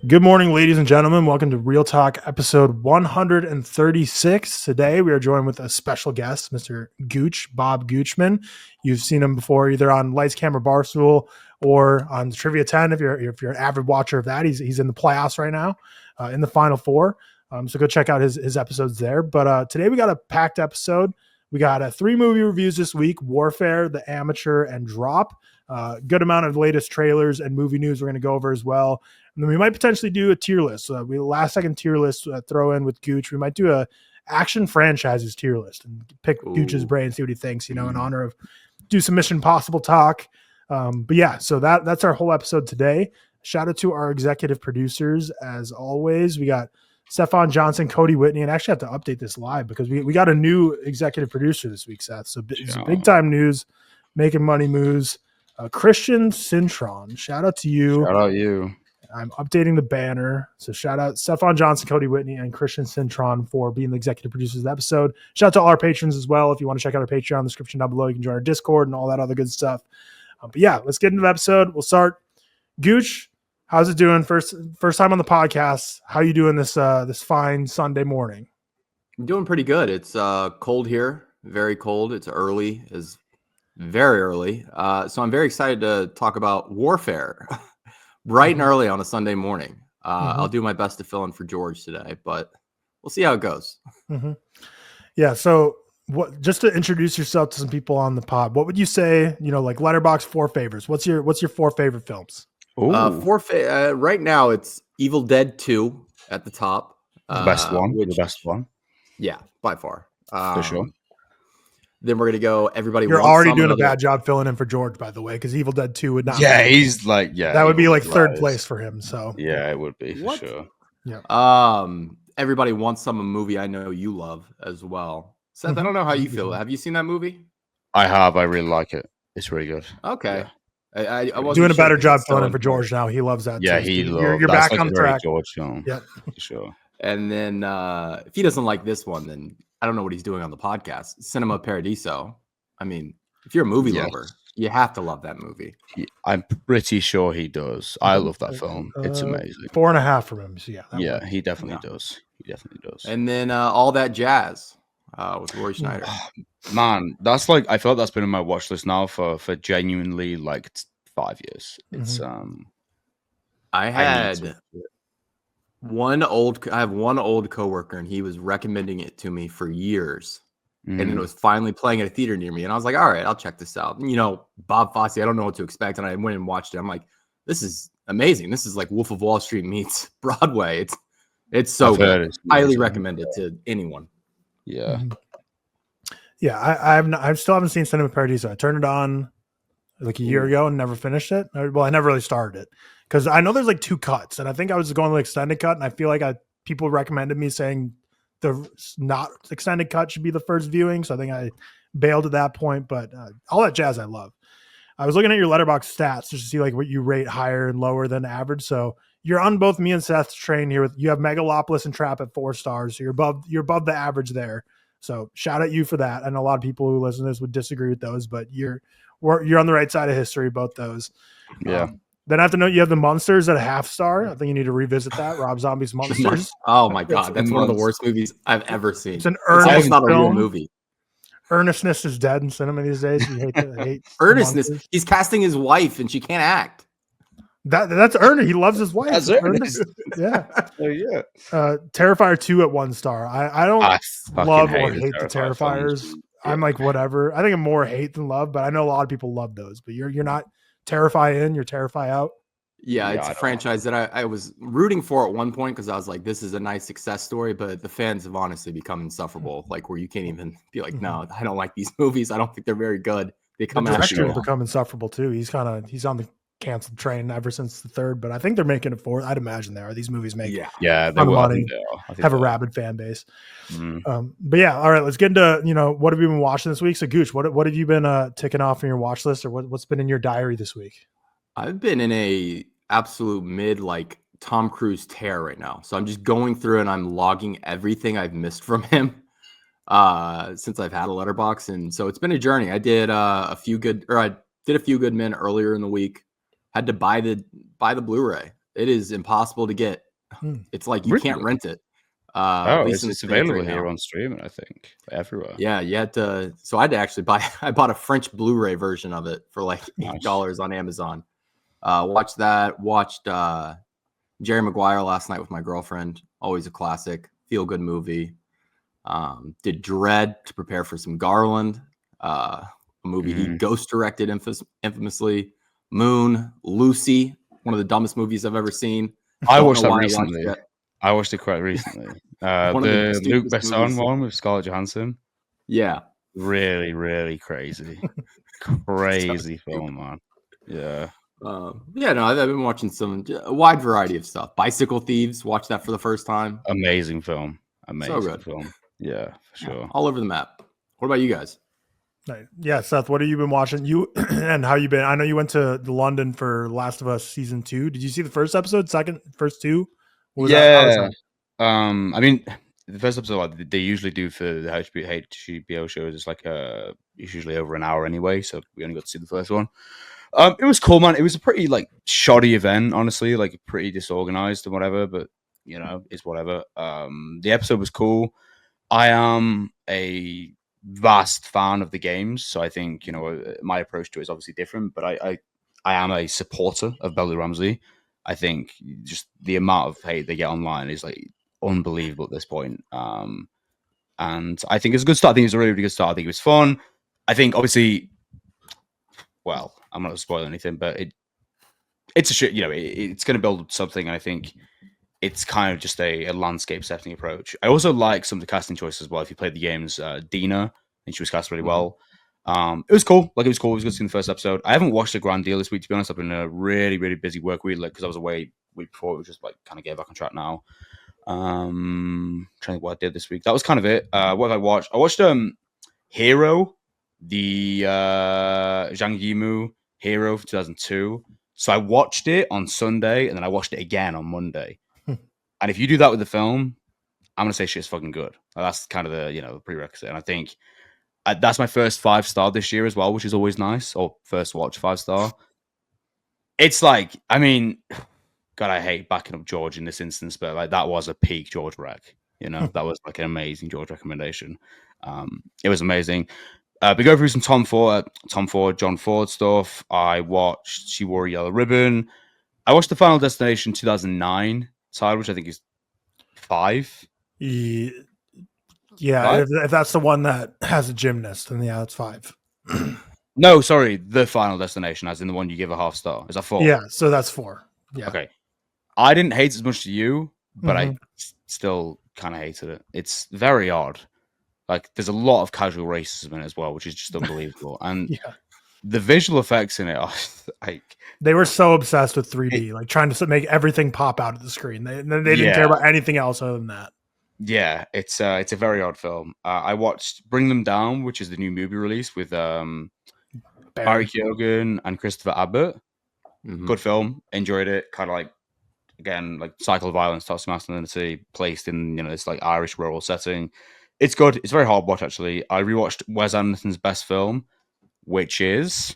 Good morning, ladies and gentlemen. Welcome to ReelTok episode 136. Today, we are joined with a special guest, Mr. Gooch, Bob Goochman. You've seen him before either on Lights, Camera, Barstool or on Trivia 10. If you're an avid watcher of that, he's in the playoffs right now, in the Final Four. So go check out his episodes there. But today, we got a packed episode. We got 3 movie reviews this week: Warfare, The Amateur, and Drop. Good amount of latest trailers and movie news we're going to go over as well. And then we might potentially do a tier list. We last second tier list throw in with Gooch. We might do a action franchises tier list and pick Gooch's brain, see what he thinks, in honor of do some Mission Impossible talk. But yeah, so that's our whole episode today. Shout out to our executive producers. As always, we got Stefan Johnson, Cody Whitney, and I actually have to update this live because we got a new executive producer this week, Seth. So it's big time news, making money moves. Christian Cintron, shout out to you. Shout out you. I'm updating the banner. So shout out Stefan Johnson, Cody Whitney, and Christian Cintron for being the executive producers of the episode. Shout out to all our patrons as well. If you want to check out our Patreon, in the description down below, you can join our Discord and all that other good stuff. But yeah, let's get into the episode. We'll start. Gooch, how's it doing? First time on the podcast. How you doing this fine Sunday morning? I'm doing pretty good. It's cold here, very cold. It's early, it's very early. So I'm very excited to talk about Warfare. Bright and early on a Sunday morning. I'll do my best to fill in for George today, but we'll see how it goes. Yeah. So just to introduce yourself to some people on the pod, what would you say, like Letterboxd 4 favorites? What's your 4 favorite films? Right now it's Evil Dead 2 at the top. The best one. Yeah, by far. For sure. Then we're going to go Everybody You're Wants already Some, doing a bad job filling in for George, by the way, because Evil Dead 2 would not. Yeah, he's like, that would be like third place for him. So yeah, it would be for sure. Yeah. Everybody Wants Some, a movie I know you love as well. Seth, I don't know how you feel. Have you seen that movie? I have. I really like it. It's really good. Okay. Yeah. I wasn't doing a sure better job it's filling in for George now. He loves that. Yeah, too. You're back like on track. George film. Yeah, for sure. And then if he doesn't like this one, then I don't know what he's doing on the podcast. Cinema Paradiso. I mean, if you're a movie lover, you have to love that movie. I'm pretty sure he does. I love that film. It's amazing. 4.5 from him. So yeah, he definitely does. He definitely does. And then All That Jazz with Roy Schneider. Man, that's like, I feel like that's been in my watch list now for genuinely like 5 years. It's I have one old coworker, and he was recommending it to me for years. And it was finally playing at a theater near me. And I was like, all right, I'll check this out. And, Bob Fosse, I don't know what to expect. And I went and watched it. I'm like, this is amazing. This is like Wolf of Wall Street meets Broadway. It's so good. Highly recommend it to anyone. Yeah. Yeah. I still haven't seen Cinema Paradiso. I turned it on like a year ago and never finished it. Well, I never really started it because I know there's like 2 cuts. And I think I was going to the extended cut. And I feel like people recommended me saying the not extended cut should be the first viewing. So I think I bailed at that point, but All That Jazz I love. I was looking at your Letterboxd stats just to see like what you rate higher and lower than average. So you're on both me and Seth's train here. You have Megalopolis and Trap at 4 stars. So you're above the average there. So shout out you for that. And a lot of people who listen to this would disagree with those, but you're on the right side of history, both those. Yeah. Then I have to note you have the Monsters at a 0.5 star. I think you need to revisit that. Rob Zombie's Monsters. Oh my God. That's one of the worst movies I've ever seen. It's an earnest not film. A real movie. Earnestness is dead in cinema these days. You hate Earnestness. He's casting his wife and she can't act. That's Ernest. He loves his wife. That's Ernest. Yeah. Oh yeah. Terrifier 2 at 1 star. I don't love or hate the Terrifiers. Yeah. I'm like, whatever. I think I'm more hate than love, but I know a lot of people love those. But you're not Terrify in, you're Terrify out. Yeah, it's a franchise that I was rooting for at one point because I was like, this is a nice success story, but the fans have honestly become insufferable, like where you can't even be like, no, I don't like these movies. I don't think they're very good. They come out. The director's become insufferable too. He's on the canceled train ever since the 3rd, but I think they're making it 4th. I'd imagine they are. These movies make they will. money, have a rabid fan base. But yeah, all right, let's get into what have you been watching this week? So Gooch, what have you been ticking off in your watch list, or what's been in your diary this week? I've been in a absolute mid like Tom Cruise tear right now. So I'm just going through and I'm logging everything I've missed from him since I've had a letterbox. And so it's been a journey. I did a few good men earlier in the week. Had to buy the Blu-ray. It is impossible to get. It's like you can't rent it. At least it's in the available right here now. on streaming, I think, everywhere. Yeah, you had to. So I had to actually buy. I bought a French Blu-ray version of it for like $8 on Amazon. Watched that. Watched Jerry Maguire last night with my girlfriend. Always a classic, feel good movie. Did Dread to prepare for some Garland, a movie he ghost directed infamously. Moon, Lucy, one of the dumbest movies I've ever seen. I watched that recently. I watched it quite recently. The Luke Besson one with Scarlett Johansson. Yeah. Really, really crazy. Crazy film, man. Yeah. No, I've been watching a wide variety of stuff. Bicycle Thieves, watched that for the first time. Amazing film. Amazing so good. film. Yeah, for sure. All over the map. What about you guys? Yeah, Seth, what have you been watching? You and how you been? I know you went to London for Last of Us season 2. Did you see the first episode, first two? Yeah. I mean, the first episode, like they usually do for the HBO shows, it's like it's usually over an hour anyway, so we only got to see the first one. It was cool, man. It was a pretty like shoddy event, honestly, like pretty disorganized and whatever, but you know, it's whatever. The episode was cool. I am a vast fan of the games, so I think, you know, my approach to it is obviously different, but I am a supporter of Bella Ramsey. I think just the amount of hate they get online is like unbelievable at this point. And I think it's a good start. I think it's a really, really good start. I think it was fun. I think obviously, well, I'm not going to spoil anything, but it's a shit, you know, it's going to build something. And I think it's kind of just a landscape setting approach. I also like some of the casting choices as well. If you played the games, Dina, and she was cast really well. It was cool. Like, it was cool. It was good to see the first episode. I haven't watched The Grand Deal this week, to be honest. I've been in a really, really busy work week, like, because I was away week before. It was just like kind of get back on track now. Trying to think what I did this week. That was kind of it. What have I watched? I watched Hero, the Zhang Yimou Hero for 2002. So I watched it on Sunday, and then I watched it again on Monday. And if you do that with the film, I'm gonna say shit's fucking good. That's kind of the, you know, prerequisite. And I think that's my first 5-star this year as well, which is always nice. Or first watch 5-star. It's like, I mean, God, I hate backing up George in this instance, but like that was a peak George rec. You know, that was like an amazing George recommendation. It was amazing. We go through some Tom Ford, John Ford stuff. I watched She Wore a Yellow Ribbon. I watched The Final Destination 2009 title, which I think is 5. Yeah, 5? if that's the one that has a gymnast, then yeah, that's 5. No, sorry, The Final Destination, as in the one you give a 0.5 star. Is that 4? Yeah, so that's 4. Yeah. Okay. I didn't hate it as much as you, but I still kind of hated it. It's very odd. Like, there's a lot of casual racism in it as well, which is just unbelievable. And the visual effects in it are like, they were so obsessed with 3D, like trying to make everything pop out of the screen. They didn't care about anything else other than that. Yeah, it's a very odd film. I watched Bring Them Down, which is the new movie release with Barry Keoghan and Christopher Abbott. Good film. Enjoyed it. Kind of like, again, like cycle of violence, toxic masculinity, placed in, you know, this like Irish rural setting. It's good. It's a very hard watch, actually. I rewatched Wes Anderson's best film, which is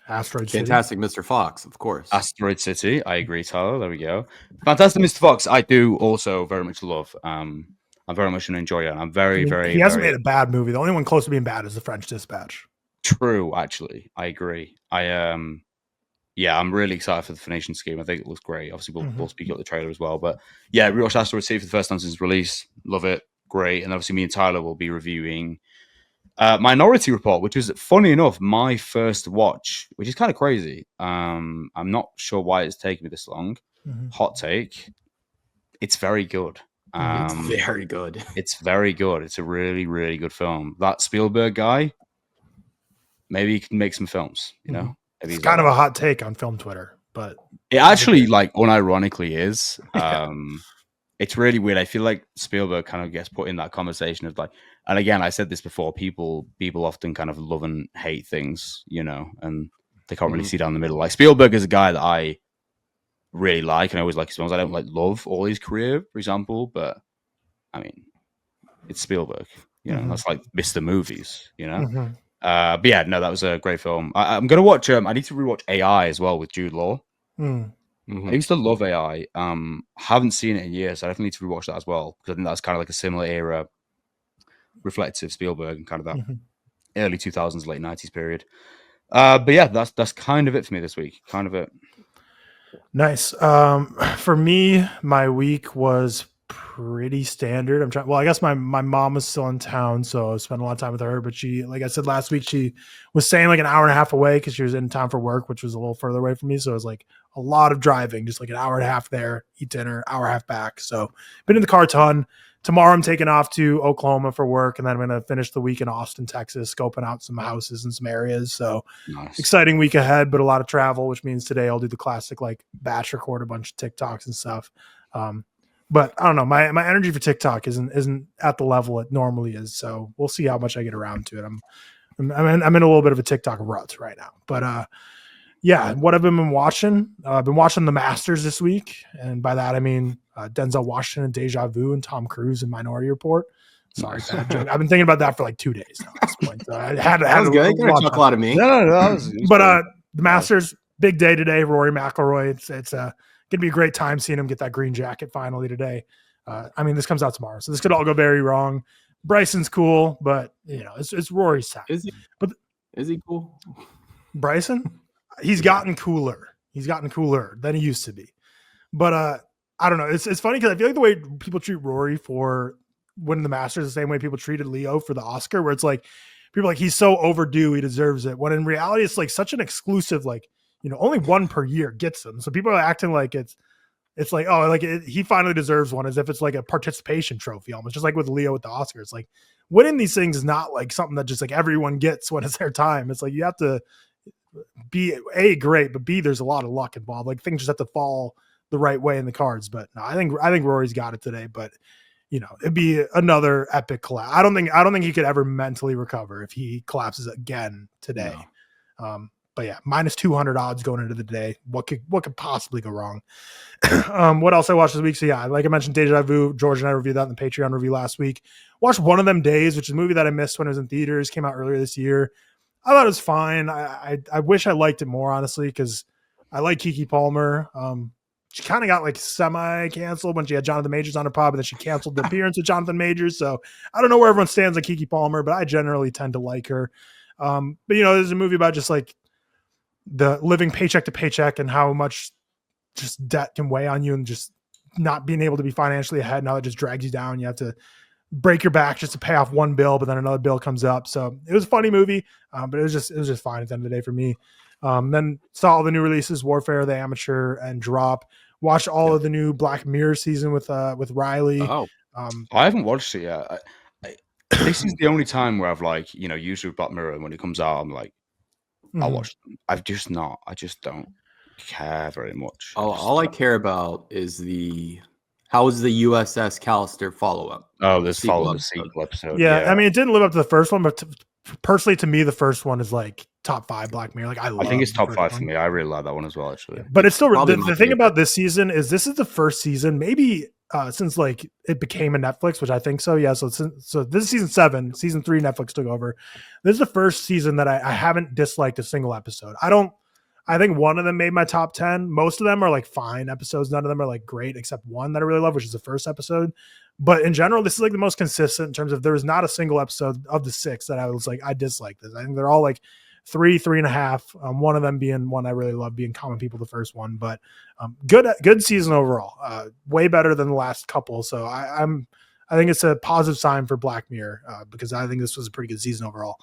Asteroid City. Fantastic Mr. Fox, of course. Asteroid City. I agree, Tyler. There we go. Fantastic Mr. Fox. I do also very much love. I'm very much an enjoyer. And I'm very. He hasn't made a bad movie. The only one close to being bad is The French Dispatch. True, actually. I agree. I'm really excited for the Phoenician scheme. I think it looks great. Obviously, we'll speak about the trailer as well. But yeah, rewatched Asteroid City for the first time since release. Love it. Great. And obviously, me and Tyler will be reviewing Minority Report, which was, funny enough, my first watch, which is kind of crazy. I'm not sure why it's taken me this long. Hot take. It's very good. It's very good. It's very good. It's a really, really good film. That Spielberg guy, maybe he can make some films, you know? It's kind of a hot take on film Twitter, but it actually, like, unironically is. It's really weird. I feel like Spielberg kind of gets put in that conversation of like, and again, I said this before, people often kind of love and hate things, you know, and they can't really see down the middle. Like, Spielberg is a guy that I really like, and I always like his films. I don't like love all his career, for example, but I mean, it's Spielberg, you know, that's like Mr. Movies, you know? But yeah, no, that was a great film. I'm going to watch, I need to rewatch AI as well with Jude Law. I used to love AI. Haven't seen it in years. So I definitely need to rewatch that as well because I think that's kind of like a similar era, reflective Spielberg and kind of that early 2000s, late 90s period. But yeah, that's kind of it for me this week. Kind of it. Nice. For me, my week was pretty standard. I guess my mom was still in town, so I spent a lot of time with her. But she, like I said last week, she was staying like an hour and a half away because she was in town for work, which was a little further away from me. So it was like a lot of driving, just like an hour and a half there, eat dinner, hour and a half back. So been in the car a ton. Tomorrow I'm taking off to Oklahoma for work, and then I'm going to finish the week in Austin, Texas, scoping out some houses in some areas. So Nice. Exciting week ahead, but a lot of travel, which means today I'll do the classic like batch record a bunch of TikToks and stuff. But I don't know, my energy for TikTok isn't at the level it normally is. So we'll see how much I get around to it. I'm in a little bit of a TikTok rut right now, but yeah, what have I been watching? I've been watching the Masters this week, and by that I mean Denzel Washington, Deja Vu, and Tom Cruise in Minority Report. Sorry, Nice. I've been thinking about that for like 2 days now at this point. So I had That was to good. You watch talk that. a lot of me. No, that was But the Masters, big day today. Rory McIlroy. It's gonna be a great time seeing him get that green jacket finally today. I mean, this comes out tomorrow, so this could all go very wrong. Bryson's cool, but you know, it's Rory's time. Is he cool? Bryson, he's gotten cooler. He's gotten cooler than he used to be. But I don't know. It's funny because I feel like the way people treat Rory for winning the Masters the same way people treated Leo for the Oscar, where it's like people are like, he's so overdue, he deserves it. When in reality, it's like such an exclusive, like, you know, only one per year gets them. So people are acting like it's like, oh, like he finally deserves one, as if it's like a participation trophy, almost just like with Leo with the Oscar. It's like winning these things is not like something that just like everyone gets when it's their time. It's like you have to be great, but B, there's a lot of luck involved. Like things just have to fall the right way in the cards. But no, I think Rory's got it today. But you know, it'd be another epic collapse. I don't think he could ever mentally recover if he collapses again today. No. But yeah, minus 200 odds going into the day. What could possibly go wrong? What else I watched this week? So yeah, like I mentioned, Deja Vu. George and I reviewed that in the Patreon review last week. Watched One of Them Days, which is a movie that I missed when it was in theaters. Came out earlier this year. I thought it was fine. I wish I liked it more, honestly, because I like Keke Palmer. She kind of got like semi-canceled when she had Jonathan Majors on her pod, but then she canceled the appearance of Jonathan Majors. So I don't know where everyone stands on Keke Palmer, but I generally tend to like her. But you know, there's a movie about just like the living paycheck to paycheck and how much just debt can weigh on you and just not being able to be financially ahead. Now it just drags you down. You have to break your back just to pay off one bill, but then another bill comes up. So it was a funny movie, but it was just fine at the end of the day for me. Then saw all the new releases: Warfare, The Amateur, and Drop. Watched all of the new Black Mirror season with Riley. Oh, I haven't watched it yet. This is the only time where I've like, you know, usually Black Mirror, and when it comes out, I'm like, I'll watch them. I just don't care very much. All I care about is how was the USS Callister follow-up? Oh, this follow-up sequel episode. Yeah, I mean, it didn't live up to the first one, but personally, to me, the first one is like top 5 Black Mirror. Like I think it's top 5 for me. I really like that one as well, actually. But it's still the thing about this season is this is the first season, maybe since like it became a Netflix, which I think so. Yeah, so this is season 7, season 3 Netflix took over. This is the first season that I haven't disliked a single episode. I think one of them made my top 10. Most of them are like fine episodes. None of them are like great, except one that I really love, which is the first episode. But in general, this is like the most consistent in terms of there was not a single episode of the 6 that I was like, I dislike this. I think they're all like 3.5. One of them being one I really love, being Common People, the first one. But good season overall. Way better than the last couple. So I think it's a positive sign for Black Mirror because I think this was a pretty good season overall.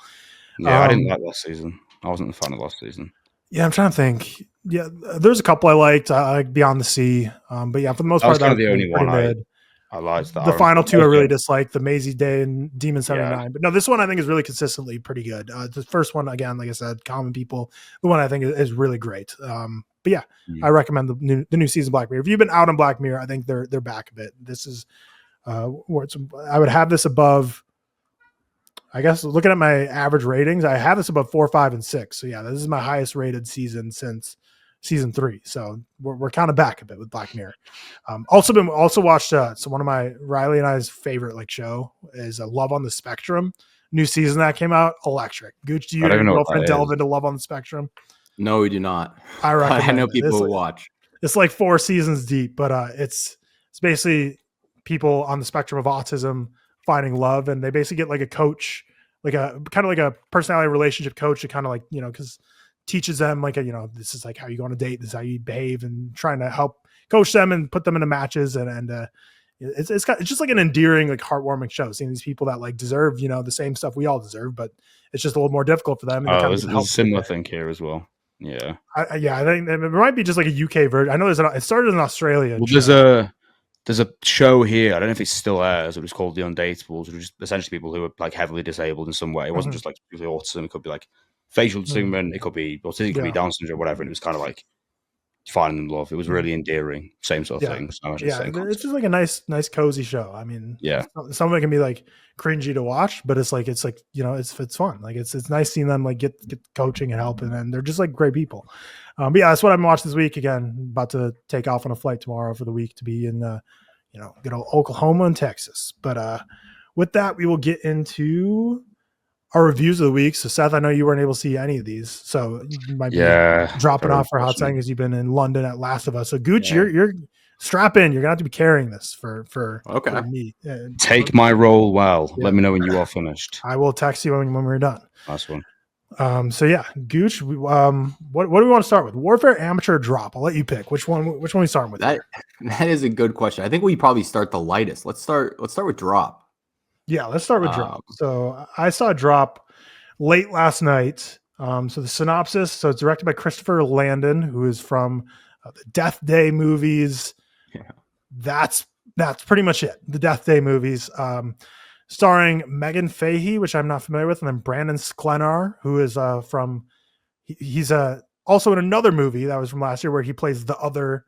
Yeah, I didn't like last season. I wasn't a fan of last season. Yeah, I'm trying to think. Yeah, there's a couple I liked. I like Beyond the Sea. But yeah, for the most part, that was the only one I liked. The final 2 I really disliked, The Mazy Day and Demon 79. Yeah. But no, this one I think is really consistently pretty good. The first one, again, like I said, Common People, the one I think is really great. But yeah, I recommend the new season of Black Mirror. If you've been out on Black Mirror, I think they're back a bit. This is where I would have this above. I guess looking at my average ratings, I have this above 4, 5, and 6. So yeah, this is my highest rated season since season 3. So we're kind of back a bit with Black Mirror. Also watched so one of my Riley and I's favorite like show is Love on the Spectrum. New season that came out, electric. Gooch, do you and your girlfriend delve into Love on the Spectrum? No, we do not. I recommend. I know people who watch. It's like 4 seasons deep, but it's basically people on the spectrum of autism finding love, and they basically get like a coach, like a kind of like a personality relationship coach to kind of like, because teaches them like this is like how you go on a date, this is how you behave, and trying to help coach them and put them into matches, and it's just like an endearing, like heartwarming show, seeing these people that like deserve the same stuff we all deserve, but it's just a little more difficult for them. And there's a similar thing here as well. Yeah, I think it might be just like a UK version. I know it started in Australia. Well, there's a show here. I don't know if it still airs. It was called The Undateables, which is essentially people who are like heavily disabled in some way. It wasn't just like autism. It could be like facial disfigurement. It could be autism. It could be Down syndrome, whatever. And it was kind of like finding love. It was really endearing. Same sort of thing. So it's just like a nice cozy show. I mean, some of it can be like cringy to watch, but it's like it's fun. Like it's nice seeing them like get coaching and help, and then they're just like great people. But yeah, that's what I'm watching this week. Again, about to take off on a flight tomorrow for the week to be in good old Oklahoma and Texas. But with that, we will get into our reviews of the week. So Seth, I know you weren't able to see any of these, so you might be dropping off for hot second because you've been in London at Last of Us. So Gooch, you're strap in. You're gonna have to be carrying this for me. Take my role well. Let me know when you are finished. I will text you when we're done. Last one. So yeah, Gooch. What do we want to start with? Warfare, Amateur, Drop. I'll let you pick. Which one we starting with? That is a good question. I think we probably start the lightest. Let's start with Drop. Yeah, let's start with Drop. So I saw Drop late last night. So the synopsis. So it's directed by Christopher Landon, who is from the Death Day movies. Yeah. That's pretty much it. The Death Day movies. Starring Megan Fahey, which I'm not familiar with, and then Brandon Sklenar, who is he's also in another movie that was from last year where he plays the other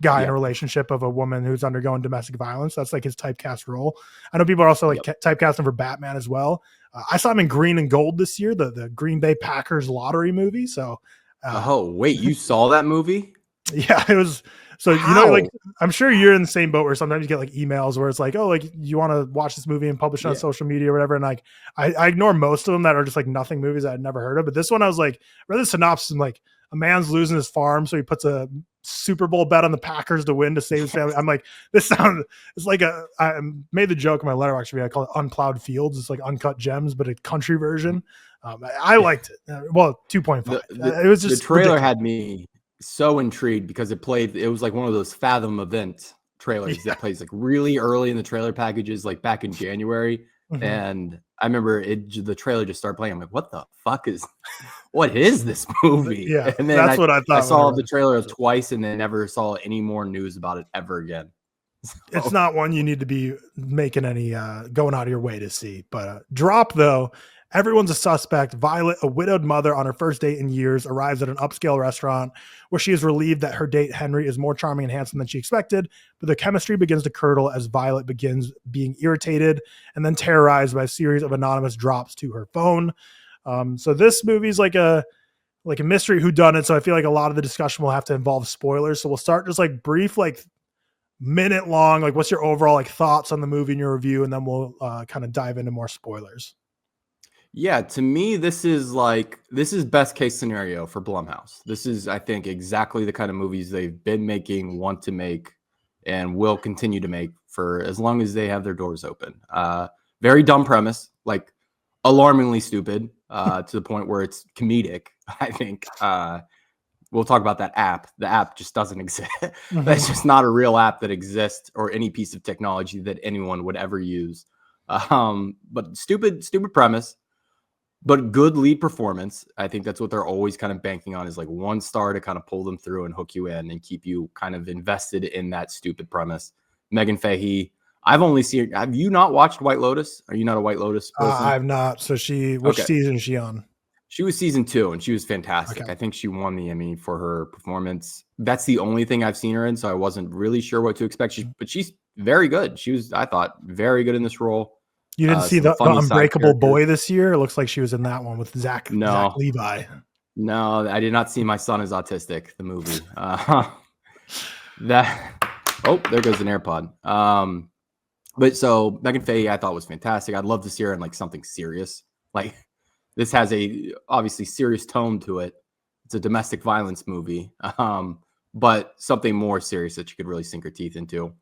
guy in a relationship of a woman who's undergoing domestic violence. That's like his typecast role. I know people are also like typecasting for Batman as well. I saw him in Green and Gold this year, the Green Bay Packers lottery movie. So, wait, you saw that movie? Yeah, it was. So, like, I'm sure you're in the same boat where sometimes you get like emails where it's like, oh, like you want to watch this movie and publish it on social media or whatever. And like, I ignore most of them that are just like nothing movies I had never heard of. But this one, I was like, I read the synopsis and like, a man's losing his farm, so he puts a Super Bowl bet on the Packers to win to save his family. I'm like, it's like I made the joke in my letter, actually. I call it Unplowed Fields. It's like Uncut Gems, but a country version. I liked it. Well, 2.5. It was just the trailer ridiculous. had me so intrigued because it was like one of those Fathom event trailers that plays like really early in the trailer packages, like back in January. Mm-hmm. And I remember the trailer just started playing. I'm like, what the fuck what is this movie? Yeah, and then that's what I thought. I saw the trailer twice and then never saw any more news about it ever again. So, it's not one you need to be making any going out of your way to see. But Drop, though, everyone's a suspect. Violet, a widowed mother on her first date in years, arrives at an upscale restaurant where she is relieved that her date, Henry, is more charming and handsome than she expected. But the chemistry begins to curdle as Violet begins being irritated and then terrorized by a series of anonymous drops to her phone. So this movie's like a mystery whodunit. So I feel like a lot of the discussion will have to involve spoilers. So we'll start just like brief, like minute long, like what's your overall like thoughts on the movie in your review, and then we'll kind of dive into more spoilers. Yeah, to me, this is best case scenario for Blumhouse. This is, I think, exactly the kind of movies they've been making, want to make, and will continue to make for as long as they have their doors open. Very dumb premise, like alarmingly stupid, to the point where it's comedic, I think. We'll talk about that app. The app just doesn't exist. Mm-hmm. That's just not a real app that exists or any piece of technology that anyone would ever use. But stupid premise. But good lead performance. I think that's what they're always kind of banking on, is like one star to kind of pull them through and hook you in and keep you kind of invested in that stupid premise. Megan Fahey. Have you not watched White Lotus? Are you not a White Lotus person? I've not. So which season is she on? She was season 2 and she was fantastic. Okay. I think she won the Emmy for her performance. That's the only thing I've seen her in, so I wasn't really sure what to expect. But she's very good. She was, I thought, very good in this role. You didn't see the Unbreakable Boy this year? It looks like she was in that one with Zach Levi. No, I did not see My Son is Autistic, the movie. There goes an AirPod. But so Megan Fahey, I thought was fantastic. I'd love to see her in like something serious. Like this has a obviously serious tone to it. It's a domestic violence movie. but something more serious that you could really sink your teeth into.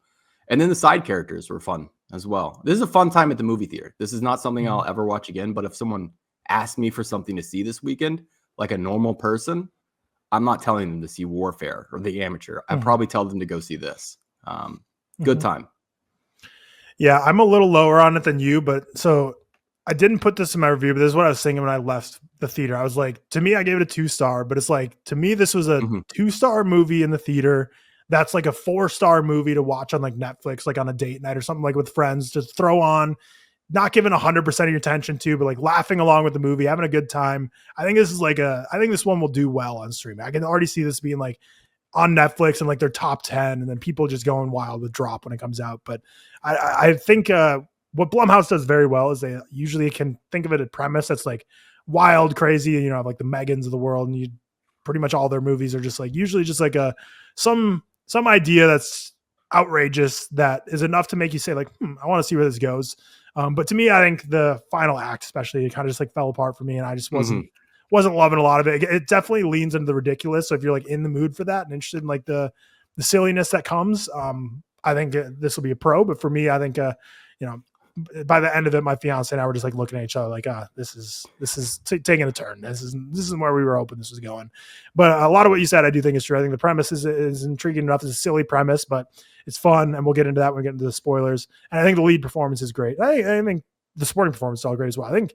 And then the side characters were fun as well. This is a fun time at the movie theater. This is not something I'll ever watch again, but if someone asked me for something to see this weekend, like a normal person, I'm not telling them to see Warfare or The Amateur. I'd probably tell them to go see this. Good time. Yeah, I'm a little lower on it than you, but so I didn't put this in my review, but this is what I was thinking when I left the theater. I was like, to me, I gave it a 2-star, but it's like, to me, this was a 2-star movie in the theater. That's like a 4-star movie to watch on like Netflix, like on a date night or something, like with friends, just throw on, not giving 100% of your attention to, but like laughing along with the movie, having a good time. I think this one will do well on streaming. I can already see this being like on Netflix and like their top 10, and then people just going wild with Drop when it comes out. But I think what Blumhouse does very well is they usually can think of it a premise that's like wild, crazy, you know, like the Megans of the world, and you pretty much all their movies are just like usually just like some idea that's outrageous that is enough to make you say like, I want to see where this goes. But to me, I think the final act, especially, it kind of just like fell apart for me, and I just wasn't loving a lot of it. It definitely leans into the ridiculous. So if you're like in the mood for that and interested in like the silliness that comes, I think this will be a pro. But for me, I think by the end of it, my fiance and I were just like looking at each other like, this is taking a turn. This isn't where we were hoping this was going. But a lot of what you said, I do think is true. I think the premise is intriguing enough. It's a silly premise, but it's fun, and we'll get into that when we get into the spoilers. And I think the lead performance is great. I think the supporting performance is all great as well. I think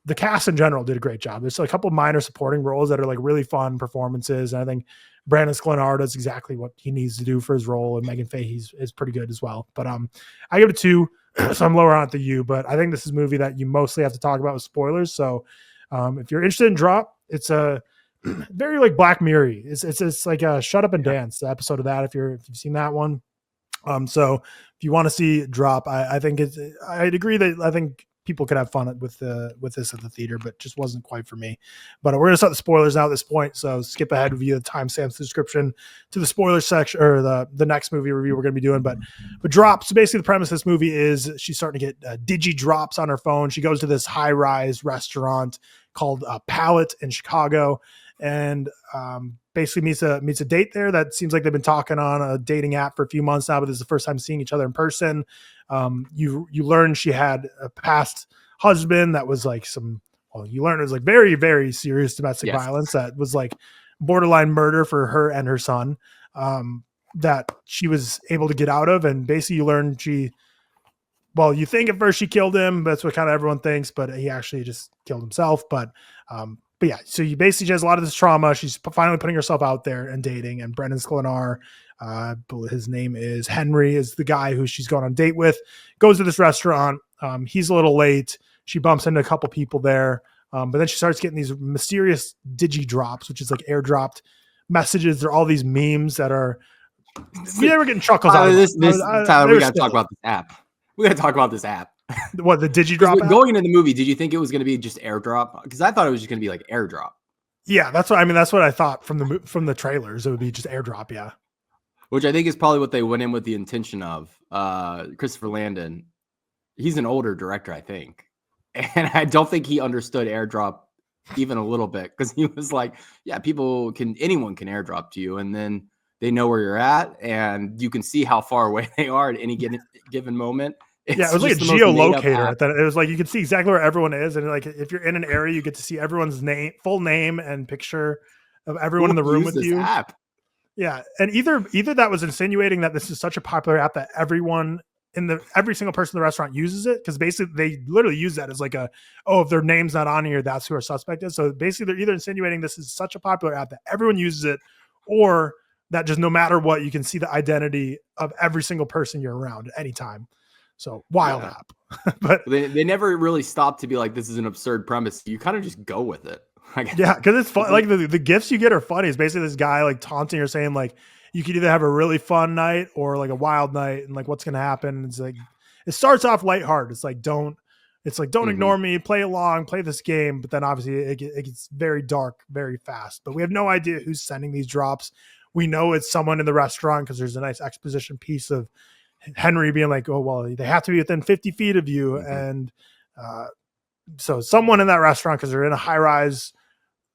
the cast in general did a great job. There's a couple of minor supporting roles that are like really fun performances. And I think Brandon Sklenar does exactly what he needs to do for his role. And Megan Fahey is pretty good as well. But I give it a 2, so I'm lower on it than you. But I think this is a movie that you mostly have to talk about with spoilers. So if you're interested in Drop, it's a very like Black Mirror-y. It's like a Shut Up and Dance, the episode of that, if you've seen that one. So if you want to see Drop, I think I'd agree that I think people could have fun with this at the theater, but just wasn't quite for me. But we're gonna start the spoilers now at this point, so skip ahead via the timestamps description to the spoiler section or the next movie review we're gonna be doing. But Drop. So basically, the premise of this movie is she's starting to get digi drops on her phone. She goes to this high-rise restaurant called Palette in Chicago, and basically meets a date there that seems like they've been talking on a dating app for a few months now, but this is the first time seeing each other in person. You learn she had a past husband that was like you learn it was like very, very serious domestic violence that was like borderline murder for her and her son, that she was able to get out of. And basically you learn you think at first she killed him. That's what kind of everyone thinks, but he actually just killed himself. But yeah, so you basically has a lot of this trauma. She's finally putting herself out there and dating. And Brendan Sklenar, his name is Henry, is the guy who she's going on a date with, goes to this restaurant. He's a little late. She bumps into a couple people there. But then she starts getting these mysterious digi drops, which is like airdropped messages. There are all these memes that are, we never getting chuckles out of this. Tyler, we got to talk about this app. We got to talk about this app. What, the digi drop app? Going into the movie, did you think it was going to be just airdrop? Because I thought it was just going to be like airdrop. Yeah, that's what I thought from the trailers. It would be just airdrop. Yeah, which I think is probably what they went in with the intention of. Christopher Landon, he's an older director, I think, and I don't think he understood airdrop even a little bit, because he was like, "Yeah, anyone can airdrop to you, and then they know where you're at, and you can see how far away they are at any given moment." It was like a geolocator. It was like you could see exactly where everyone is, and like if you're in an area, you get to see everyone's full name and picture of everyone in the room with you. App? Yeah, and either that was insinuating that this is such a popular app that every single person in the restaurant uses it, because basically they literally use that as like if their name's not on here, that's who our suspect is. So basically they're either insinuating this is such a popular app that everyone uses it, or that just no matter what, you can see the identity of every single person you're around at any time. So wild app. But they never really stopped to be like, this is an absurd premise. You kind of just go with it. Yeah, because it's fun. Like the gifts you get are funny. It's basically this guy like taunting or saying like, you could either have a really fun night or like a wild night, and like what's gonna happen. It's like it starts off lighthearted. It's like don't ignore me, play along, play this game. But then obviously it gets very dark very fast. But we have no idea who's sending these drops. We know it's someone in the restaurant because there's a nice exposition piece of Henry being like, oh, well, they have to be within 50 feet of you. And so someone in that restaurant, because they're in a high-rise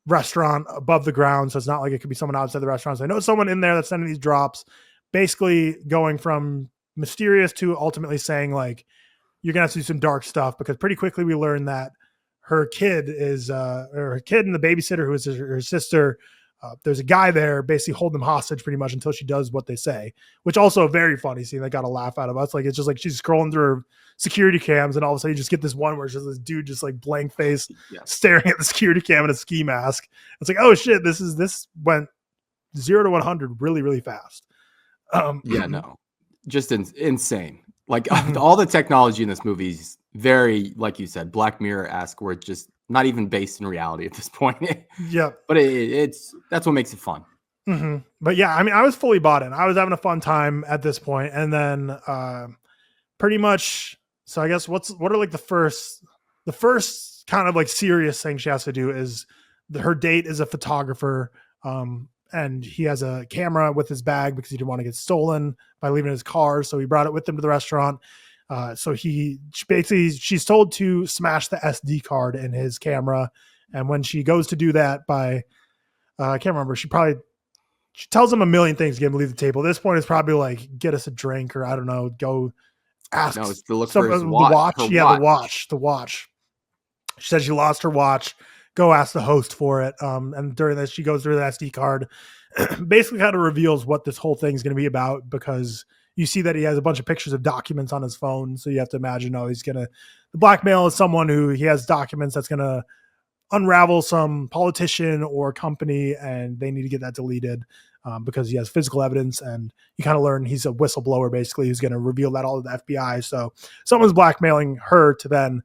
restaurant above the ground. So it's not like it could be someone outside the restaurant. So I know it's someone in there that's sending these drops, basically going from mysterious to ultimately saying like, you're going to have to do some dark stuff, because pretty quickly we learn that her kid is, or her kid and the babysitter who is her sister, there's a guy there basically holding them hostage pretty much until she does what they say, which also a very funny scene. They got a laugh out of us. Like, it's just like she's scrolling through her security cams, and all of a sudden you just get this one where it's just this dude just like blank face staring at the security cam in a ski mask. It's like, oh shit, this went 0 to 100 really, really fast. Just insane. Like all the technology in this movie is very, like you said, Black Mirror-esque, where it's just not even based in reality at this point. Yeah, but it's that's what makes it fun. Mm-hmm. But yeah, I mean, I was fully bought in. I was having a fun time at this point, and then pretty much. So I guess what are like the first kind of like serious thing she has to do is her date is a photographer, and he has a camera with his bag because he didn't want to get stolen by leaving his car, so he brought it with him to the restaurant. So she's told to smash the SD card in his camera, and when she goes to do that, I can't remember. She tells him a million things to get him to leave the table. At this point, it's probably like, get us a drink, or I don't know, go ask. No, it's to look for his watch. The watch. She said she lost her watch. Go ask the host for it. And during this, she goes through the SD card, basically kind of reveals what this whole thing is going to be about, because you see that he has a bunch of pictures of documents on his phone. So you have to imagine, the blackmail is someone who he has documents that's going to unravel some politician or company, and they need to get that deleted because he has physical evidence. And you kind of learn he's a whistleblower, basically, who's going to reveal that all to the FBI. So someone's blackmailing her to then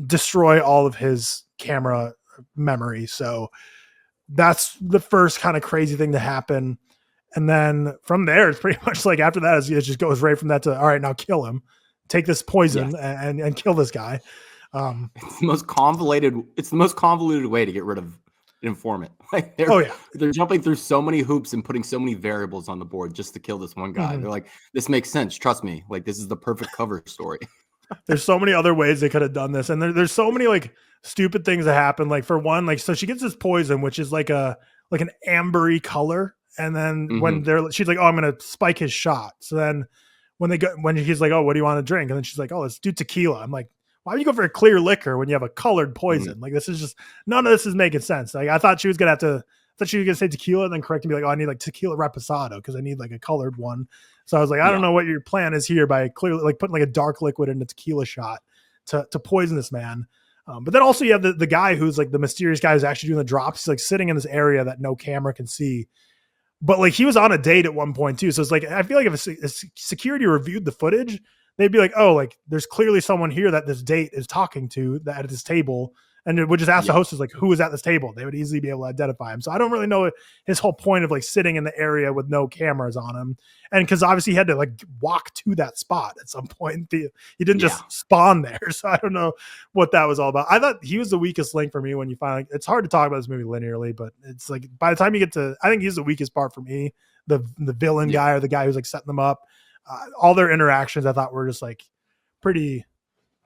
destroy all of his camera memory. So that's the first kind of crazy thing to happen. And then from there, it's pretty much like after that, it just goes right from that to, all right, now kill him, take this poison and kill this guy. It's the most convoluted way to get rid of an informant. Like they're jumping through so many hoops and putting so many variables on the board just to kill this one guy. Mm-hmm. They're like, this makes sense. Trust me. Like, this is the perfect cover story. There's so many other ways they could have done this. And there's so many like stupid things that happen. Like, for one, like, so she gets this poison, which is like an ambery color. And then when she's like, oh, I'm going to spike his shot. So then when he's like, oh, what do you want to drink? And then she's like, oh, let's do tequila. I'm like, why would you go for a clear liquor when you have a colored poison? Like, this is just, none of this is making sense. Like, I thought she was going to say tequila and then correct and be like, oh, I need like tequila reposado because I need like a colored one. So I was like, I don't know what your plan is here by clearly like putting like a dark liquid in a tequila shot to poison this man. But then also you have the guy who's like the mysterious guy who's actually doing the drops. He's like sitting in this area that no camera can see. But like, he was on a date at one point too. So it's like, I feel like if a security reviewed the footage, they'd be like, oh, like there's clearly someone here that this date is talking to that at this table. And it would just ask the hostess, like, who is at this table? They would easily be able to identify him. So I don't really know his whole point of like sitting in the area with no cameras on him. And because obviously he had to like walk to that spot at some point. He didn't just spawn there. So I don't know what that was all about. I thought he was the weakest link for me when you finally, it's hard to talk about this movie linearly, but it's like by the time you get to, I think he's the weakest part for me, the villain guy or the guy who's like setting them up. All their interactions I thought were just like pretty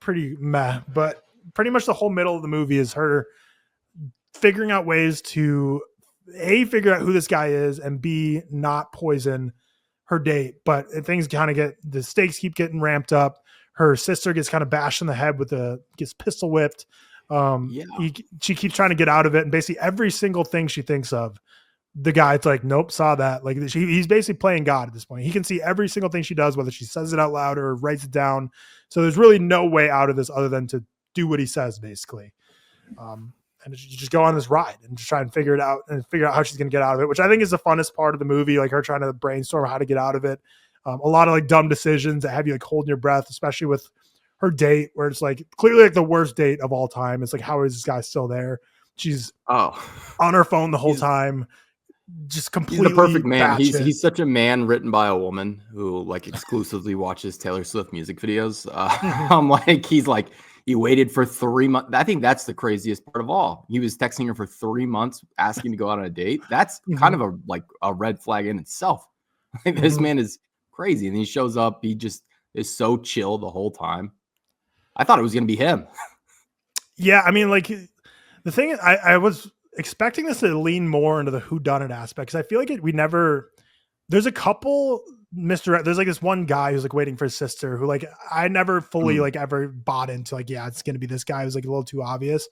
meh, but pretty much the whole middle of the movie is her figuring out ways to A, figure out who this guy is, and B, not poison her date. But things kind of the stakes keep getting ramped up. Her sister gets kind of bashed in the head gets pistol whipped. She keeps trying to get out of it. And basically every single thing she thinks of, the guy's like, nope, saw that. Like, he's basically playing God at this point. He can see every single thing she does, whether she says it out loud or writes it down. So there's really no way out of this other than to do what he says, basically. And you just go on this ride and just try and figure it out and figure out how she's going to get out of it, which I think is the funnest part of the movie. Like, her trying to brainstorm how to get out of it. A lot of like dumb decisions that have you like holding your breath, especially with her date, where it's like clearly like the worst date of all time. It's like, how is this guy still there? She's on her phone the whole time. Just completely the perfect man. He's such a man written by a woman who like exclusively watches Taylor Swift music videos. I'm like, he waited for 3 months. I think that's the craziest part of all. He was texting her for 3 months, asking to go out on a date. That's kind of a red flag in itself. Like, this man is crazy. And he shows up. He just is so chill the whole time. I thought it was going to be him. Yeah. I mean, like, The thing is, I was expecting this to lean more into the whodunit aspect because I feel like there's a couple there's like this one guy who's like waiting for his sister who like I never fully like ever bought into like, yeah, it's going to be this guy who's like a little too obvious.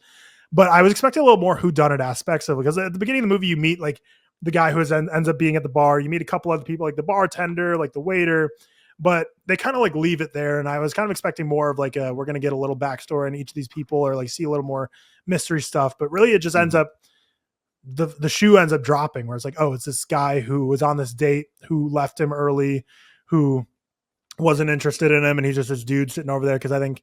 But I was expecting a little more whodunit aspects of it because at the beginning of the movie, you meet like the guy who ends up being at the bar. You meet a couple other people like the bartender, like the waiter, but they kind of like leave it there. And I was kind of expecting more of like we're going to get a little backstory on each of these people or like see a little more mystery stuff. But really it just ends up, the shoe ends up dropping where it's like, oh, it's this guy who was on this date who left him early, who wasn't interested in him. And he's just this dude sitting over there. Cause I think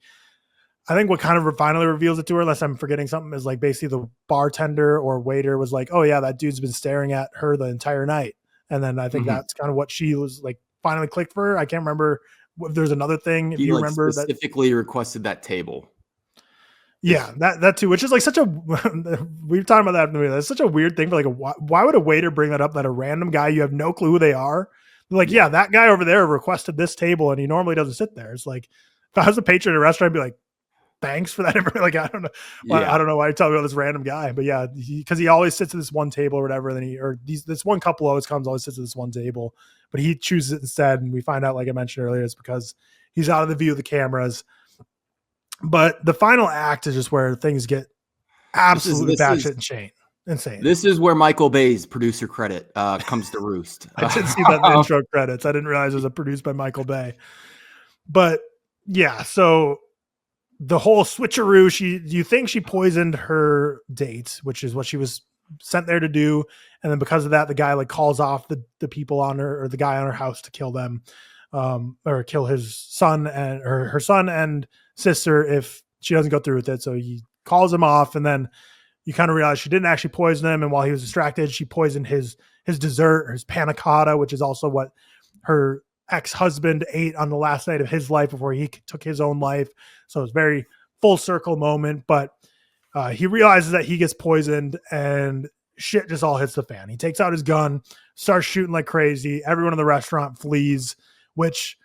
what kind of finally reveals it to her, unless I'm forgetting something, is like basically the bartender or waiter was like, oh yeah, that dude's been staring at her the entire night. And then I think that's kind of what she was like finally clicked for her. I can't remember if there's another thing. If you like remember specifically requested that table. Yeah, that too, which is like such a, we've talked about that in the movie. That's such a weird thing for like, why would a waiter bring that up that a random guy, you have no clue who they are? They're like, yeah, that guy over there requested this table and he normally doesn't sit there. It's like, if I was a patron at a restaurant, I'd be like, thanks for that. Like, I don't know. I don't know why you're telling me about this random guy, but yeah, because he always sits at this one table or whatever. And then this one couple always sits at this one table, but he chooses it instead. And we find out, like I mentioned earlier, it's because he's out of the view of the cameras. But the final act is just where things get absolutely batshit insane. This is where Michael Bay's producer credit comes to roost. I did see that in the intro credits. I didn't realize it was produced by Michael Bay. But yeah, so the whole switcheroo, you think she poisoned her date, which is what she was sent there to do. And then because of that, the guy like calls off the people on her, or the guy on her house, to kill them, or kill his son and her son and sister if she doesn't go through with it. So he calls him off, and then you kind of realize she didn't actually poison him. And while he was distracted, she poisoned his dessert, or his panna cotta, which is also what her ex-husband ate on the last night of his life before he took his own life. So it's very full circle moment, but he realizes that he gets poisoned and shit just all hits the fan. He takes out his gun, starts shooting like crazy. Everyone in the restaurant flees, which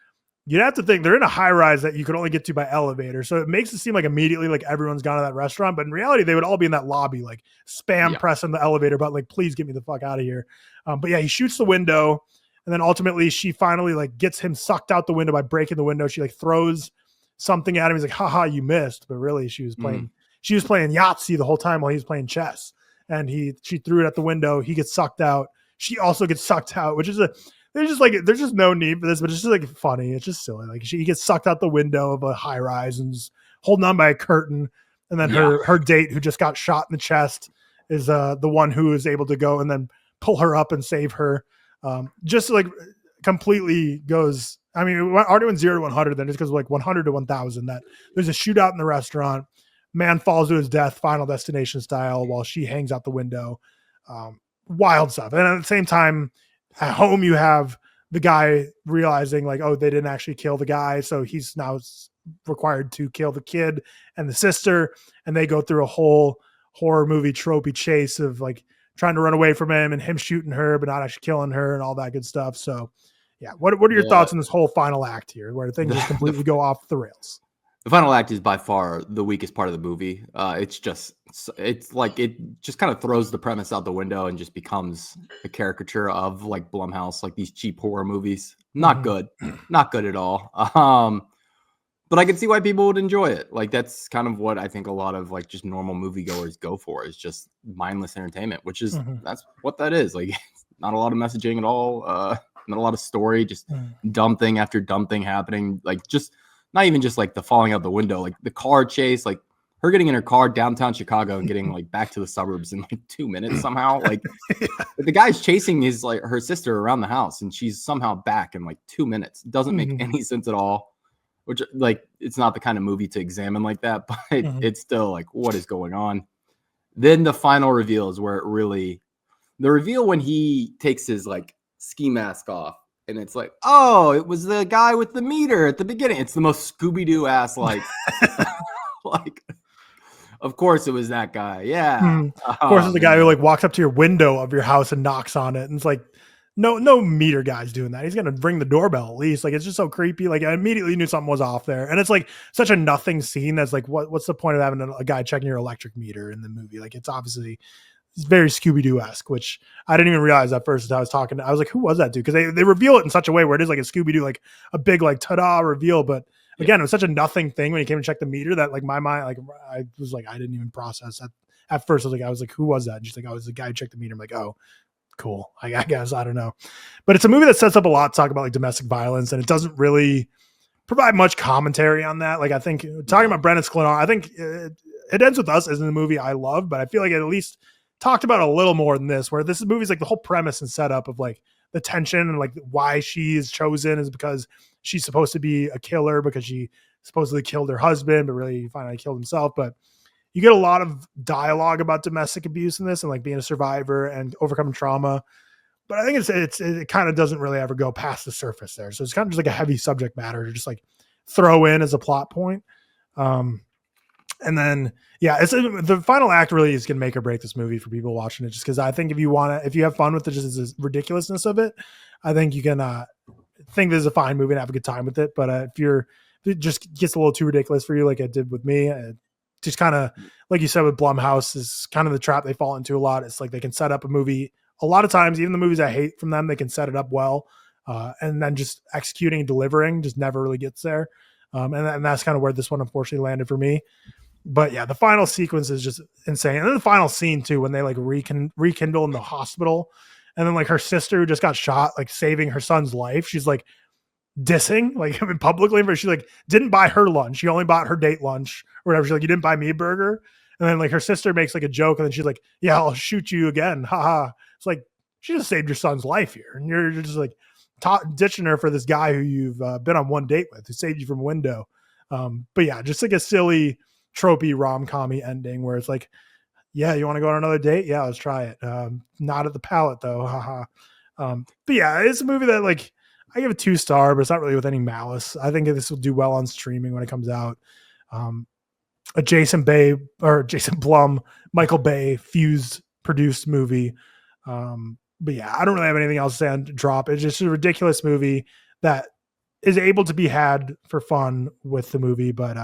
you'd have to think they're in a high rise that you could only get to by elevator. So it makes it seem like immediately like everyone's gone to that restaurant, but in reality, they would all be in that lobby, like spam pressing the elevator, but like, please get me the fuck out of here. But yeah, he shoots the window, and then ultimately she finally like gets him sucked out the window by breaking the window. She like throws something at him. He's like, haha, you missed. But really she was playing Yahtzee the whole time while he was playing chess. And she threw it at the window. He gets sucked out. She also gets sucked out, which is there's just no need for this, but it's just like funny. It's just silly. Like he gets sucked out the window of a high rise and is holding on by a curtain. And then her date, who just got shot in the chest, is the one who is able to go and then pull her up and save her. Just like completely goes. I mean, it already went 0 to 100. Then it just goes like 100 to 1,000. That there's a shootout in the restaurant. Man falls to his death, Final Destination style, while she hangs out the window. Wild stuff. And at the same time, at home, you have the guy realizing like, oh, they didn't actually kill the guy. So he's now required to kill the kid and the sister. And they go through a whole horror movie tropey chase of like trying to run away from him and him shooting her, but not actually killing her and all that good stuff. So yeah. What are your thoughts on this whole final act here where things just completely go off the rails? The final act is by far the weakest part of the movie. It's like it just kind of throws the premise out the window and just becomes a caricature of like Blumhouse, like these cheap horror movies. Not good at all. But I can see why people would enjoy it. Like that's kind of what I think a lot of like just normal moviegoers go for, is just mindless entertainment, which is that's what that is. Like not a lot of messaging at all. Not a lot of story, just dumb thing after dumb thing happening. Like just not even just like the falling out the window, like the car chase, like her getting in her car downtown Chicago and getting like back to the suburbs in like 2 minutes somehow. Like the guy's chasing her sister around the house and she's somehow back in like 2 minutes. It doesn't make any sense at all, which like, it's not the kind of movie to examine like that, but it's still like, what is going on? Then the final reveal is where the reveal when he takes his like ski mask off. And it's like, oh, it was the guy with the meter at the beginning. It's the most Scooby-Doo ass, like, like, of course it was that guy. Yeah. Of course, it's the guy who like walks up to your window of your house and knocks on it. And it's like, no meter guy's doing that. He's gonna ring the doorbell at least. Like, it's just so creepy. Like, I immediately knew something was off there, and it's like such a nothing scene. That's like, what's the point of having a guy checking your electric meter in the movie? Like, it's obviously very Scooby-Doo-esque, which I didn't even realize at first as I was talking. I was like, who was that dude? Because they reveal it in such a way where it is like a Scooby-Doo, like a big like ta-da reveal. But again, it was such a nothing thing when he came and checked the meter that like my mind, like I was like, I didn't even process that. At first, I was like, who was that? And she's like, oh, it's the guy who checked the meter. I'm like, oh, cool. I guess, I don't know. But it's a movie that sets up a lot to talk about like domestic violence, and it doesn't really provide much commentary on that. Like, I think talking about Brennan Sklenar, I think it ends with us as in the movie I love, but I feel like it at least talked about a little more than this, where this movie is like the whole premise and setup of like the tension and like why she is chosen is because she's supposed to be a killer because she supposedly killed her husband, but really finally killed himself. But you get a lot of dialogue about domestic abuse in this and like being a survivor and overcoming trauma. But I think it kind of doesn't really ever go past the surface there. So it's kind of just like a heavy subject matter to just like throw in as a plot point. And then, yeah, the final act really is going to make or break this movie for people watching it. Just because I think if you have fun with just the ridiculously of it, I think you can think this is a fine movie and have a good time with it. But if it just gets a little too ridiculous for you, like it did with me, just kind of like you said with Blumhouse is kind of the trap they fall into a lot. It's like they can set up a movie a lot of times, even the movies I hate from them, they can set it up well, and then just executing and delivering just never really gets there. And that's kind of where this one unfortunately landed for me. But yeah, the final sequence is just insane. And then the final scene too, when they like rekindle in the hospital, and then like her sister who just got shot, like saving her son's life, she's like dissing, like I mean, publicly, but she like didn't buy her lunch. She only bought her date lunch or whatever. She's like, you didn't buy me a burger. And then like her sister makes like a joke, and then she's like, yeah, I'll shoot you again. Haha. It's like, she just saved your son's life here. And you're just like ditching her for this guy who you've been on one date with, who saved you from a window. But yeah, just like a silly tropey rom-com-y ending where it's like, yeah, you want to go on another date? Yeah, let's try it. Not at the palate though. Haha. But yeah, it's a movie that like, I give it 2-star, but it's not really with any malice. I think this will do well on streaming when it comes out. A Jason Blum, Michael Bay fused produced movie. But yeah, I don't really have anything else to say on Drop. It's just a ridiculous movie that is able to be had for fun with the movie. But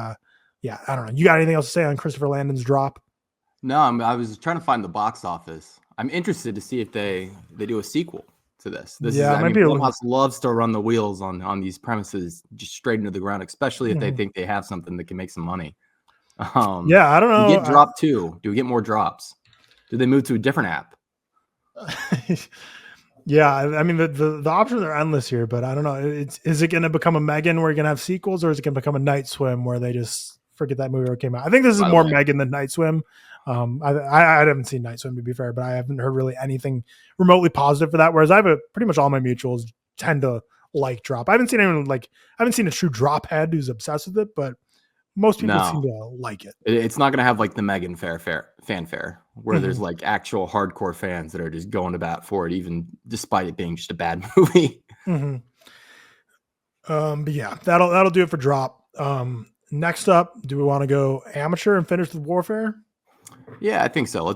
yeah, I don't know. You got anything else to say on Christopher Landon's Drop? No, I was trying to find the box office. I'm interested to see if they do a sequel to this. Blumhouse loves to run the wheels on these premises just straight into the ground, especially if they think they have something that can make some money. Yeah, I don't know. Do we get Drop 2? Do we get more drops? Do they move to a different app? Yeah, I mean the options are endless here, but I don't know. Is it going to become a Megan where you're going to have sequels, or is it going to become a Night Swim where they just forget that movie ever came out? I think this is more Megan than Night Swim. I haven't seen Night Swim, to be fair, but I haven't heard really anything remotely positive for that. Whereas pretty much all my mutuals tend to like Drop. I haven't seen a true Drop head who's obsessed with it, but most people seem to like it. It's not going to have like the Megan fanfare where there's like actual hardcore fans that are just going to bat for it, even despite it being just a bad movie. But yeah, that'll do it for Drop. Next up, do we want to go amateur and finish with Warfare? Yeah, I think so.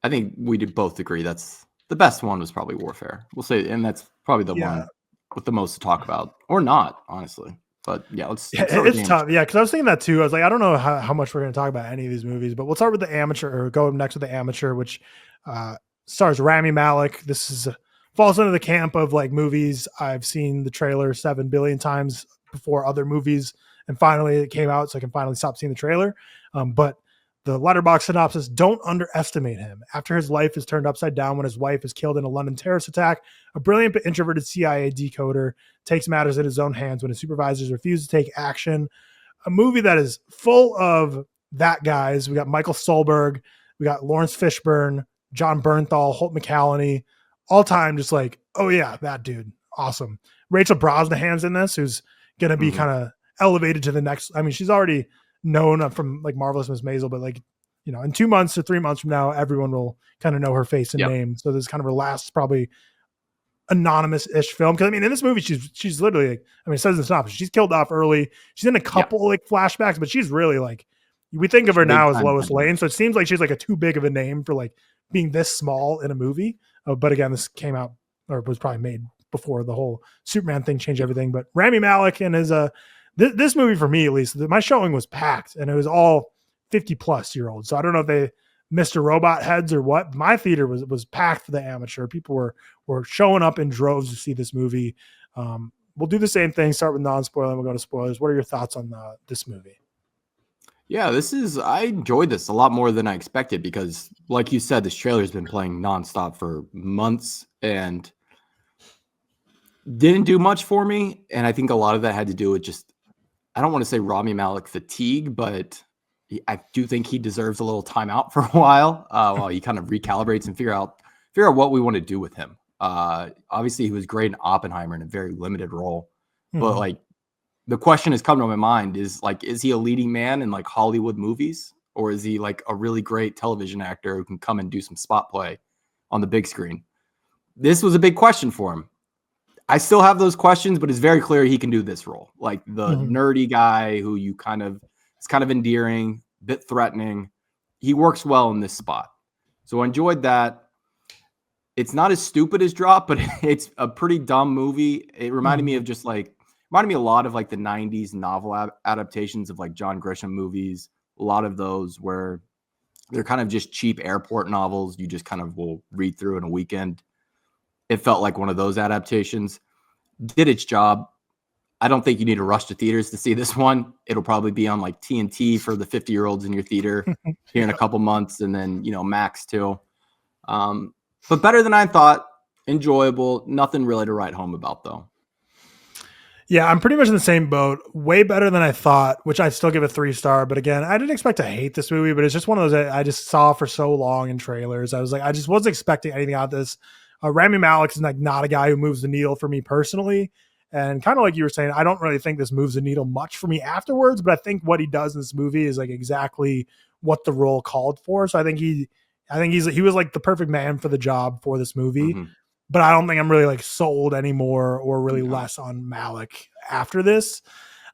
I think we did both agree that's the best one was probably Warfare. We'll say, and that's probably the one with the most to talk about, or not, honestly. But yeah, it's tough. Yeah, because I was thinking that too. I was like, I don't know how much we're going to talk about any of these movies, but we'll start with the amateur, or go next with the amateur, which stars Rami Malek. This falls into the camp of like movies I've seen the trailer 7 billion times before other movies, and finally it came out, so I can finally stop seeing the trailer. But the Letterboxd synopsis: don't underestimate him. After his life is turned upside down when his wife is killed in a London terrorist attack, a brilliant but introverted CIA decoder takes matters in his own hands when his supervisors refuse to take action. A movie that is full of that guys. We got Michael Stolberg, we got Lawrence Fishburne, John Bernthal, Holt McCallany, all time just like, oh yeah, that dude, awesome. Rachel Brosnahan's in this, who's going to be kind of elevated to the next. I mean, she's already known from like Marvelous Miss Maisel, but like, you know, in 2 months to 3 months from now, everyone will kind of know her face and name. So this is kind of her last probably anonymous-ish film. Because I mean, in this movie, she's literally like, I mean, it says in the synopsis, she's killed off early. She's in a couple like flashbacks, but she's really like, we think of her now as Lois Lane. So it seems like she's like a too big of a name for like being this small in a movie. But again, this came out or was probably made before the whole Superman thing changed everything. But Rami Malek and his this movie, for me at least, my showing was packed, and it was all 50-plus-year-olds. So I don't know if they Mr. Robot heads or what. My theater was packed for the amateur. People were showing up in droves to see this movie. We'll do the same thing. Start with non-spoiler, and we'll go to spoilers. What are your thoughts on this movie? Yeah, I enjoyed this a lot more than I expected because, like you said, this trailer has been playing nonstop for months and didn't do much for me. And I think a lot of that had to do with just, I don't want to say Rami Malek fatigue, but I do think he deserves a little time out for a while while he kind of recalibrates and figure out what we want to do with him. Obviously, he was great in Oppenheimer in a very limited role, but like the question has come to my mind is he a leading man in like Hollywood movies, or is he like a really great television actor who can come and do some spot play on the big screen? This was a big question for him. I still have those questions, but it's very clear he can do this role. Like the nerdy guy who it's kind of endearing, a bit threatening. He works well in this spot. So I enjoyed that. It's not as stupid as Drop, but it's a pretty dumb movie. It reminded me of a lot of like the 90s novel adaptations of like John Grisham movies. A lot of those where they're kind of just cheap airport novels. You just kind of will read through in a weekend. It felt like one of those adaptations. Did its job. I don't think you need to rush to theaters to see this one. It'll probably be on like TNT for the 50-year-olds in your theater here in a couple months, and then, Max too. But better than I thought. Enjoyable. Nothing really to write home about, though. Yeah, I'm pretty much in the same boat. Way better than I thought, which I still give a 3-star. But again, I didn't expect to hate this movie, but it's just one of those that I just saw for so long in trailers. I was like, I just wasn't expecting anything out of this. Rami Malek is like not a guy who moves the needle for me personally. And kind of like you were saying, I don't really think this moves the needle much for me afterwards, but I think what he does in this movie is like exactly what the role called for. So I think he was like the perfect man for the job for this movie. But I don't think I'm really like sold anymore or really less on Malek after this.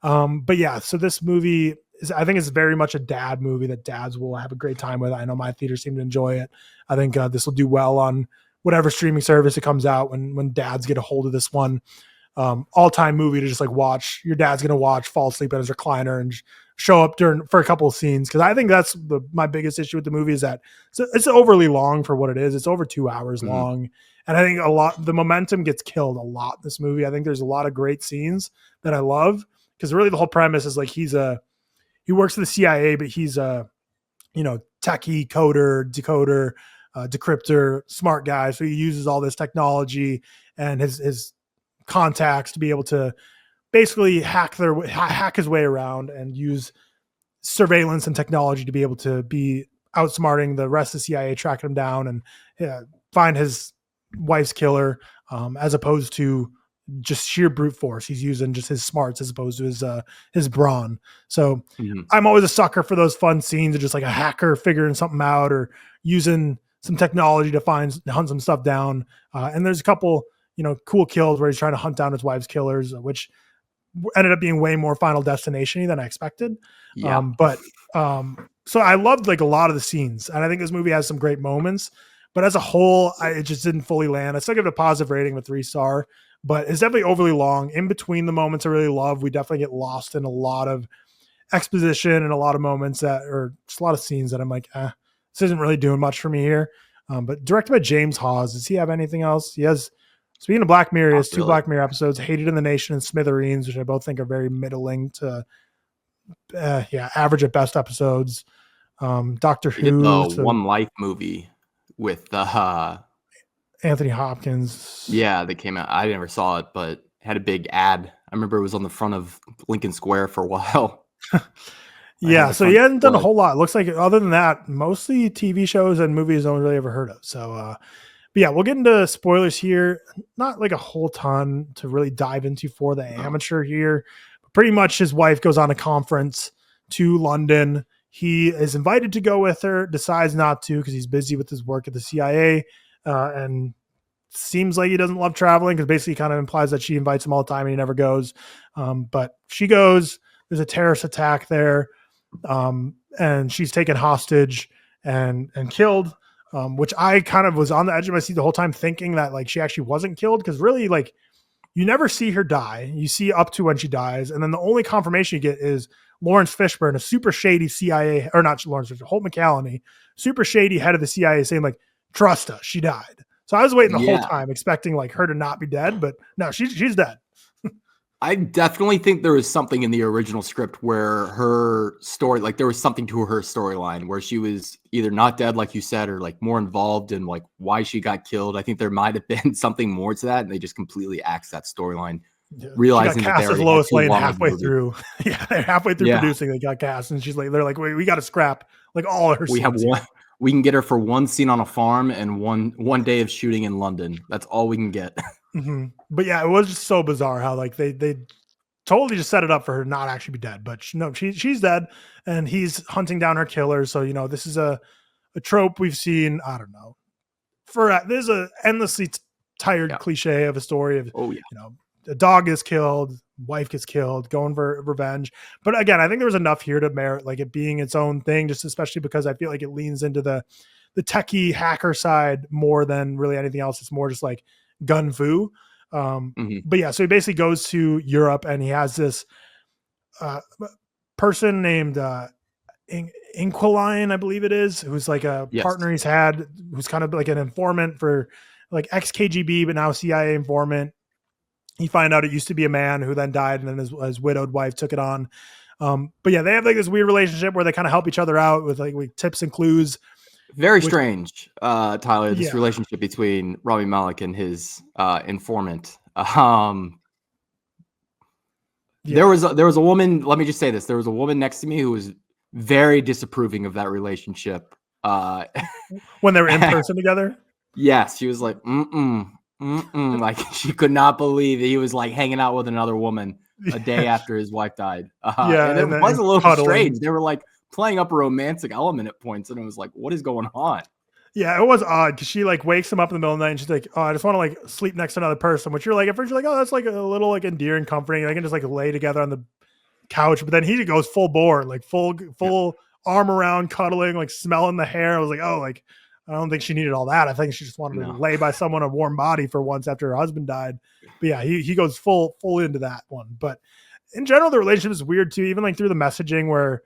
But yeah, so this movie I think it's very much a dad movie that dads will have a great time with. I know my theater seem to enjoy it. I think this will do well on whatever streaming service it comes out when dads get a hold of this one. All-time movie to just like watch. Your dad's going to watch, fall asleep in his recliner, and show up for a couple of scenes. Because I think that's my biggest issue with the movie is that it's overly long for what it is. It's over 2 hours long. And I think the momentum gets killed a lot in this movie. I think there's a lot of great scenes that I love because really the whole premise is like he works for the CIA, but he's a, techie, coder, decoder, decryptor, smart guy. So he uses all this technology and his contacts to be able to basically hack his way around and use surveillance and technology to be able to be outsmarting the rest of the CIA, tracking him down and find his wife's killer, as opposed to just sheer brute force. He's using just his smarts as opposed to his brawn. So I'm always a sucker for those fun scenes of just like a hacker figuring something out or using some technology to hunt some stuff down. And there's a couple, cool kills where he's trying to hunt down his wife's killers, which ended up being way more Final Destination than I expected. Yeah. So I loved like a lot of the scenes, and I think this movie has some great moments, but as a whole, it just didn't fully land. I still give it a positive rating of a 3-star, but it's definitely overly long. In between the moments I really love, we definitely get lost in a lot of exposition and a lot of moments or just a lot of scenes that I'm like, this isn't really doing much for me here. But directed by James Hawes. Does he have anything else? He has, speaking of Black Mirror, he has 2 Black Mirror episodes, Hated in the Nation and Smithereens, which I both think are very middling to, average at best episodes. Doctor Who. The One Life movie with Anthony Hopkins. Yeah, that came out. I never saw it, but had a big ad. I remember it was on the front of Lincoln Square for a while. Yeah, so he hasn't done a whole lot. Looks like other than that, mostly TV shows and movies no one really ever heard of. So, but yeah, we'll get into spoilers here. Not like a whole ton to really dive into for the amateur here. But pretty much his wife goes on a conference to London. He is invited to go with her, decides not to because he's busy with his work at the CIA. And seems like he doesn't love traveling because basically kind of implies that she invites him all the time and he never goes. But she goes. There's a terrorist attack there. And she's taken hostage and killed. which I kind of was on the edge of my seat the whole time thinking that like she actually wasn't killed. Cause really like you never see her die. You see up to when she dies. And then the only confirmation you get is Lawrence Fishburne, a super shady CIA, or not Lawrence Fishburne, Holt McCallany, super shady head of the CIA saying like, trust us, she died. So I was waiting the whole time expecting like her to not be dead, but no, she's dead. I definitely think there was something in the original script where her story, like there was something to her storyline where she was either not dead, like you said, or like more involved in like why she got killed. I think there might have been something more to that, and they just completely axed that storyline, realizing she got cast that as Lois Lane halfway through. Halfway through producing, they got cast, and she's like, they're like, wait, we got to scrap like all her. We have one. We can get her for one scene on a farm and one day of shooting in London. That's all we can get. Mm-hmm. But yeah, it was just so bizarre how like they totally just set it up for her to not actually be dead. But she's dead, and he's hunting down her killers. So this is a trope we've seen. I don't know. There's a endlessly tired cliche of a story of a dog is killed, wife gets killed, going for revenge. But again, I think there was enough here to merit like it being its own thing, just especially because I feel like it leans into the techie hacker side more than really anything else. It's more just like gun fu. But yeah, so he basically goes to Europe, and he has this person named Inquiline, I believe it is, who's like a partner he's had, who's kind of like an informant for like ex-KGB, but now CIA informant. You find out it used to be a man who then died, and then his widowed wife took it on. But yeah, they have like this weird relationship where they kind of help each other out with like tips and clues. Very strange, Tyler, this relationship between Rami Malek and his informant. There was a woman, let me just say this. There was a woman next to me who was very disapproving of that relationship. When they were in person together? Yes, she was like, like she could not believe that he was like hanging out with another woman a day after his wife died. And it was a little strange. They were like playing up a romantic element at points, and it was like, what is going on? Yeah, it was odd because she like wakes him up in the middle of the night, and she's like, "Oh, I just want to like sleep next to another person." Which you're like, at first you're like, "Oh, that's like a little like endearing, comforting. They can just like lay together on the couch." But then he goes full bore, like full arm around, cuddling, like smelling the hair. I was like, "Oh, like I don't think she needed all that. I think she just wanted to lay by someone a warm body for once after her husband died." But yeah, he goes full into that one. But in general, the relationship is weird too, even like through the messaging where.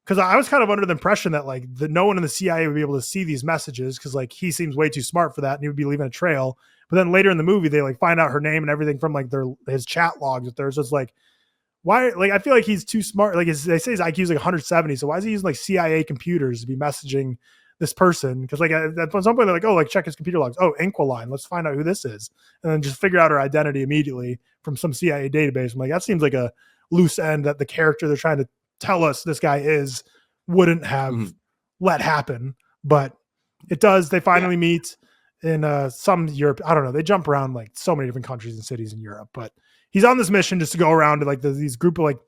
Because I was kind of under the impression that like no one in the CIA would be able to see these messages because like he seems way too smart for that, and he would be leaving a trail. But then later in the movie, they like find out her name and everything from like his chat logs. If there's just like, why? Like I feel like he's too smart. Like they say his IQ is like 170, so why is he using like CIA computers to be messaging this person? Because like at some point they're like, oh, like check his computer logs. Oh, Inquiline, let's find out who this is, and then just figure out her identity immediately from some CIA database. I'm like, that seems like a loose end that the character they're trying to tell us this guy wouldn't have let happen, but it does. They finally meet in some Europe. I don't know. They jump around like so many different countries and cities in Europe, but he's on this mission just to go around to like these group of like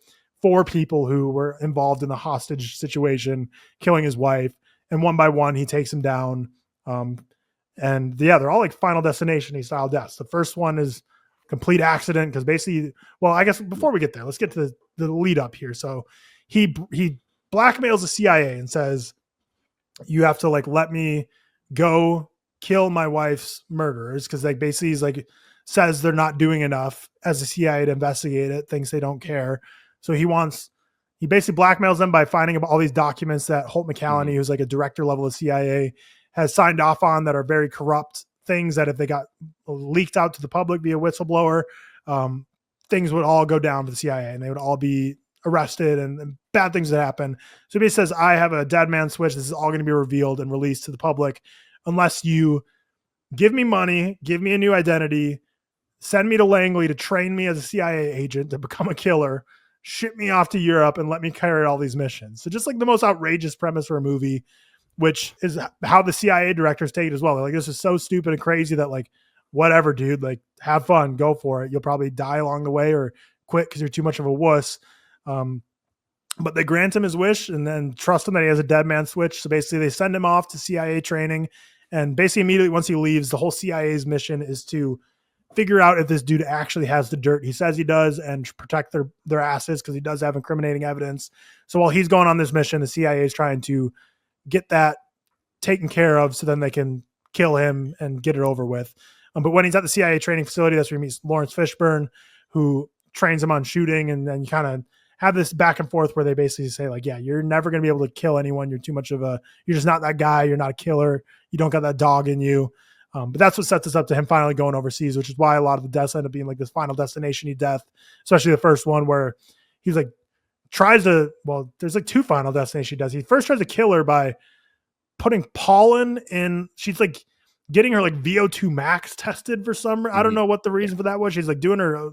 4 people who were involved in the hostage situation, killing his wife. And one by one, he takes them down. And yeah, they're all like Final Destination style deaths. The first one is complete accident. Cause basically, well, I guess before we get there, let's get to the lead up here. So he blackmails the CIA and says, you have to like, let me go kill my wife's murderers. Cause like basically he's like says they're not doing enough as the CIA to investigate it, thinks they don't care. So he basically blackmails them by finding all these documents that Holt McCallany, who's like a director level of CIA, has signed off on that are very corrupt things that if they got leaked out to the public via whistleblower, things would all go down to the CIA and they would all be arrested and bad things that happen. So he basically says, I have a dead man switch. This is all going to be revealed and released to the public unless you give me money, give me a new identity, send me to Langley to train me as a CIA agent to become a killer, ship me off to Europe and let me carry all these missions. So just like the most outrageous premise for a movie, which is how the CIA directors take it as well. They're like, this is so stupid and crazy that like, whatever, dude, like have fun, go for it. You'll probably die along the way or quit because you're too much of a wuss. But they grant him his wish and then trust him that he has a dead man switch. So basically they send him off to CIA training. And basically immediately once he leaves, the whole CIA's mission is to figure out if this dude actually has the dirt he says he does and protect their asses because he does have incriminating evidence. So while he's going on this mission, the CIA is trying to get that taken care of so then they can kill him and get it over with. But when he's at the CIA training facility, that's where he meets Lawrence Fishburne, who trains him on shooting. And then you kind of have this back and forth where they basically say like, yeah, you're never going to be able to kill anyone. You're you're just not that guy. You're not a killer. You don't got that dog in you. But that's what sets us up to him finally going overseas, which is why a lot of the deaths end up being like this Final Destination-y death, especially the first one where he's like, there's like 2 Final Destination deaths. He first tries to kill her by putting pollen in. She's like getting her like VO2 max tested for some. I don't know what the reason for that was. She's like doing her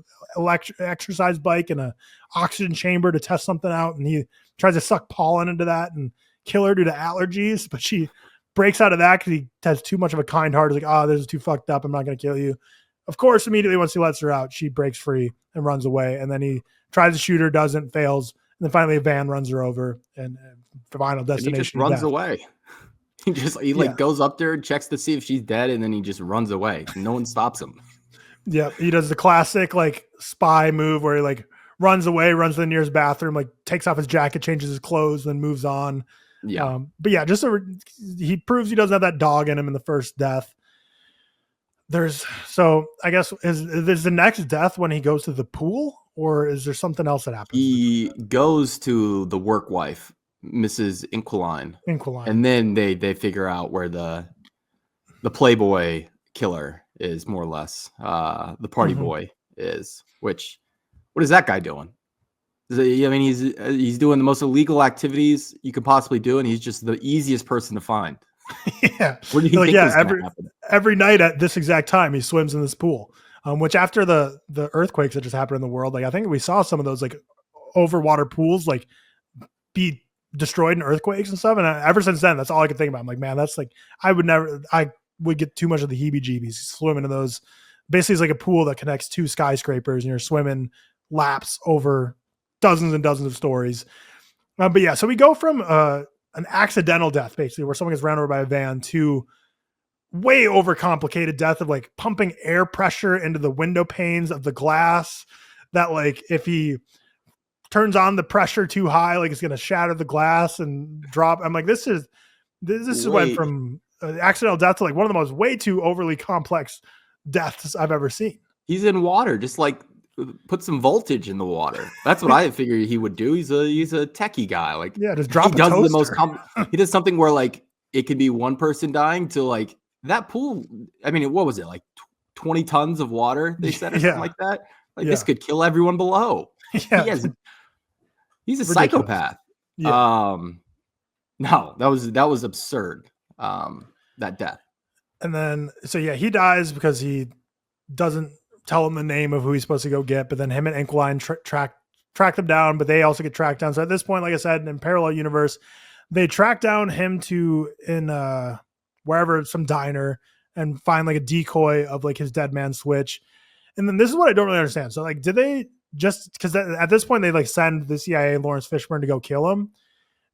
exercise bike in a oxygen chamber to test something out, and he tries to suck pollen into that and kill her due to allergies. But she breaks out of that because he has too much of a kind heart. He's like, oh, this is too fucked up. I'm not going to kill you. Of course, immediately once he lets her out, she breaks free and runs away. And then he tries to shoot her, doesn't, fails. And then finally a van runs her over, and Final Destination. He just runs away. He goes up there and checks to see if she's dead, and then he just runs away. No one stops him. Yeah, he does the classic like spy move where he like runs away, runs to the nearest bathroom, like takes off his jacket, changes his clothes, then moves on. Yeah. But yeah, he proves he doesn't have that dog in him in the first death. I guess is the next death when he goes to the pool, or is there something else that happens? He goes to the work wife, Mrs. Inquiline. And then they figure out where the Playboy killer is, more or less. The party boy is, what is that guy doing? I mean, he's doing the most illegal activities you could possibly do, and he's just the easiest person to find. Yeah. What do you think is going to happen? Every night at this exact time, he swims in this pool, which after the earthquakes that just happened in the world, like I think we saw some of those like overwater pools like be destroyed in earthquakes and stuff. And ever since then, that's all I could think about. I'm like, man, that's like, I would get too much of the heebie-jeebies swimming in those. Basically, it's like a pool that connects 2 skyscrapers, and you're swimming laps over dozens and dozens of stories. But yeah, so we go from an accidental death, basically, where someone gets run over by a van, to way overcomplicated death of like pumping air pressure into the window panes of the glass that like if he turns on the pressure too high, like it's going to shatter the glass and drop. I'm like, this went from accidental death to like one of the most way too overly complex deaths I've ever seen. He's in water, just like put some voltage in the water. That's what I figured he would do. He's a techie guy. Like, yeah, just drop. He does the most. He does something where like it could be one person dying to like that pool. I mean, what was it, like 20 tons of water? They said or something like that. Like this could kill everyone below. Yeah, he's a psychopath. Yeah. No, that was absurd. That death. And then he dies because he doesn't tell him the name of who he's supposed to go get, but then him and Inquiline track them down, but they also get tracked down. So at this point, like I said, in parallel universe, they track down him in wherever, some diner, and find like a decoy of like his dead man switch. And then this is what I don't really understand. So like, did they just, because at this point they like send the CIA Lawrence Fishburne to go kill him?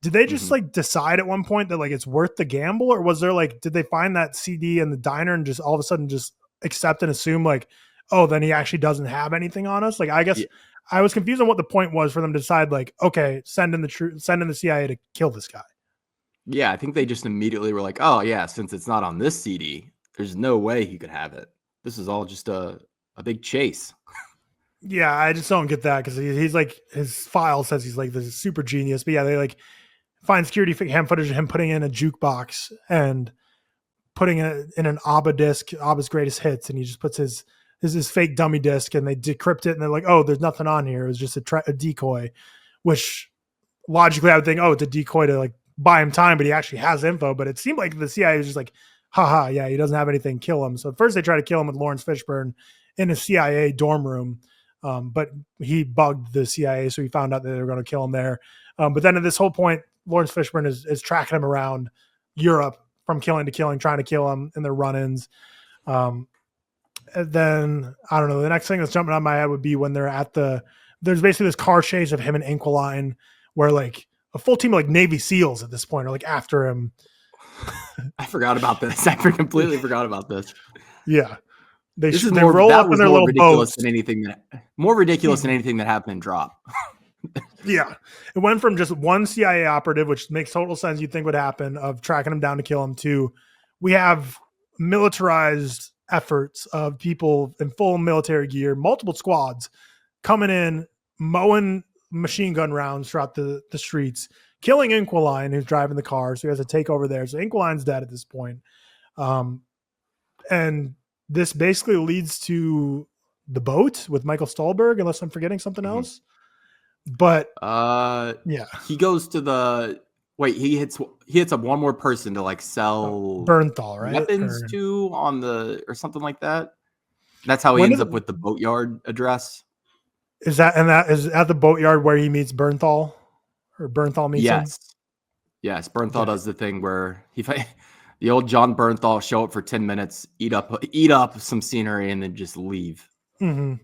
Did they just like decide at one point that like it's worth the gamble, or was there like, did they find that CD in the diner and just all of a sudden just accept and assume like, oh, then he actually doesn't have anything on us? Like, I guess I was confused on what the point was for them to decide like, okay, send in the CIA to kill this guy. Yeah, I think they just immediately were like, oh yeah, since it's not on this CD, there's no way he could have it. This is all just a big chase. Yeah, I just don't get that because he's like, his file says he's like this super genius, but yeah, they like find security cam footage of him putting in a jukebox and putting it in an ABBA disc, ABBA's greatest hits, and he just puts his fake dummy disc, and they decrypt it, and they're like, oh, there's nothing on here. It was just a decoy, which logically I would think, oh, it's a decoy to like buy him time, but he actually has info. But it seemed like the CIA was just like, haha, yeah, he doesn't have anything, kill him. So at first they try to kill him with Lawrence Fishburne in a CIA dorm room, but he bugged the CIA, so he found out that they were going to kill him there. But then at this whole point, Lawrence Fishburne is tracking him around Europe from killing to killing, trying to kill him in their run-ins. And then I don't know. The next thing that's jumping on my head would be when they're there's basically this car chase of him and Inquiline, where like a full team of like Navy SEALs at this point are like after him. I forgot about this. I completely forgot about this. Yeah, they roll up in their little boats. More ridiculous than anything that happened in Drop. Yeah. It went from just one CIA operative, which makes total sense, you'd think would happen, of tracking him down to kill him, to we have militarized efforts of people in full military gear, multiple squads coming in, mowing machine gun rounds throughout the streets, killing Inquiline, who's driving the car. So he has to take over there. So Inquiline's dead at this point. And this basically leads to the boat with Michael Stahlberg, unless I'm forgetting something else. But yeah, he goes to the he hits up one more person to like sell Bernthal, right? Weapons to on the or something like that. That's how he ends up with the boatyard address. Is that at the boatyard where he meets Bernthal, or Bernthal meets him? Yes. Bernthal does the thing where the old John Bernthal show up for 10 minutes, eat up some scenery, and then just leave. Mm-hmm.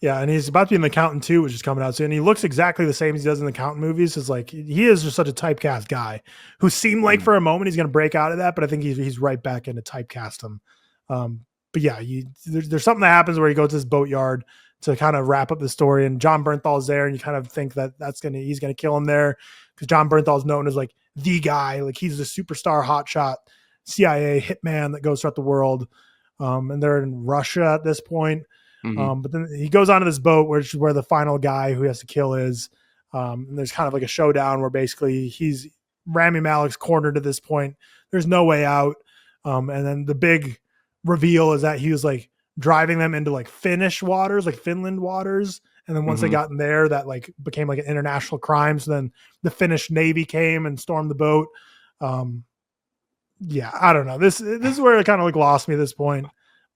Yeah, and he's about to be in The Accountant 2, which is coming out soon. He looks exactly the same as he does in The Accountant movies. It's like he is just such a typecast guy who seemed like for a moment he's going to break out of that, but I think he's right back into typecast him. But yeah, there's something that happens where he goes to this boatyard to kind of wrap up the story, and John Bernthal is there, and you kind of think that he's gonna kill him there because John Bernthal is known as like the guy, like he's the superstar hotshot CIA hitman that goes throughout the world. And they're in Russia at this point. But then he goes onto this boat, which is where the final guy who he has to kill is. And there's kind of like a showdown where basically Rami Malek's cornered at this point. There's no way out. And then the big reveal is that he was like driving them into like Finnish waters, like Finland waters. And then once they got in there, that like became like an international crime. So then the Finnish Navy came and stormed the boat. Yeah, I don't know. This is where it kind of like lost me at this point,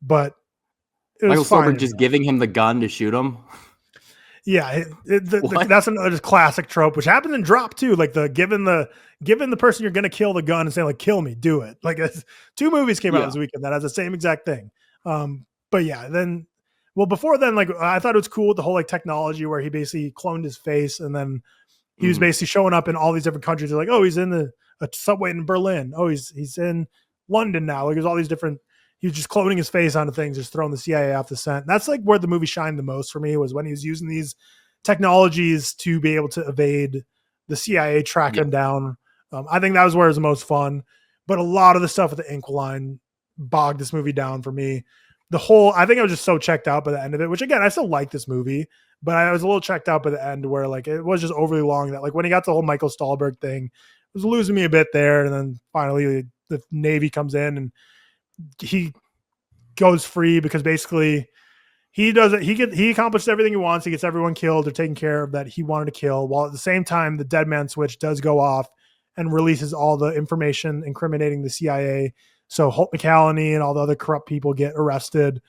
but Michael Stahlberg just giving him the gun to shoot him. Yeah, that's another classic trope, which happened in Drop too. Like giving the person you're going to kill the gun and saying like, "Kill me, do it." Like 2 movies came out this weekend that has the same exact thing. But yeah, before then, like I thought it was cool with the whole like technology where he basically cloned his face, and then he was basically showing up in all these different countries. They're like, "Oh, he's in a subway in Berlin. Oh, he's in London now." Like there's all these different. He was just cloning his face onto things, just throwing the CIA off the scent. And that's like where the movie shined the most for me, was when he was using these technologies to be able to evade the CIA, track him down. I think that was where it was the most fun. But a lot of the stuff with the Inquiline bogged this movie down for me. I think I was just so checked out by the end of it, which again, I still like this movie, but I was a little checked out by the end where like it was just overly long, that like when he got the whole Michael Stahlberg thing, it was losing me a bit there. And then finally the Navy comes in and he goes free because basically he does it. He accomplished everything he wants. He gets everyone killed or taken care of that he wanted to kill, while at the same time the dead man switch does go off and releases all the information incriminating the CIA. So Holt McCallany and all the other corrupt people get arrested.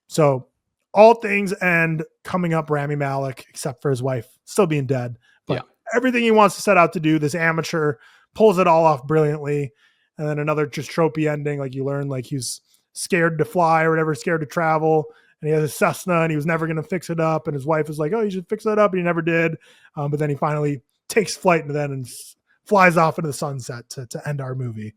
So all things end coming up Rami Malek, except for his wife still being dead. But everything he wants to set out to do, this amateur pulls it all off brilliantly. And then another just tropey ending, like you learn, like he's scared to fly or whatever, scared to travel, and he has a Cessna and he was never going to fix it up. And his wife was like, "Oh, you should fix that up," and he never did. But then he finally takes flight and then flies off into the sunset to end our movie.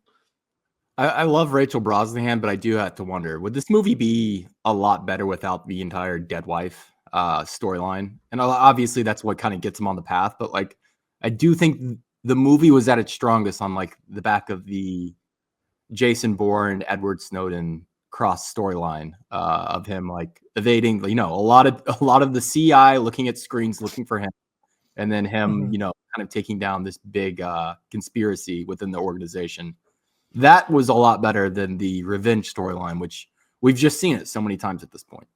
I love Rachel Brosnahan, but I do have to wonder, would this movie be a lot better without the entire dead wife storyline? And obviously that's what kind of gets him on the path. But like, I do think the movie was at its strongest on like the back of the Jason Bourne, Edward Snowden cross storyline of him like evading, a lot of the CI looking at screens, looking for him, and then him, kind of taking down this big conspiracy within the organization. That was a lot better than the revenge storyline, which we've just seen it so many times at this point.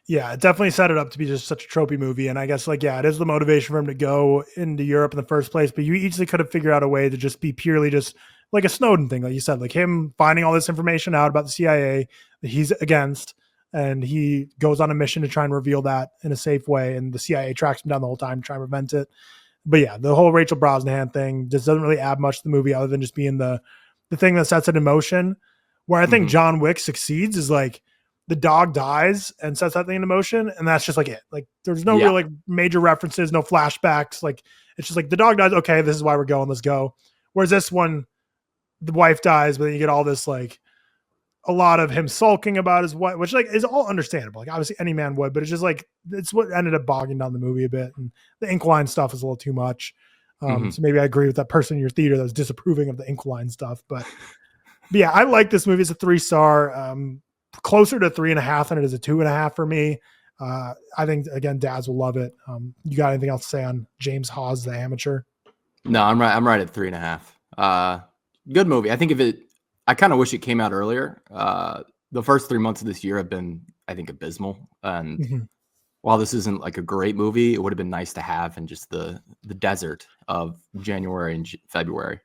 Yeah, it definitely set it up to be just such a tropey movie. And I guess it is the motivation for him to go into Europe in the first place. But you easily could have figured out a way to just be purely just like a Snowden thing, like you said, like him finding all this information out about the CIA that he's against. And he goes on a mission to try and reveal that in a safe way. And the CIA tracks him down the whole time to try and prevent it. But yeah, the whole Rachel Brosnahan thing just doesn't really add much to the movie other than just being the thing that sets it in motion. Where I think John Wick succeeds is like, the dog dies and sets that thing into motion, and that's just like it. Like there's no real like major references, no flashbacks. Like it's just like the dog dies. Okay, this is why we're going. Let's go. Whereas this one, the wife dies, but then you get all this like, a lot of him sulking about his wife, which like is all understandable. Like obviously any man would, but it's just like it's what ended up bogging down the movie a bit, and the ink line stuff is a little too much. So maybe I agree with that person in your theater that was disapproving of the ink line stuff, but yeah, I like this movie. It's a 3-star, closer to 3.5 than it is a 2.5 for me. I think again, dads will love it. You got anything else to say on James Hawes, the amateur? No, I'm right at 3.5. Good movie. I kind of wish it came out earlier. The first 3 months of this year have been, I think, abysmal. And while this isn't like a great movie, it would have been nice to have in just the desert of January and February.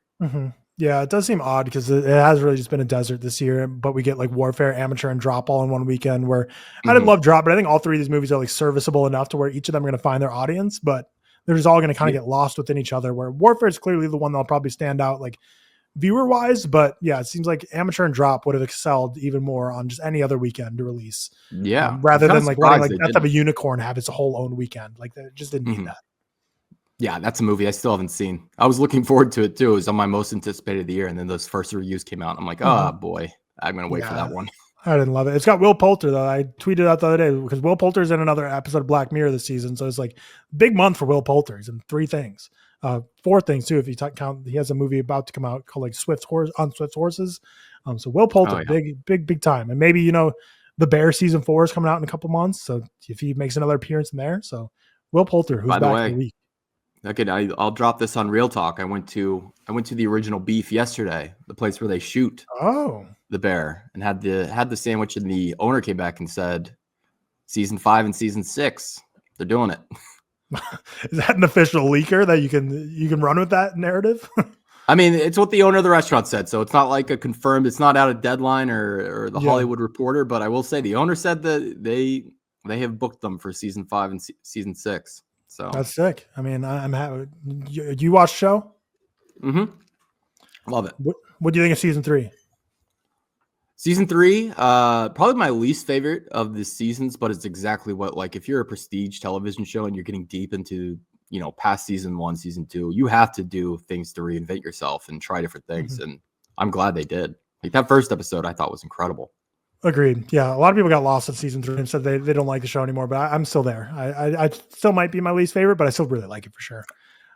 Yeah, it does seem odd because it has really just been a desert this year, but we get like Warfare, Amateur, and Drop all in one weekend where I didn't love Drop, but I think all three of these movies are like serviceable enough to where each of them are going to find their audience, but they're just all going to kind of get lost within each other, where Warfare is clearly the one that'll probably stand out like viewer wise, but yeah, it seems like Amateur and Drop would have excelled even more on just any other weekend to release. Yeah. Rather than like letting like Death of a Unicorn have its whole own weekend. Like they just didn't need that. Yeah, that's a movie I still haven't seen. I was looking forward to it too. It was on my most anticipated of the year, and then those first reviews came out. And I'm like, oh boy, I'm gonna wait for that one. I didn't love it. It's got Will Poulter though. I tweeted out the other day because Will Poulter's in another episode of Black Mirror this season, so it's like big month for Will Poulter. He's in 3 things, 4 things too. If you count, he has a movie about to come out called like Swift Horses. So Will Poulter, big time, and maybe the Bear season 4 is coming out in a couple months. So if he makes another appearance in there, so Will Poulter, who's back in the week. Okay, I'll drop this on ReelTok. I went to the Original Beef yesterday, the place where they shoot the bear, and had the sandwich. And the owner came back and said, season 5 and season 6, they're doing it. Is that an official leaker that you can run with that narrative? I mean, it's what the owner of the restaurant said, so it's not like a confirmed. It's not out of Deadline or the Hollywood Reporter, but I will say the owner said that they have booked them for season 5 and season 6. So that's sick. I mean, I'm happy. You watch the show? Love it. What do you think of season 3? Season 3, probably my least favorite of the seasons, but it's exactly what, like, if you're a prestige television show and you're getting deep into, past season 1, season 2, you have to do things to reinvent yourself and try different things. And I'm glad they did. Like that first episode I thought was incredible. Agreed. Yeah, a lot of people got lost at season 3 and said they don't like the show anymore, but I'm still there. I still might be my least favorite, but I still really like it for sure.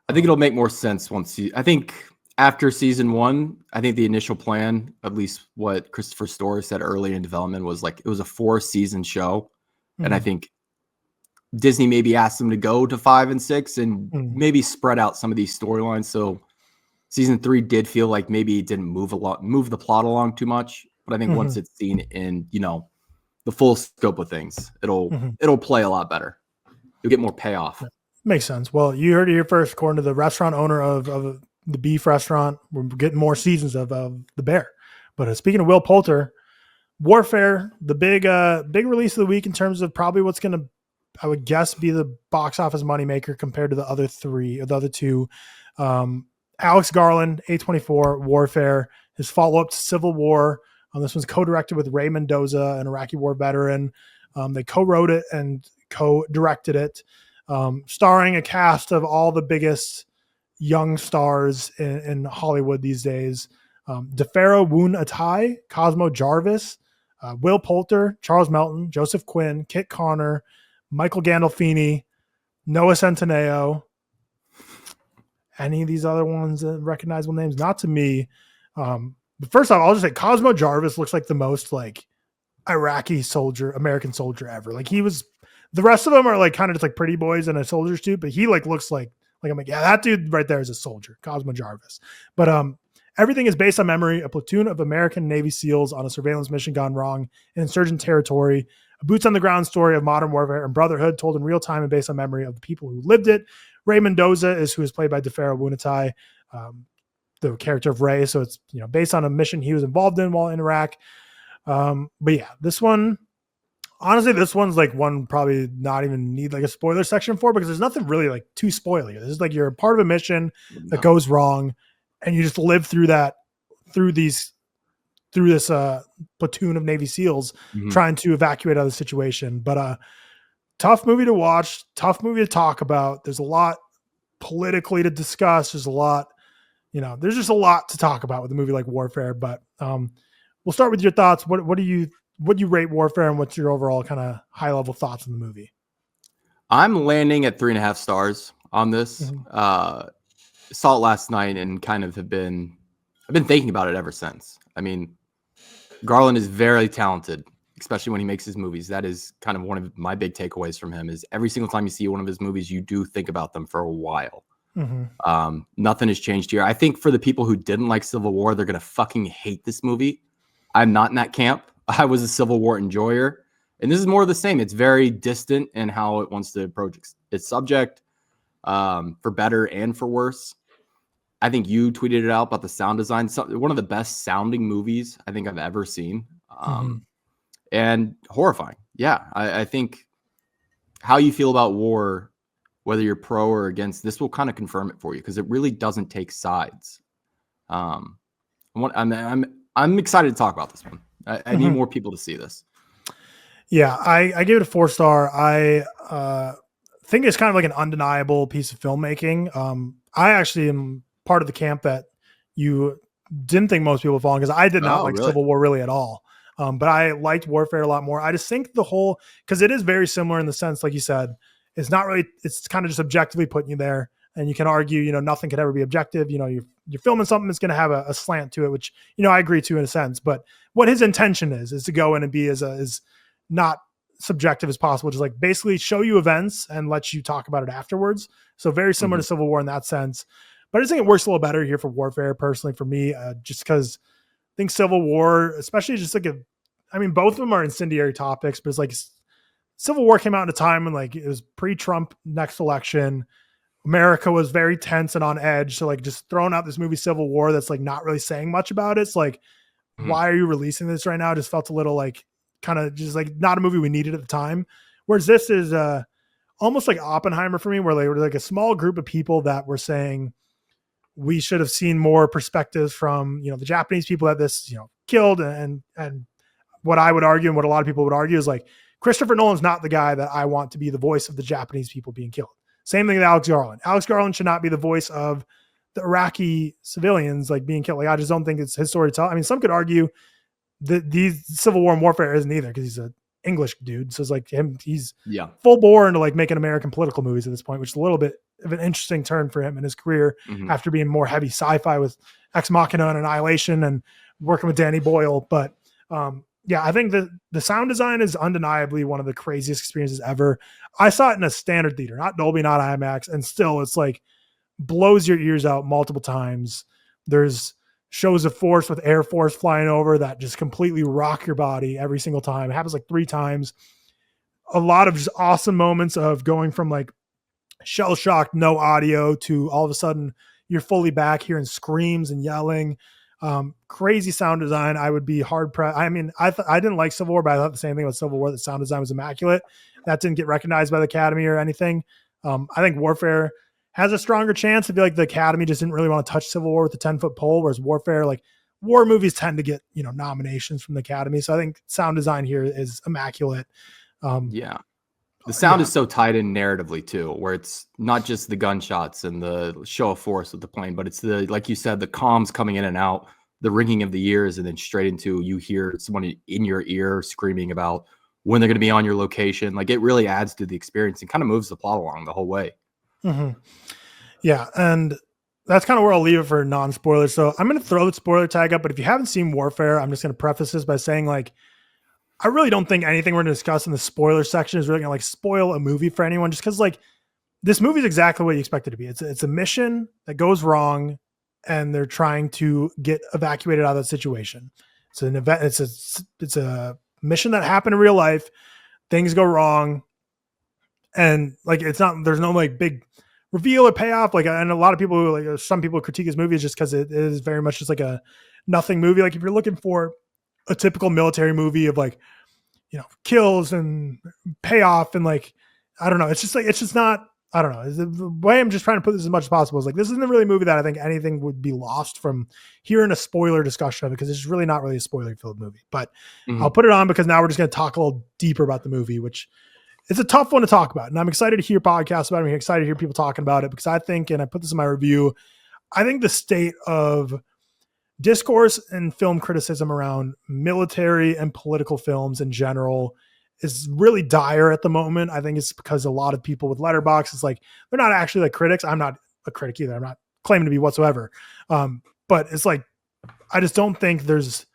I think it'll make more sense I think after season 1, I think the initial plan, at least what Christopher Storer said early in development, was like it was a 4-season show. And I think Disney maybe asked them to go to 5 and 6 and maybe spread out some of these storylines. So season 3 did feel like maybe it didn't move the plot along too much. But I think once it's seen in, the full scope of things, it'll play a lot better. You'll get more payoff. Makes sense. Well, you heard it here first. According to the restaurant owner of the beef restaurant, we're getting more seasons of the Bear. But speaking of Will Poulter, Warfare, the big release of the week in terms of probably what's going to, I would guess, be the box office moneymaker compared to the other 2. Alex Garland, A24, Warfare, his follow-up to Civil War. This one's co-directed with Ray Mendoza, an Iraqi war veteran. They co-wrote it and co-directed it, starring a cast of all the biggest young stars in Hollywood these days. DeFaro Woon-Atai, Cosmo Jarvis, Will Poulter, Charles Melton, Joseph Quinn, Kit Connor, Michael Gandolfini, Noah Centineo. Any of these other ones recognizable names? Not to me. But first off, I'll just say Cosmo Jarvis looks like the most like Iraqi soldier, American soldier ever. Like he was, the rest of them are like kind of just like pretty boys in a soldier's suit, but he like looks like I'm like, yeah, that dude right there is a soldier, Cosmo Jarvis. But everything is based on memory. A platoon of American Navy SEALs on a surveillance mission gone wrong in insurgent territory. A boots on the ground story of modern warfare and brotherhood told in real time and based on memory of the people who lived it. Ray Mendoza is who is played by DeFaro Woon-Atai, the character of Ray. So it's, based on a mission he was involved in while in Iraq. But yeah, this one's like one probably not even need like a spoiler section for, because there's nothing really like too spoiler. This is like you're a part of a mission that goes wrong and you just live through this platoon of Navy SEALs trying to evacuate out of the situation. But tough movie to watch, tough movie to talk about. There's a lot politically to discuss. There's a lot, there's just a lot to talk about with a movie like Warfare. But we'll start with your thoughts. What do you rate Warfare, and what's your overall kind of high level thoughts on the movie? I'm landing at 3.5 stars on this. Saw it last night and kind of I've been thinking about it ever since. I mean, Garland is very talented, especially when he makes his movies. That is kind of one of my big takeaways from him, is every single time you see one of his movies, you do think about them for a while. Nothing has changed here. I think for the people who didn't like Civil War, they're going to fucking hate this movie. I'm not in that camp. I was a Civil War enjoyer. And this is more of the same. It's very distant in how it wants to approach its subject, for better and for worse. I think you tweeted it out about the sound design. One of the best sounding movies I think I've ever seen. And horrifying. Yeah, I think how you feel about war, whether you're pro or against, this will kind of confirm it for you, because it really doesn't take sides. I'm excited to talk about this one. I need more people to see this. Yeah, I give it a 4-star. I think it's kind of like an undeniable piece of filmmaking. I actually am part of the camp that you didn't think most people fall in, because I did not like Civil War really at all. But I liked Warfare a lot more. I just think because it is very similar in the sense, like you said, it's not really, it's kind of just objectively putting you there. And you can argue, nothing could ever be objective. You're filming something that's going to have a slant to it, which, I agree to in a sense. But what his intention is to go in and be as not subjective as possible, just like basically show you events and let you talk about it afterwards. So very similar to Civil War in that sense. But I just think it works a little better here for Warfare, personally, for me, just because I think Civil War, especially just like both of them are incendiary topics, but it's like Civil War came out at a time when like it was pre-Trump next election. America was very tense and on edge. So like just throwing out this movie Civil War that's like not really saying much about it. It's like, why are you releasing this right now? It just felt a little like kind of just like not a movie we needed at the time. Whereas this is almost like Oppenheimer for me, where they were like a small group of people that were saying we should have seen more perspectives from, the Japanese people that this, killed. And what I would argue and what a lot of people would argue is like, Christopher Nolan's not the guy that I want to be the voice of the Japanese people being killed. Same thing with Alex Garland. Alex Garland should not be the voice of the Iraqi civilians like being killed. Like, I just don't think it's his story to tell. Some could argue that these Civil War and Warfare isn't either, because he's an English dude. So it's like he's full bore into like making American political movies at this point, which is a little bit of an interesting turn for him in his career after being more heavy sci-fi with Ex Machina and Annihilation and working with Danny Boyle. But I think the sound design is undeniably one of the craziest experiences ever. I saw it in a standard theater, not Dolby, not IMAX, and still it's like blows your ears out multiple times. There's shows of force with Air Force flying over that just completely rock your body every single time. It happens like 3 times. A lot of just awesome moments of going from like shell shocked, no audio, to all of a sudden you're fully back hearing screams and yelling. Crazy sound design. I would be hard pressed. I didn't like Civil War, but I thought the same thing about Civil War. The sound design was immaculate. That didn't get recognized by the Academy or anything. I think Warfare has a stronger chance. I feel like the Academy just didn't really want to touch Civil War with the 10-foot pole, whereas Warfare, like war movies tend to get, nominations from the Academy. So I think sound design here is immaculate. The sound is so tied in narratively too, where it's not just the gunshots and the show of force with the plane, but it's like you said, the comms coming in and out, the ringing of the ears, and then straight into you hear someone in your ear screaming about when they're going to be on your location. Like, it really adds to the experience and kind of moves the plot along the whole way. Yeah. And that's kind of where I'll leave it for non-spoilers. So I'm going to throw the spoiler tag up, but if you haven't seen Warfare, I'm just going to preface this by saying, like, I really don't think anything we're going to discuss in the spoiler section is really going to like spoil a movie for anyone, just because like this movie is exactly what you expect it to be. It's a mission that goes wrong and they're trying to get evacuated out of that situation. It's an event. It's a mission that happened in real life. Things go wrong. And like, there's no like big reveal or payoff. Like, and a lot of people like, some people critique this movie just because it is very much just like a nothing movie. Like, if you're looking for a typical military movie of like, kills and payoff and like, I don't know. It's just not, I don't know. The way I'm just trying to put this as much as possible is like, this isn't really a movie that I think anything would be lost from hearing a spoiler discussion of it, because it's really not really a spoiler filled movie, but I'll put it on because now we're just going to talk a little deeper about the movie, which it's a tough one to talk about. And I'm excited to hear podcasts about it. I'm excited to hear people talking about it, because I think, and I put this in my review, I think the state of discourse and film criticism around military and political films in general is really dire at the moment. I think it's because a lot of people with Letterboxd, it's like, they're not actually like critics. I'm not a critic either. I'm not claiming to be whatsoever. But it's like, I just don't think there's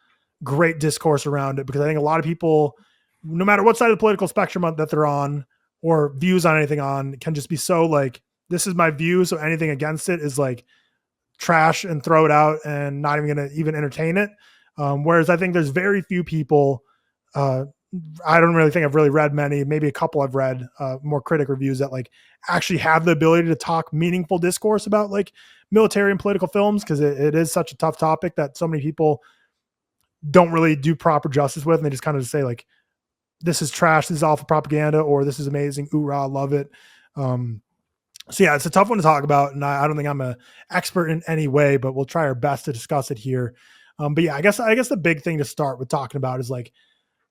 great discourse around it, because I think a lot of people, no matter what side of the political spectrum that they're on or views on anything on, can just be so like, this is my view, so anything against it is like trash and throw it out and not even going to even entertain it. Whereas I think there's very few people, I don't really think I've really read many, maybe a couple I've read more critic reviews that like actually have the ability to talk meaningful discourse about like military and political films, because it is such a tough topic that so many people don't really do proper justice with. And they just kind of say like, this is trash, this is awful propaganda, or this is amazing, oorah, love it. So yeah, it's a tough one to talk about, and I don't think I'm an expert in any way, but we'll try our best to discuss it here. But yeah, I guess the big thing to start with talking about is like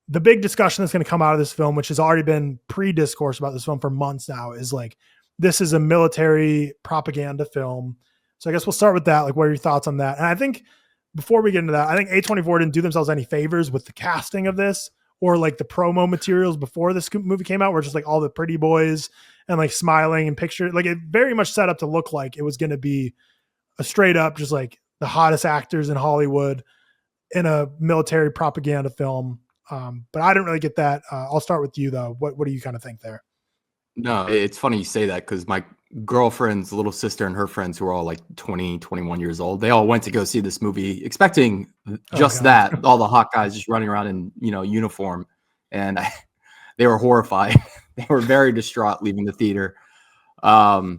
the big discussion that's going to come out of this film, which has already been pre-discourse about this film for months now, is like, this is a military propaganda film. So I guess we'll start with that. Like, what are your thoughts on that? And I think before we get into that, I think A24 didn't do themselves any favors with the casting of this, or like the promo materials before this movie came out, where just like all the pretty boys and like smiling and picture, like it very much set up to look like it was going to be a straight up, just like the hottest actors in Hollywood in a military propaganda film. But I didn't really get that. I'll start with you though. What do you kind of think there? No, it's funny you say that, because my girlfriend's little sister and her friends, who are all like 20, 21 years old, they all went to go see this movie expecting just that, all the hot guys just running around in, uniform. And they were horrified. They were very distraught leaving the theater. But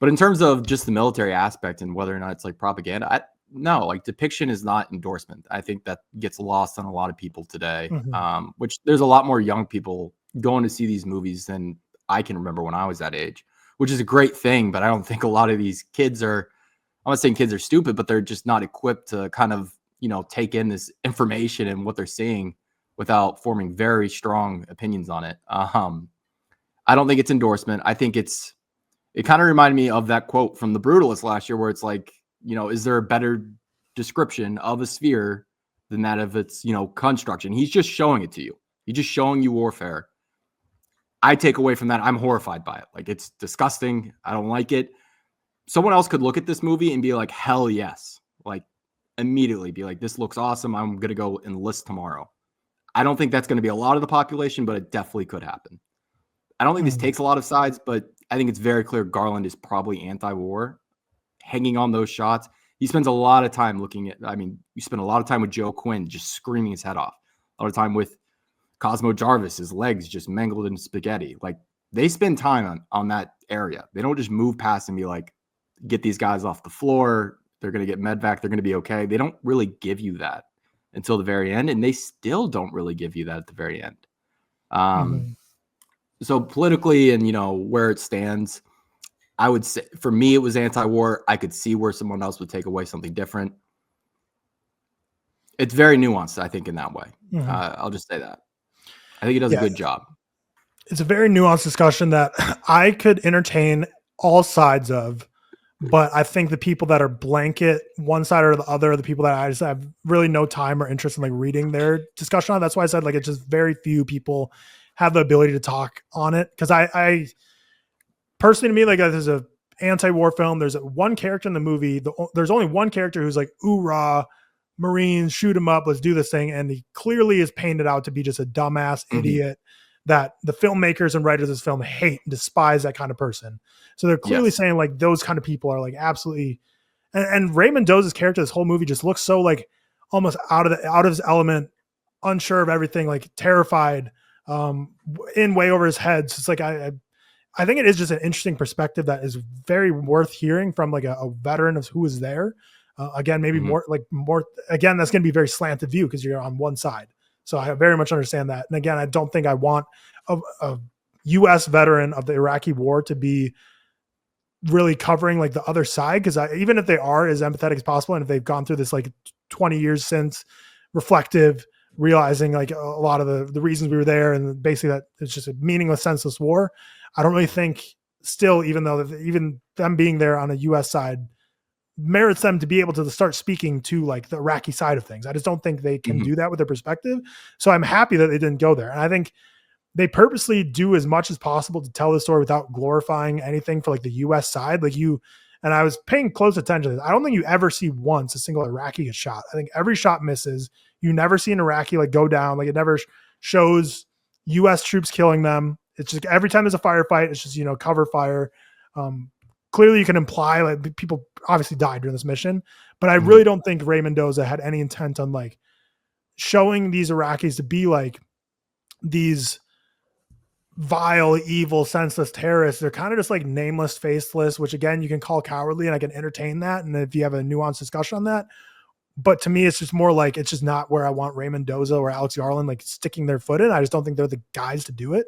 in terms of just the military aspect and whether or not it's like propaganda, no, like depiction is not endorsement. I think that gets lost on a lot of people today, which there's a lot more young people going to see these movies than I can remember when I was that age, which is a great thing. But I don't think a lot of these kids are, I'm not saying kids are stupid, but they're just not equipped to kind of, take in this information and what they're seeing without forming very strong opinions on it. I don't think it's endorsement. I think it kind of reminded me of that quote from The Brutalist last year, where it's like, is there a better description of a sphere than that of its, construction? He's just showing it to you. He's just showing you warfare. I take away from that, I'm horrified by it. Like, it's disgusting. I don't like it. Someone else could look at this movie and be like, hell yes. Like, immediately be like, this looks awesome. I'm going to go enlist tomorrow. I don't think that's going to be a lot of the population, but it definitely could happen. I don't think this takes a lot of sides, but I think it's very clear Garland is probably anti-war. Hanging on those shots. He spends a lot of time looking at, you spend a lot of time with Joe Quinn just screaming his head off. A lot of time with Cosmo Jarvis, his legs just mangled in spaghetti. Like, they spend time on that area. They don't just move past and be like, get these guys off the floor. They're going to get medvac. They're going to be okay. They don't really give you that until the very end. And they still don't really give you that at the very end. So politically and, where it stands, I would say for me, it was anti-war. I could see where someone else would take away something different. It's very nuanced, I think, in that way. I'll just say that. I think he does a good job. It's a very nuanced discussion that I could entertain all sides of, but I think the people that are blanket one side or the other are the people that I just have really no time or interest in like reading their discussion on. That's why I said like it's just very few people have the ability to talk on it. Because I personally, to me, like, this is a anti-war film. There's one character in the movie. There's only one character who's like, "Oorah, Marines, shoot him up, let's do this thing." And he clearly is painted out to be just a dumbass idiot that the filmmakers and writers of this film hate and despise that kind of person. So they're clearly saying like those kind of people are like absolutely. And Raymond Doe's character, this whole movie just looks so like almost out of his element, unsure of everything, like terrified, in way over his head. So it's like I think it is just an interesting perspective that is very worth hearing from like a veteran of who was there. Again, maybe more again, that's going to be a very slanted view because you're on one side. So I very much understand that. And again, I don't think I want a U.S. veteran of the Iraqi war to be really covering like the other side. Because even if they are as empathetic as possible, and if they've gone through this like 20 years since, reflective, realizing like a lot of the reasons we were there, and basically that it's just a meaningless, senseless war. I don't really think still, even though even them being there on a U.S. side merits them to be able to start speaking to like the Iraqi side of things. I just don't think they can do that with their perspective. So I'm happy that they didn't go there. And I think they purposely do as much as possible to tell the story without glorifying anything for like the US side. Like and I was paying close attention to this. I don't think you ever see once a single Iraqi get shot. I think every shot misses. You never see an Iraqi like go down. Like it never shows US troops killing them. It's just every time there's a firefight, it's just, cover fire. Clearly you can imply like people obviously died during this mission, but I really don't think Ray Mendoza had any intent on like showing these Iraqis to be like these vile, evil, senseless terrorists. They're kind of just like nameless, faceless, which again, you can call cowardly, and I can entertain that. And if you have a nuanced discussion on that, but to me, it's just more like, it's just not where I want Ray Mendoza or Alex Garland like sticking their foot in. I just don't think they're the guys to do it.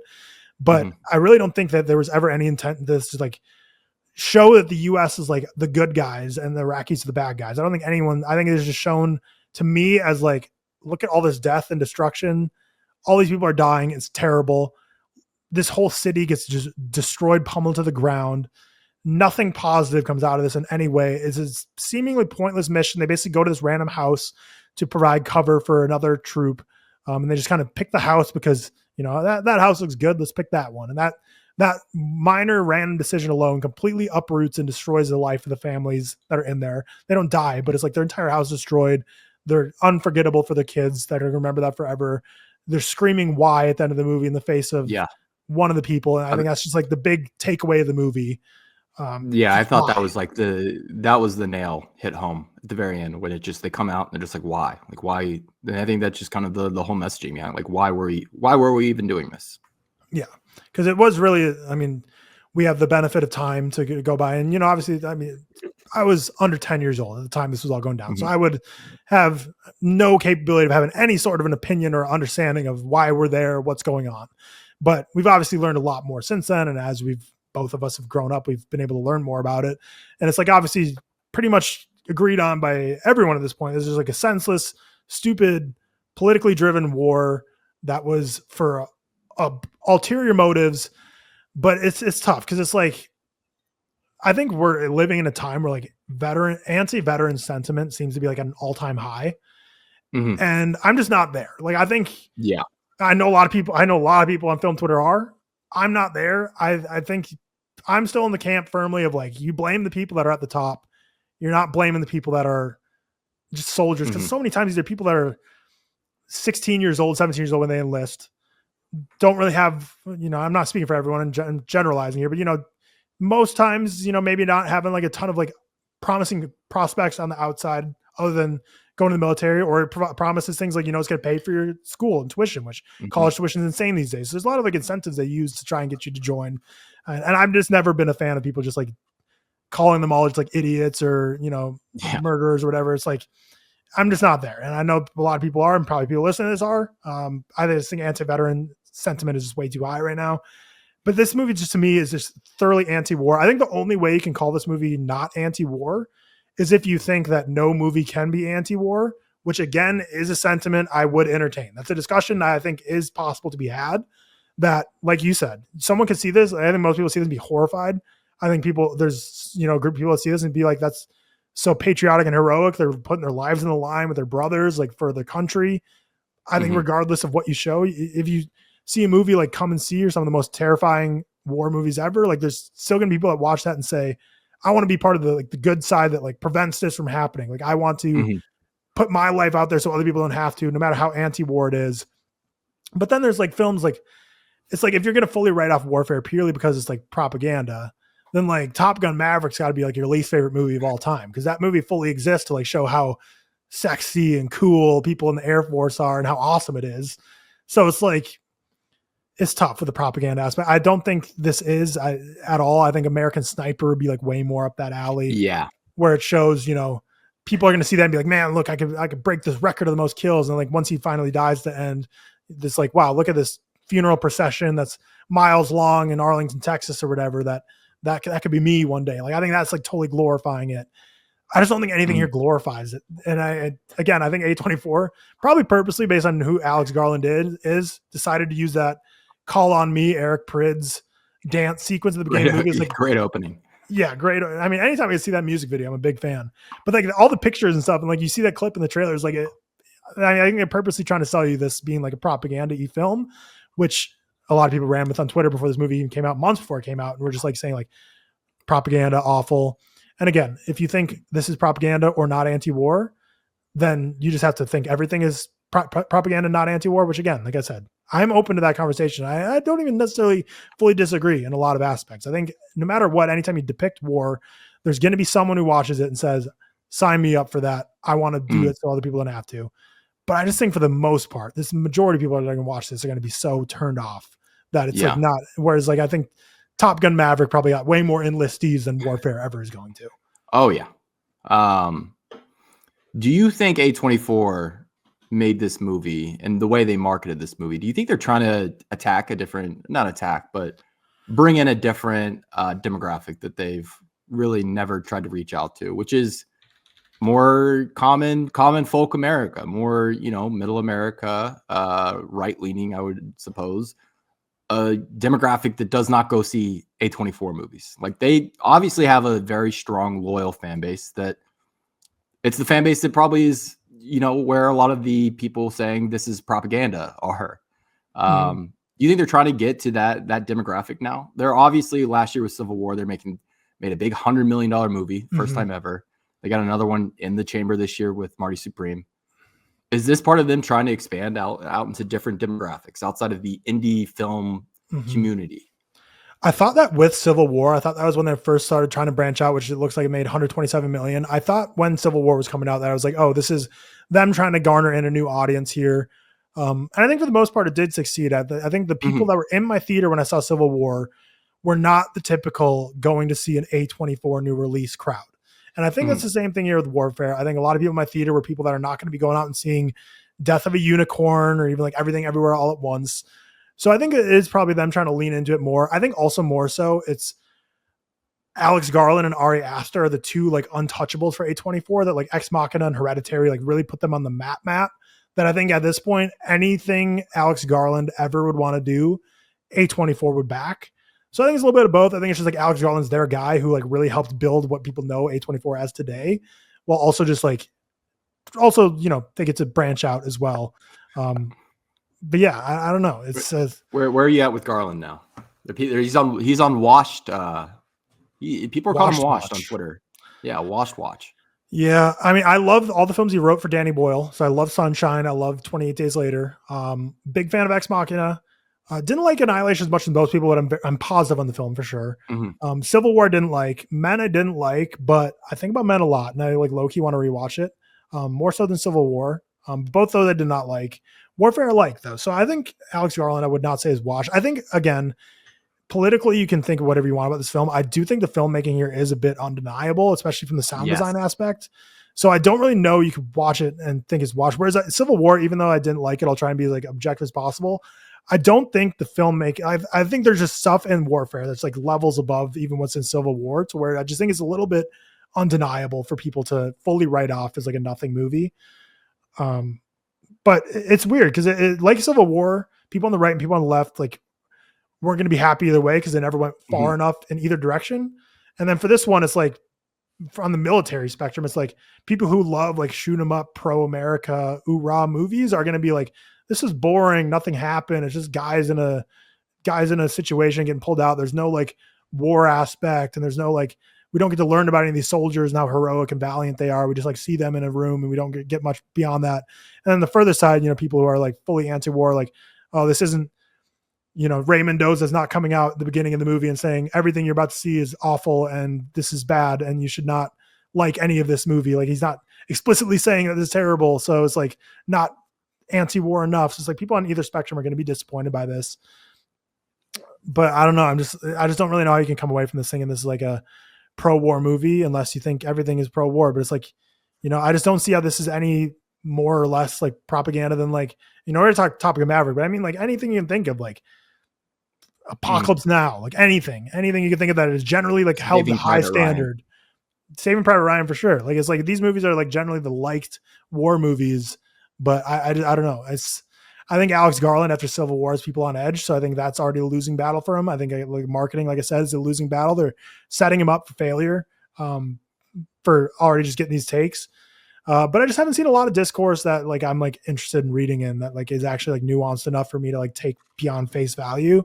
But I really don't think that there was ever any intent this to like show that the US is like the good guys and the Iraqis are the bad guys. I think it is just shown to me as like, look at all this death and destruction. All these people are dying. It's terrible. This whole city gets just destroyed, pummeled to the ground. Nothing positive comes out of this in any way. It's a seemingly pointless mission. They basically go to this random house to provide cover for another troop. And they just kind of pick the house because, that house looks good. Let's pick that one. And that minor random decision alone completely uproots and destroys the life of the families that are in there. They don't die, but it's like their entire house destroyed. They're unforgettable for the kids that are going to remember that forever. They're screaming why at the end of the movie in the face of one of the people. And I think that's just like the big takeaway of the movie. I thought that was like the nail hit home at the very end when they come out and they're just like, why? Like, why? And I think that's just kind of the whole messaging behind like, why were we even doing this? Yeah. Cause it was really, we have the benefit of time to go by. And, obviously, I was under 10 years old at the time this was all going down. So I would have no capability of having any sort of an opinion or understanding of why we're there, what's going on. But we've obviously learned a lot more since then. And as both of us have grown up, we've been able to learn more about it. And it's like, obviously pretty much agreed on by everyone at this point. This is like a senseless, stupid, politically driven war that was for ulterior motives, but it's tough. Cause it's like, I think we're living in a time where like anti-veteran sentiment seems to be like an all-time high. And I'm just not there. Like, I think, I know a lot of people on film Twitter are. I'm not there. I think I'm still in the camp firmly of like, you blame the people that are at the top. You're not blaming the people that are just soldiers. Because so many times these are people that are 16 years old, 17 years old when they enlist. Don't really have, I'm not speaking for everyone and generalizing here, but most times, maybe not having like a ton of like promising prospects on the outside other than going to the military, or it promises things like, it's going to pay for your school and tuition, which college tuition is insane these days. So there's a lot of like incentives they use to try and get you to join. And I've just never been a fan of people just like calling them all just like idiots or, murderers or whatever. It's like, I'm just not there. And I know a lot of people are, and probably people listening to this are. I just think anti-veteran sentiment is just way too high right now. But this movie just to me is just thoroughly anti-war. I think the only way you can call this movie not anti-war is if you think that no movie can be anti-war, which again is a sentiment I would entertain. That's a discussion that I think is possible to be had. That, like you said, someone could see this. I think most people see this and be horrified. I think there's a group of people that see this and be like, that's so patriotic and heroic. They're putting their lives on the line with their brothers, like for the country. I think regardless of what you show, if you see a movie like Come and See or some of the most terrifying war movies ever, like there's still going to be people that watch that and say, I want to be part of the good side that like prevents this from happening. Like I want to put my life out there so other people don't have to, no matter how anti-war it is. But then there's like films like, it's like, if you're going to fully write off warfare purely because it's like propaganda, then like Top Gun Maverick's got to be like your least favorite movie of all time. Cause that movie fully exists to like show how sexy and cool people in the Air Force are and how awesome it is. So it's like, it's tough with the propaganda aspect. I don't think this is at all. I think American Sniper would be like way more up that alley. Yeah. Where it shows, people are going to see that and be like, man, look, I could break this record of the most kills. And like, once he finally dies to end, this like, wow, look at this funeral procession that's miles long in Arlington, Texas or whatever, that could be me one day. Like, I think that's like totally glorifying it. I just don't think anything here glorifies it. And I think A24 probably purposely based on who Alex Garland is decided to use that Call on Me, Eric Prydz dance sequence at the beginning of the movie. It's like great opening. Yeah, great. I mean, anytime I see that music video, I'm a big fan. But like all the pictures and stuff, and like you see that clip in the trailers, like I think they're purposely trying to sell you this being like a propaganda-y film, which a lot of people ran with on Twitter before this movie even came out, months before it came out, and we're just like saying like propaganda, awful. And again, if you think this is propaganda or not anti-war, then you just have to think everything is propaganda, not anti-war, which again, like I said, I'm open to that conversation. I don't even necessarily fully disagree in a lot of aspects. I think no matter what, anytime you depict war, there's going to be someone who watches it and says, sign me up for that. I want to do it so other people don't have to. But I just think for the most part, this majority of people that are going to watch this are going to be so turned off that it's like not, whereas like I think Top Gun Maverick probably got way more enlistees than Warfare ever is going to. Oh yeah. Do you think A24 made this movie and the way they marketed this movie? Do you think they're trying to attack a different, not attack, but bring in a different demographic that they've really never tried to reach out to, which is more common folk America, more, middle America, right leaning, I would suppose, a demographic that does not go see A24 movies. Like they obviously have a very strong, loyal fan base that it's the fan base that probably is, where a lot of the people saying this is propaganda are. You think they're trying to get to that demographic now? They're obviously last year with Civil War, they made a big $100 million movie, first time ever. They got another one in the chamber this year with Marty Supreme. Is this part of them trying to expand out into different demographics outside of the indie film community? I thought that with Civil War, I thought that was when they first started trying to branch out, which it looks like it made 127 million. I thought when Civil War was coming out that I was like, oh, this is them trying to garner in a new audience here. And I think for the most part, it did succeed. I think the people that were in my theater when I saw Civil War were not the typical going to see an A24 new release crowd. And I think that's the same thing here with Warfare. I think a lot of people in my theater were people that are not going to be going out and seeing Death of a Unicorn or even like Everything Everywhere All at Once. So I think it is probably them trying to lean into it more. I think also more so it's Alex Garland and Ari Aster are the two like untouchables for A24 that like Ex Machina and Hereditary like really put them on the map that I think at this point, anything Alex Garland ever would want to do, A24 would back. So I think it's a little bit of both. I think it's just like Alex Garland's their guy who like really helped build what people know A24 as today, while also just like, they get to branch out as well. But yeah, I don't know. It's where are you at with Garland now? He's on Washed. People are calling him Washed on Twitter. Yeah, Washed Watch. Yeah, I mean, I love all the films he wrote for Danny Boyle. So I love Sunshine. I love 28 Days Later. Big fan of Ex Machina. Didn't like Annihilation as much as most people, but I'm positive on the film for sure. Civil War didn't like. Men I didn't like, but I think about Men a lot, and I like low-key want to rewatch it. More so than Civil War. Both those I did not like. Warfare I like, though. So I think Alex Garland I would not say is washed. I think, again, politically you can think of whatever you want about this film. I do think the filmmaking here is a bit undeniable, especially from the sound design aspect. So I don't really know you could watch it and think it's washed. Whereas Civil War, even though I didn't like it, I'll try and be like objective as possible. I don't think the filmmaking, I think there's just stuff in Warfare that's like levels above even what's in Civil War, to where I just think it's a little bit undeniable for people to fully write off as like a nothing movie. But it's weird because it like Civil War, people on the right and people on the left like weren't going to be happy either way because they never went far enough in either direction. And then for this one, it's like on the military spectrum, it's like people who love like shoot 'em up pro-America hoorah movies are going to be like, this is boring. Nothing happened. It's just guys in a situation getting pulled out. There's no like war aspect, and there's no like, we don't get to learn about any of these soldiers and how heroic and valiant they are. We just like see them in a room and we don't get much beyond that. And then the further side, people who are like fully anti-war, like, oh, this isn't, Ray Mendoza's not coming out at the beginning of the movie and saying everything you're about to see is awful and this is bad and you should not like any of this movie. Like he's not explicitly saying that this is terrible. So it's like not anti-war enough. So it's like people on either spectrum are going to be disappointed by this. But I don't know. I just don't really know how you can come away from this thing and this is like a pro-war movie unless you think everything is pro-war. But it's like, I just don't see how this is any more or less like propaganda than like, we're going to talk Topic of Maverick, but I mean like anything you can think of, like Apocalypse Now, like anything you can think of that is generally like held to high standard. Saving Private Ryan for sure. Like it's like these movies are like generally the liked war movies, but I don't know. I think Alex Garland after Civil War has people on edge. So I think that's already a losing battle for him. I think like marketing, like I said, is a losing battle. They're setting him up for failure for already just getting these takes. But I just haven't seen a lot of discourse that like I'm like interested in reading in that like is actually like nuanced enough for me to like take beyond face value.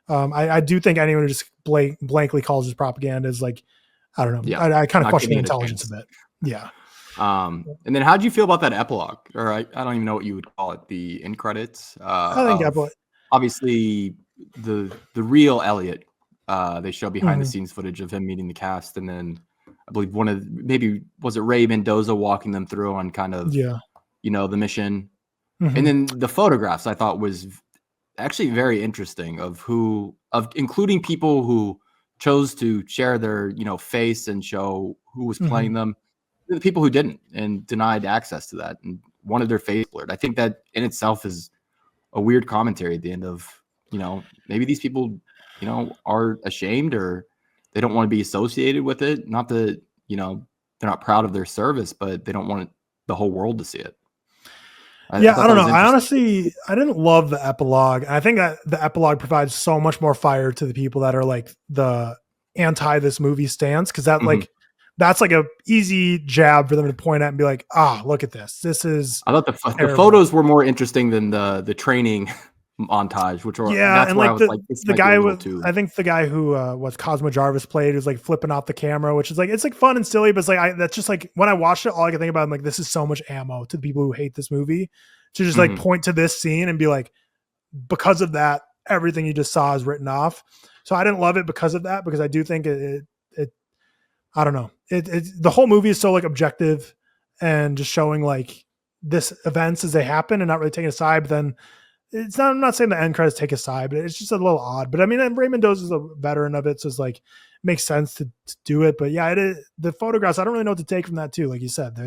I do think anyone who just blankly calls this propaganda is like, I don't know. Yeah, I kind of question the intelligence of it. Yeah. And then how did you feel about that epilogue? Or I don't even know what you would call it. The end credits. I think epilogue. Obviously the real Elliot. They show behind the scenes footage of him meeting the cast, and then I believe maybe was it Ray Mendoza walking them through on kind of the mission, and then the photographs I thought was actually very interesting of including people who chose to share their face and show who was playing them, the people who didn't and denied access to that and wanted their face blurred. I think that in itself is a weird commentary at the end of maybe these people are ashamed or they don't want to be associated with it. Not that they're not proud of their service, but they don't want the whole world to see it. I don't know. I didn't love the epilogue. I think that the epilogue provides so much more fire to the people that are like the anti this movie stance. Cause that like, that's like a easy jab for them to point at and be like, look at this. This is, I thought the photos were more interesting than the training montage, which were, that's and where like I was like, the guy I think the guy who was Cosmo Jarvis played was like flipping off the camera, which is like, it's like fun and silly, but it's like, that's just like when I watched it, all I could think about, I'm like, this is so much ammo to the people who hate this movie to just like point to this scene and be like, because of that, everything you just saw is written off. So I didn't love it because of that, because I do think it I don't know. The whole movie is so like objective and just showing like this events as they happen and not really taking a side, but then I'm not saying the end credits take a side, but it's just a little odd. But I mean, Ray Mendoza is a veteran of it, so it's like makes sense to do it. But yeah, the photographs, I don't really know what to take from that too. Like you said,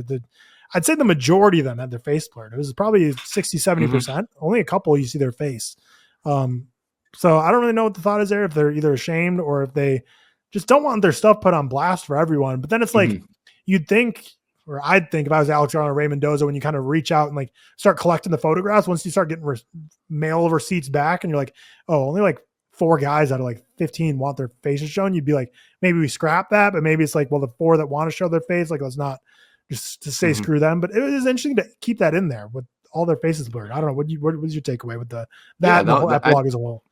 I'd say the majority of them had their face blurred. It was probably 60, 70%. Only a couple you see their face. So I don't really know what the thought is there, if they're either ashamed or if they just don't want their stuff put on blast for everyone. But then it's like, you'd think, or I'd think if I was Alex Garland or Ray Mendoza, when you kind of reach out and like start collecting the photographs, once you start getting mail receipts back and you're like, oh, only like 4 guys out of like 15 want their faces shown. You'd be like, maybe we scrap that, but maybe it's like, well, the 4 that want to show their face, like, let's not just to say screw them. But it was interesting to keep that in there with all their faces blurred. I don't know. What was your takeaway with the whole epilogue as a whole?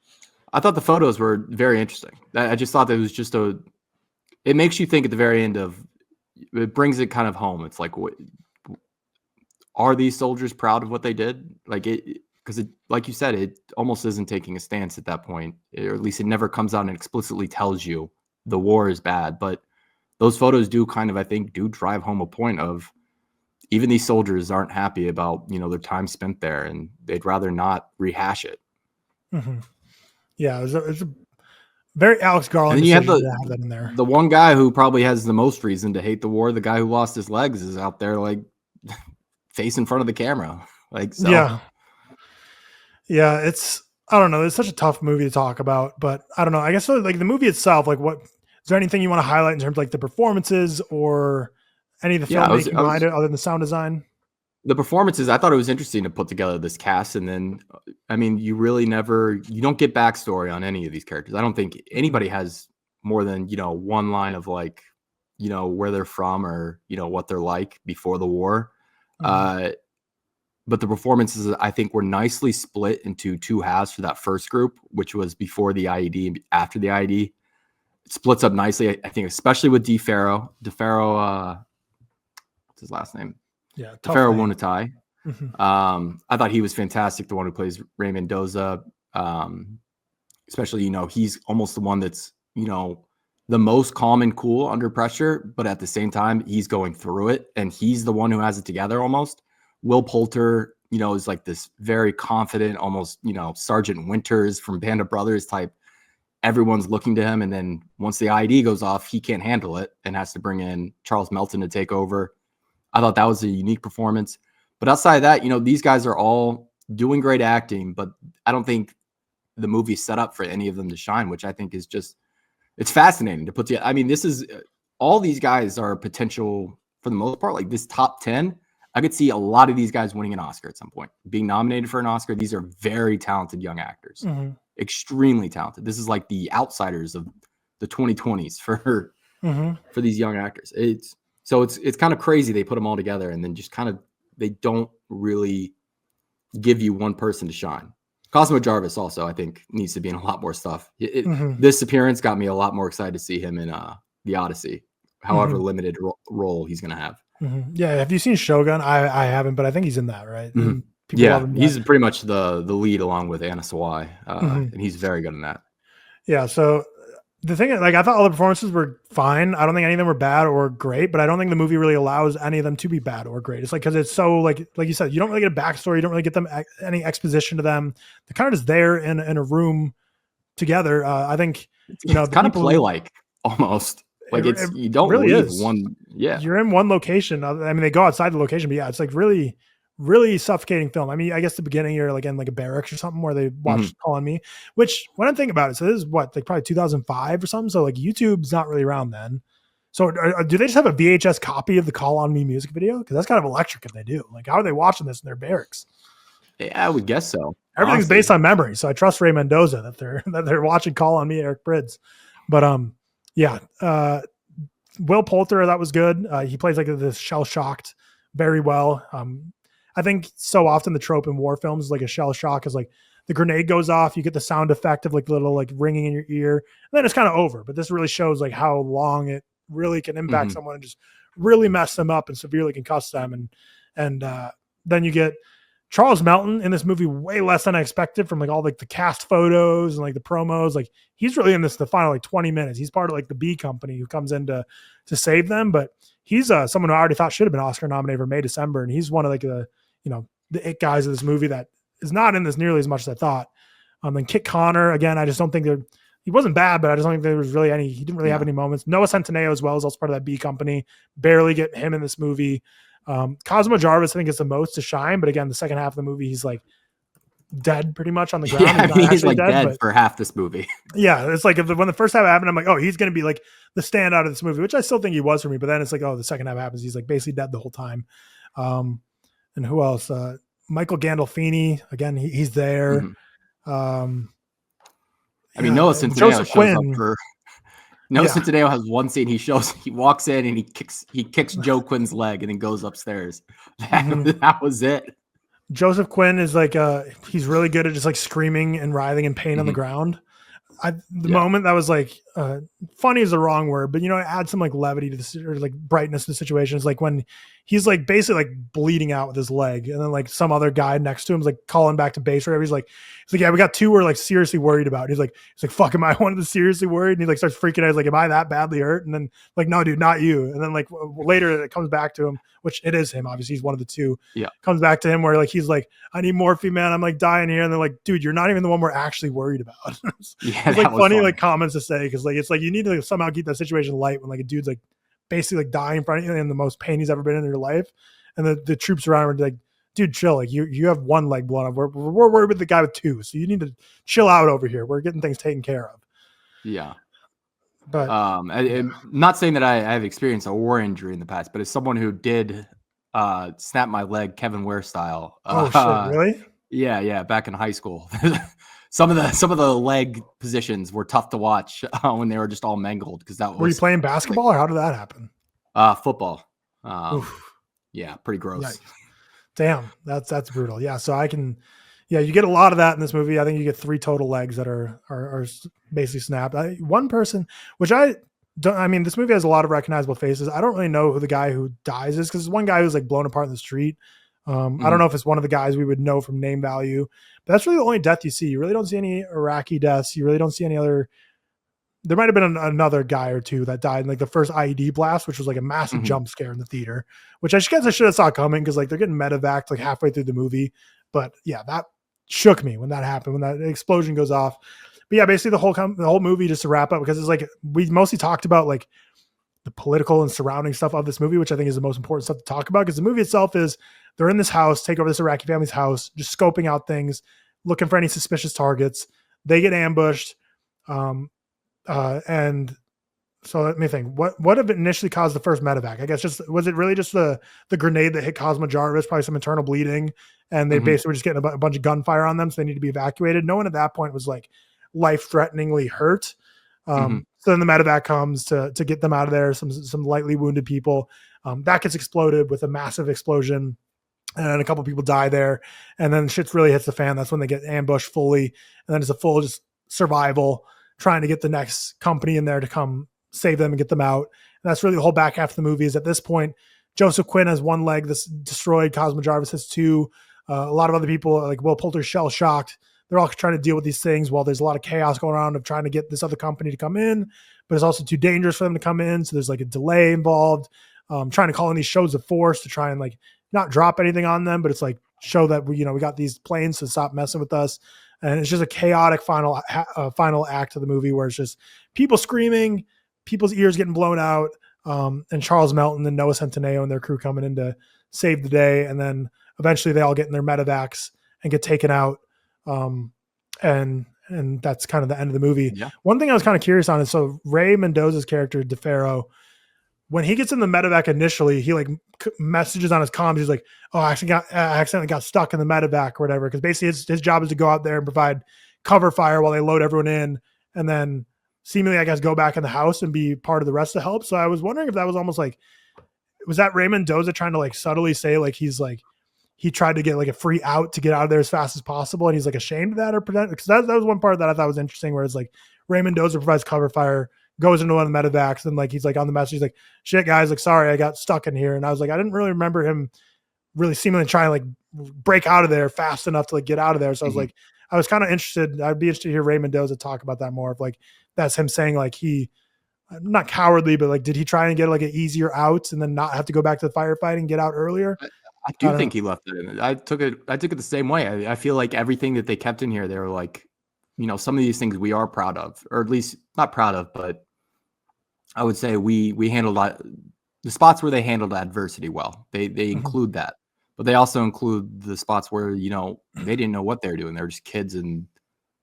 I thought the photos were very interesting. I just thought that it was just it makes you think at the very end it brings it kind of home. It's like, are these soldiers proud of what they did? Like because like you said, it almost isn't taking a stance at that point, or at least it never comes out and explicitly tells you the war is bad. But those photos do kind of, I think, do drive home a point of even these soldiers aren't happy about, their time spent there, and they'd rather not rehash it. Yeah, it's a very Alex Garland. And then you have that in there. The one guy who probably has the most reason to hate the war, the guy who lost his legs, is out there like face in front of the camera. Like, so. Yeah. I don't know. It's such a tough movie to talk about, but I don't know. I guess like the movie itself, like is there anything you want to highlight in terms of like the performances or any of the filmmaking behind it other than the sound design? The performances, I thought it was interesting to put together this cast. And then, I mean, you don't get backstory on any of these characters. I don't think anybody has more than, one line of like, where they're from or, what they're like before the war. But the performances, I think, were nicely split into 2 halves for that first group, which was before the IED and after the IED. It splits up nicely, I think, especially with DeFaro, what's his last name? Yeah, DeFaro Wonatai. I thought he was fantastic. The one who plays Ray Mendoza, especially, he's almost the one that's, the most calm and cool under pressure, but at the same time, he's going through it and he's the one who has it together almost. Will Poulter, is like this very confident, almost, Sergeant Winters from Band of Brothers type. Everyone's looking to him. And then once the IED goes off, he can't handle it and has to bring in Charles Melton to take over. I thought that was a unique performance. But outside of that, these guys are all doing great acting, but I don't think the movie's set up for any of them to shine, which I think is just, it's fascinating to put together. I mean, all these guys are potential, for the most part, like this top 10. I could see a lot of these guys winning an Oscar at some point, being nominated for an Oscar. These are very talented young actors, extremely talented. This is like the outsiders of the 2020s for these young actors. It's kind of crazy they put them all together and then just kind of they don't really give you one person to shine. Cosmo Jarvis also, I think, needs to be in a lot more stuff. This appearance got me a lot more excited to see him in The Odyssey, however limited role he's going to have. Yeah, have you seen Shogun? I haven't, but I think he's in that, right? Yeah, he's pretty much the lead along with Anna Sawai, and he's very good in that. Yeah, so the thing is, like, I thought all the performances were fine. I don't think any of them were bad or great, but I don't think the movie really allows any of them to be bad or great. It's like, because it's so, like you said, you don't really get a backstory. You don't really get them any exposition to them. They're kind of just there in a room together. I think, it's kind of play-like almost. Like you don't really leave is. one. Yeah, you're in one location. I mean, they go outside the location, but yeah, it's like really, really suffocating film. I mean, I guess the beginning you're like in like a barracks or something where they watch Call on Me, which when I think about it, so this is what, like probably 2005 or something. So like YouTube's not really around then. So do they just have a VHS copy of the Call on Me music video? Because that's kind of electric if they do. Like, how are they watching this in their barracks? Yeah, I would guess so. Everything's based on memory, so I trust Ray Mendoza that they're watching Call on Me, Eric Prydz. But yeah. Will Poulter, that was good. He plays like this shell-shocked very well. I think so often the trope in war films is like a shell shock is like the grenade goes off, you get the sound effect of like little like ringing in your ear, and then it's kind of over. But this really shows like how long it really can impact someone and just really mess them up and severely concuss them. And then you get Charles Melton in this movie way less than I expected from like all like the cast photos and like the promos. Like he's really in this the final like 20 minutes. He's part of like the B company who comes in to save them. But he's someone who I already thought should have been Oscar nominated for May, December. And he's one of like the it guys of this movie that is not in this nearly as much as I thought. And Kit Connor, again, I just don't think he wasn't bad, but I just don't think there was really he didn't really have any moments. Noah Centineo as well is also part of that B company. Barely get him in this movie. Cosmo Jarvis, I think, is the most to shine, but again, the second half of the movie, he's like dead pretty much on the ground. Yeah, he's like dead for half this movie. Yeah, it's like when the first half happened, I'm like, oh, he's going to be like the standout of this movie, which I still think he was for me. But then it's like, oh, the second half happens, he's like basically dead the whole time. And who else? Michael Gandolfini, again, he's there. I mean, Noah Centineo shows up for. Noah Centineo has one scene. He walks in and he kicks Joe Quinn's leg and then goes upstairs. That was it. Joseph Quinn is like he's really good at just like screaming and writhing in pain on the ground. The moment that was like funny is the wrong word, but add some like levity to this or like brightness to the situation. It's like when he's like basically like bleeding out with his leg, and then like some other guy next to him is like calling back to base or whatever. He's like, yeah, we got two we're like seriously worried about. He's like, fuck, am I one of the seriously worried? And he like starts freaking out. He's like, am I that badly hurt? And then like, no, dude, not you. And then like later it comes back to him, which it is him. Obviously, he's one of the two. Yeah, comes back to him where like he's like, I need morphine, man. I'm like dying here. And they're like, dude, you're not even the one we're actually worried about. It's like funny like comments to say because like it's like you need to like, somehow keep that situation light when like a dude's like basically like dying in front of you in the most pain he's ever been in your life, and the troops around him are like, dude, chill. Like you have one leg blown off. We're worried with the guy with two, so you need to chill out over here. We're getting things taken care of. Yeah. But I'm not saying that I have experienced a war injury in the past, but as someone who did snap my leg Kevin Ware style. Shit, really? Yeah, back in high school. Some of the leg positions were tough to watch when they were just all mangled because that was. Were you playing basketball or how did that happen? Football. Yeah, pretty gross. Yikes. Damn, that's brutal. Yeah, so you get a lot of that in this movie. I think you get 3 total legs that are basically snapped. One person, which this movie has a lot of recognizable faces. I don't really know who the guy who dies is because there's one guy who's like blown apart in the street. I don't know if it's one of the guys we would know from name value, but that's really the only death you see. You really don't see any Iraqi deaths. You really don't see any other. There might have been another guy or two that died in like the first IED blast, which was like a massive jump scare in the theater, which I guess I should have saw coming because like they're getting medevaced like halfway through the movie. But yeah, that shook me when that happened, when that explosion goes off. But yeah, basically the whole movie, just to wrap up, because it's like we mostly talked about like the political and surrounding stuff of this movie, which I think is the most important stuff to talk about, because the movie itself is they're in this house, take over this Iraqi family's house, just scoping out things, looking for any suspicious targets. They get ambushed. And So let me think. What have initially caused the first medevac? I guess was it really just the grenade that hit Cosmo Jarvis? Probably some internal bleeding, and they basically were just getting a bunch of gunfire on them, so they need to be evacuated. No one at that point was like life-threateningly hurt. So then the medevac comes to get them out of there. Some lightly wounded people. That gets exploded with a massive explosion, and a couple people die there. And then shit really hits the fan. That's when they get ambushed fully, and then it's a full just survival, trying to get the next company in there to come save them and get them out. And that's really the whole back half of the movie. Is at this point, Joseph Quinn has one leg that's destroyed. Cosmo Jarvis has two. A lot of other people, like Will Poulter, shell shocked. They're all trying to deal with these things while there's a lot of chaos going on of trying to get this other company to come in, but it's also too dangerous for them to come in. So there's like a delay involved. Trying to call in these shows of force to try and like not drop anything on them, but it's like show that we got these planes to stop messing with us. And it's just a chaotic final act of the movie where it's just people screaming, people's ears getting blown out, and Charles Melton and Noah Centineo and their crew coming in to save the day. And then eventually they all get in their medevacs and get taken out. And that's kind of the end of the movie. Yeah. One thing I was kind of curious on is, so Ray Mendoza's character, DeFaro, when he gets in the medevac initially, he like messages on his comms. He's like, "Oh, I accidentally got stuck in the medevac or whatever." Because basically his job is to go out there and provide cover fire while they load everyone in, and then seemingly, I guess, go back in the house and be part of the rest of the help. So I was wondering if that was almost like, was that Ray Mendoza trying to like subtly say like he's like, he tried to get like a free out to get out of there as fast as possible, and he's like ashamed of that or pretend? Because that was one part that I thought was interesting, where it's like Ray Mendoza provides cover fire, goes into one of the medevacs, and like he's like on the message, he's like, "Shit, guys, like sorry, I got stuck in here." And I was like, I didn't really remember him really seemingly trying to like break out of there fast enough to like get out of there. So I was like, I was kind of interested. I'd be interested to hear Ray Mendoza talk about that more. Of like that's him saying like he, not cowardly, but like did he try and get like an easier out and then not have to go back to the firefight and get out earlier? I do think he left it in. I took it the same way. I feel like everything that they kept in here, they were like, some of these things we are proud of, or at least not proud of, but I would say we handled the spots where they handled adversity well. They include that, but they also include the spots where they didn't know what they're doing. They're just kids and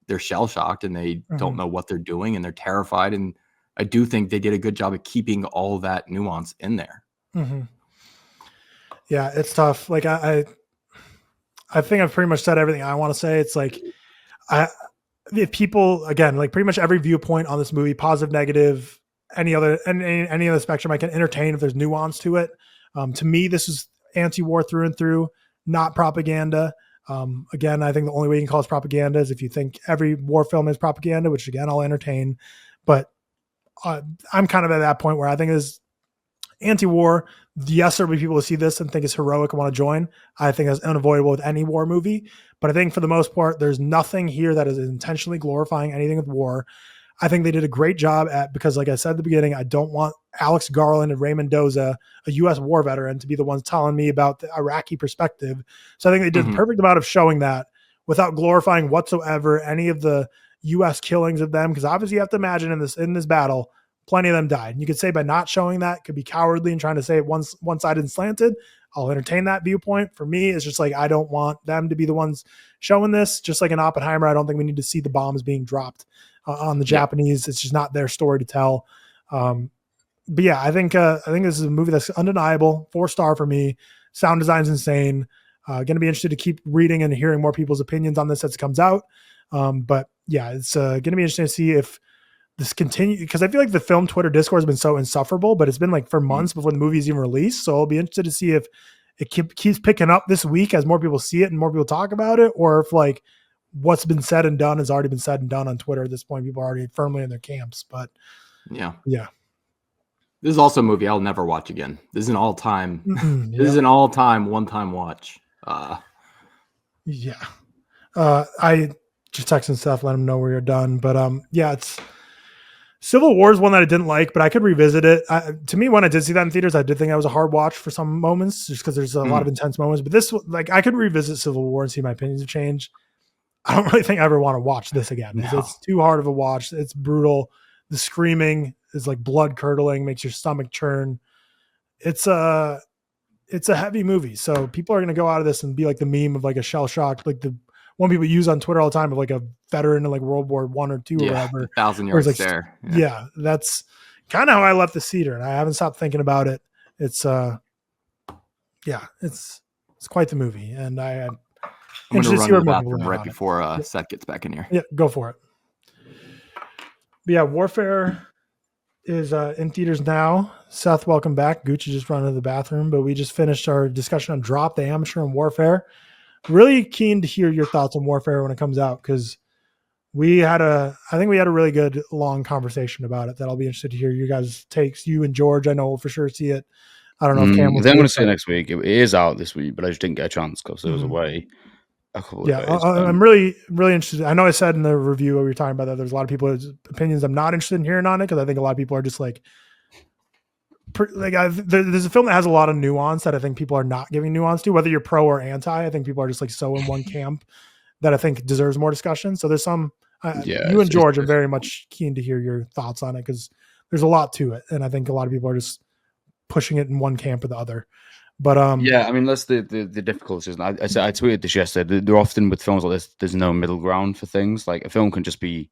they're shell shocked and they don't know what they're doing and they're terrified. And I do think they did a good job of keeping all that nuance in there. Yeah, it's tough. Like I think I've pretty much said everything I want to say. It's like if people, again, like pretty much every viewpoint on this movie, positive, negative, any other spectrum, I can entertain if there's nuance to it. To me, this is anti-war through and through, not propaganda. Again, I think the only way you can call this propaganda is if you think every war film is propaganda, which again, I'll entertain. But I'm kind of at that point where I think is anti-war. Yes, there will be people who see this and think it's heroic and want to join. I think that's unavoidable with any war movie. But I think for the most part, there's nothing here that is intentionally glorifying anything with war. I think they did a great job because like I said at the beginning, I don't want Alex Garland and Ray Mendoza, a U.S. war veteran, to be the ones telling me about the Iraqi perspective. So I think they did the perfect amount of showing that without glorifying whatsoever any of the U.S. killings of them. Because obviously you have to imagine in this battle, plenty of them died. And you could say by not showing that could be cowardly and trying to say it one-sided and slanted. I'll entertain that viewpoint. For me, it's just like I don't want them to be the ones showing this. Just like in Oppenheimer, I don't think we need to see the bombs being dropped on the Japanese. It's just not their story to tell. But yeah, I think this is a movie that's undeniable. 4-star for me. Sound design's insane. Going to be interested to keep reading and hearing more people's opinions on this as it comes out. But yeah, it's going to be interesting to see if this continues, because I feel like the film Twitter discourse has been so insufferable, but it's been like for months before the movie is even released. So I'll be interested to see if it keeps picking up this week as more people see it and more people talk about it, or if like what's been said and done has already been said and done on Twitter at this point. People are already firmly in their camps. But yeah. This is also a movie I'll never watch again. This is an all-time. This is an all-time one-time watch. I just texted Seth, let him know where you're done. But it's Civil War is one that I didn't like, but I could revisit it. To me, when I did see that in theaters, I did think that was a hard watch for some moments, just because there's a lot of intense moments. But this, like, I could revisit Civil War and see my opinions have changed. I don't really think I ever want to watch this again. No. It's too hard of a watch. It's brutal. The screaming is like blood curdling, makes your stomach churn. It's a heavy movie. So people are going to go out of this and be like the meme of like a shell shock, like the one people use on Twitter all the time of like a veteran in like World War I or II or whatever. 1,000 yards like, there. Yeah, that's kind of how I left the theater, and I haven't stopped thinking about it. It's it's quite the movie, and I'm going to run to the more bathroom right before Seth gets back in here. Yeah, go for it. But yeah, Warfare is in theaters now. Seth, welcome back. Gooch just run to the bathroom, but we just finished our discussion on Drop the Amateur and Warfare. Really keen to hear your thoughts on Warfare when it comes out, because I think we had a really good long conversation about it that I'll be interested to hear you guys' takes. You and George, I know, will for sure see it. I don't know if Cam will. I think I'm going to see it next week. It is out this week, but I just didn't get a chance because I was away a couple of days. I'm really, really interested. I know I said in the review what we were talking about that there's a lot of people's opinions I'm not interested in hearing on it, because I think a lot of people are just like there's a film that has a lot of nuance that I think people are not giving nuance to, whether you're pro or anti. I think people are just like so in one camp that I think deserves more discussion. So there's some, you and George are very much keen to hear your thoughts on it, because there's a lot to it. And I think a lot of people are just pushing it in one camp or the other. But I mean, that's the difficulty. I tweeted this yesterday. They're often with films like this, there's no middle ground for things. Like a film can just be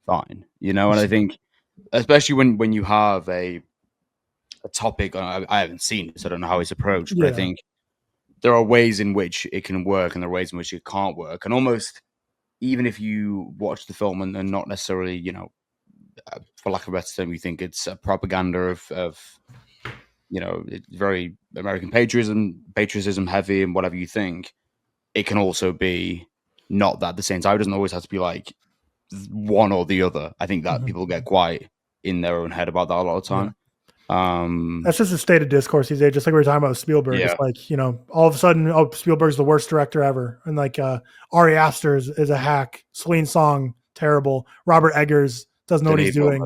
fine, And I think, especially when you have a topic, I haven't seen it, so I don't know how it's approached, but I think there are ways in which it can work and there are ways in which it can't work. And almost, even if you watch the film and not necessarily, for lack of a better term, you think it's a propaganda of very American patriotism heavy and whatever you think, it can also be not that at the same time. It doesn't always have to be like one or the other. I think that people get quite in their own head about that a lot of the time. That's just a state of discourse these days, just like we were talking about Spielberg. It's like, all of a sudden, Spielberg's the worst director ever. And like Ari Aster is a hack. Celine Song, terrible. Robert Eggers doesn't know what he's doing.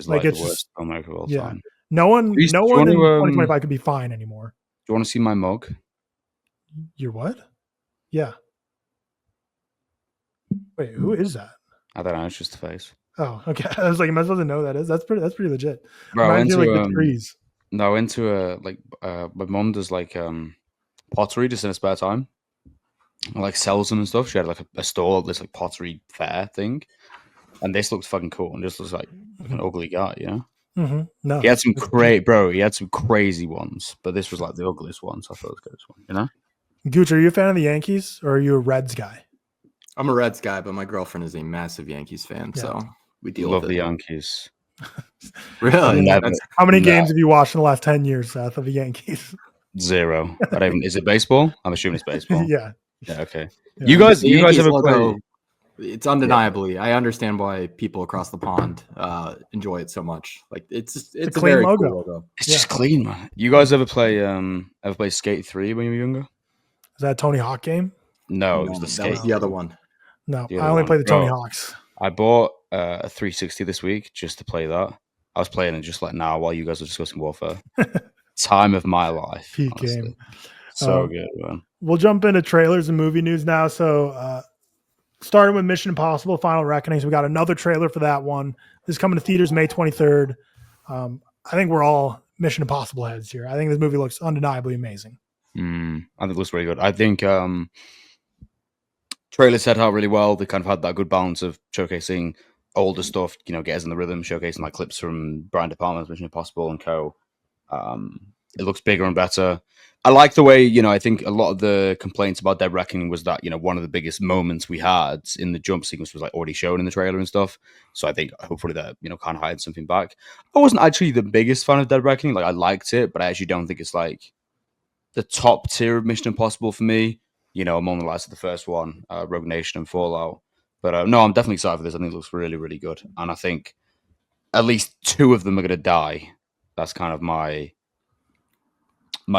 Like it's just time. No one in 2025 could be fine anymore. Do you want to see my mug? Your what? Yeah. Wait, who is that? I don't know. It's just a face. Oh, okay. I was like, am I supposed to know who that is? That's pretty legit. Bro, I went to the trees. No, into my mom does like pottery just in her spare time. And, like sells them and stuff. She had like a stall at this like pottery fair thing, and this looks fucking cool. And just looks like an ugly guy, No, he had some He had some crazy ones, but this was like the ugliest one. So I thought it was the good one, Gooch, are you a fan of the Yankees or are you a Reds guy? I'm a Reds guy, but my girlfriend is a massive Yankees fan, so we deal with it. Love the Yankees. Really? How many games have you watched in the last 10 years, Seth, of the Yankees? 0. Is it baseball? I'm assuming it's baseball. Yeah. Yeah. Okay. Yeah. You guys ever play? It's undeniably. Yeah. I understand why people across the pond enjoy it so much. Like it's a clean very logo. Cool logo. It's just clean, man. You guys ever play Skate 3 when you were younger? Is that a Tony Hawk game? No, it was the Skate. That was the other one. No, I only play the Tony Hawks. I bought a 360 this week just to play that. I was playing it just like now while you guys were discussing Warfare. Time of my life. Peak game. So good, man. We'll jump into trailers and movie news now. So starting with Mission Impossible Final Reckoning. So we got another trailer for that one. This is coming to theaters May 23rd. I think we're all Mission Impossible heads here. I think this movie looks undeniably amazing. I think it looks really good. I think trailer set out really well. They kind of had that good balance of showcasing older stuff, get us in the rhythm, showcasing like clips from Brian De Palma's Mission Impossible and co. It looks bigger and better. I like the way, I think a lot of the complaints about Dead Reckoning was that, one of the biggest moments we had in the jump sequence was like already shown in the trailer and stuff. So I think hopefully that, kind of hides something back. I wasn't actually the biggest fan of Dead Reckoning. Like I liked it, but I actually don't think it's like the top tier of Mission Impossible for me. I'm on the last of the first one, Rogue Nation and Fallout. But no, I'm definitely excited for this. I think it looks really, really good. And I think at least 2 of them are going to die. That's kind of my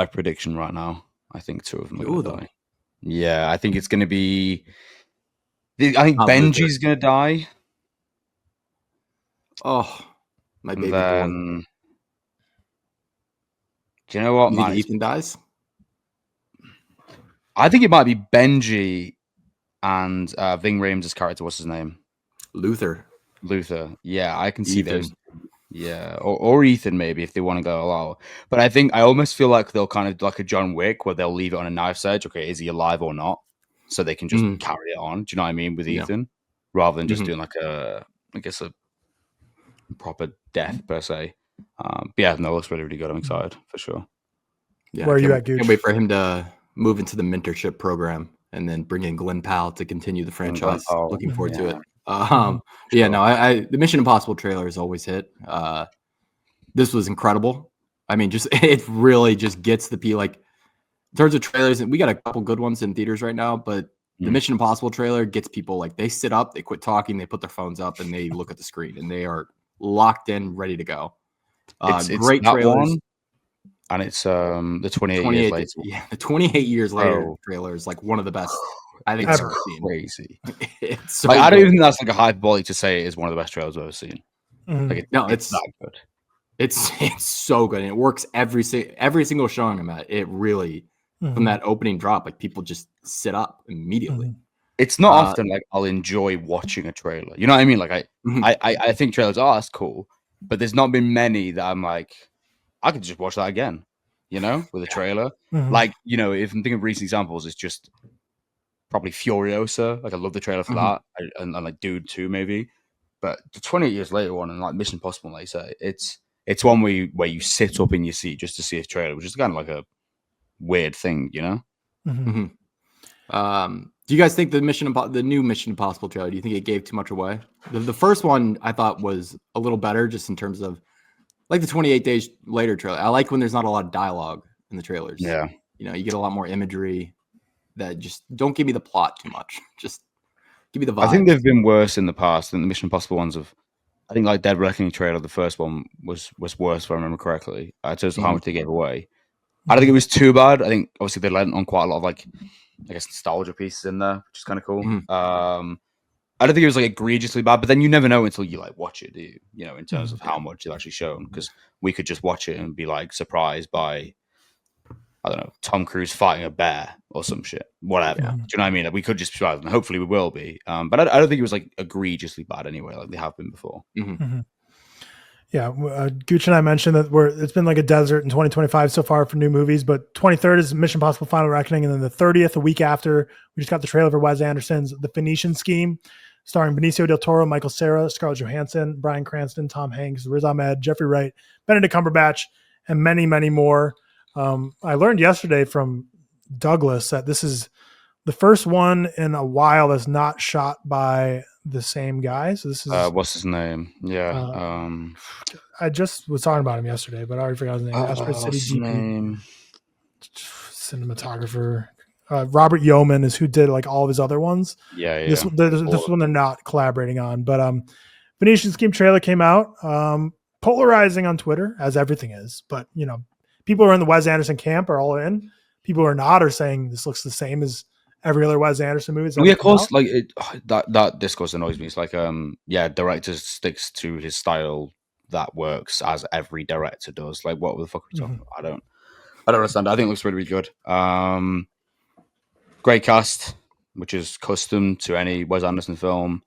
prediction right now. I think 2 of them are going to die. Yeah, I think it's going to be... I think Benji's going to die. Oh, my baby boy. Do you know what, man? Ethan dies? I think it might be Benji and Ving Rhames' character. What's his name? Luther. Yeah, I can see those. Yeah, or Ethan maybe if they want to go all out. But I almost feel like they'll kind of like a John Wick where they'll leave it on a knife's edge. Okay, is he alive or not? So they can just carry it on. Do you know what I mean with Ethan, rather than just doing like a proper death per se. Yeah, no, it looks really, really good. I'm excited for sure. Yeah, Where are you at, Gooch? Can't wait for him to move into the mentorship program and then bring in Glenn Powell to continue the franchise. Looking forward to it. Yeah, no, I the Mission Impossible trailer has always hit. This was incredible. I mean, just it really just gets the like in terms of trailers, and we got a couple good ones in theaters right now, but the Mission Impossible trailer gets people like they sit up, they quit talking, they put their phones up, and they look at the screen, and they are locked in, ready to go. It's great that trailers. one, and it's the 28 years later. Yeah, the 28 years later trailer is like one of the best I think I've ever seen. Crazy. It's so like, I don't even think that's like a hyperbole to say it is one of the best trailers I've ever seen. Like, it's that good. It's so good, and it works every single showing I'm at. It really from that opening drop, like people just sit up immediately. It's not often like I'll enjoy watching a trailer. You know what I mean? Like I think trailers that's cool, but there's not been many that I'm like, I could just watch that again. You know, with a trailer. Like, you know, if I'm thinking of recent examples, it's just probably Furiosa. Like I love the trailer for that, and like Dude 2 maybe. But the 28 years later one and like Mission Impossible, like you say, it's one where you sit up in your seat just to see a trailer, which is kind of like a weird thing, you know. Do you guys think the new Mission Impossible trailer? Do you think it gave too much away? The first one I thought was a little better, just in terms of like the 28 days later trailer. I like when there's not a lot of dialogue in the trailers. Yeah, you know, you get a lot more imagery. That just don't give me the plot too much. Just give me the vibe. I think they've been worse in the past than the Mission Impossible ones have. I think like Dead Reckoning trailer, the first one was worse, if I remember correctly. In terms of how much they gave away. I don't think it was too bad. I think obviously they lent on quite a lot of like, I guess, nostalgia pieces in there, which is kind of cool. I don't think it was like egregiously bad, but then you never know until you like watch it, do you? You know, in terms of how much it's actually shown, because we could just watch it and be like surprised by, I don't know, Tom Cruise fighting a bear or some shit, whatever. Do you know what I mean? Like, we could just be surprised, and hopefully we will be. But I don't think it was like egregiously bad anyway, like they have been before. Yeah, Gooch and I mentioned that it's been like a desert in 2025 so far for new movies, but 23rd is Mission Impossible Final Reckoning, and then the 30th, a week after, we just got the trailer for Wes Anderson's The Phoenician Scheme, starring Benicio del Toro, Michael Cera, Scarlett Johansson, Bryan Cranston, Tom Hanks, Riz Ahmed, Jeffrey Wright, Benedict Cumberbatch, and many, many more. I learned yesterday from Douglas that this is the first one in a while that's not shot by the same guy. So this is what's his name? Yeah. I just was talking about him yesterday, but I already forgot his name. What's his name? Cinematographer. Robert Yeoman is who did like all of his other ones. Yeah. This one they're not collaborating on. But Phoenician Scheme trailer came out. Polarizing on Twitter, as everything is. But you know, people who are in the Wes Anderson camp are all in. People who are not are saying this looks the same as every other Wes Anderson movie. Yeah, of course. Like that discourse annoys me. It's like, director sticks to his style that works, as every director does. Like, what the fuck are we talking about? I don't understand. I think it looks really, really good. Great cast, which is custom to any Wes Anderson film.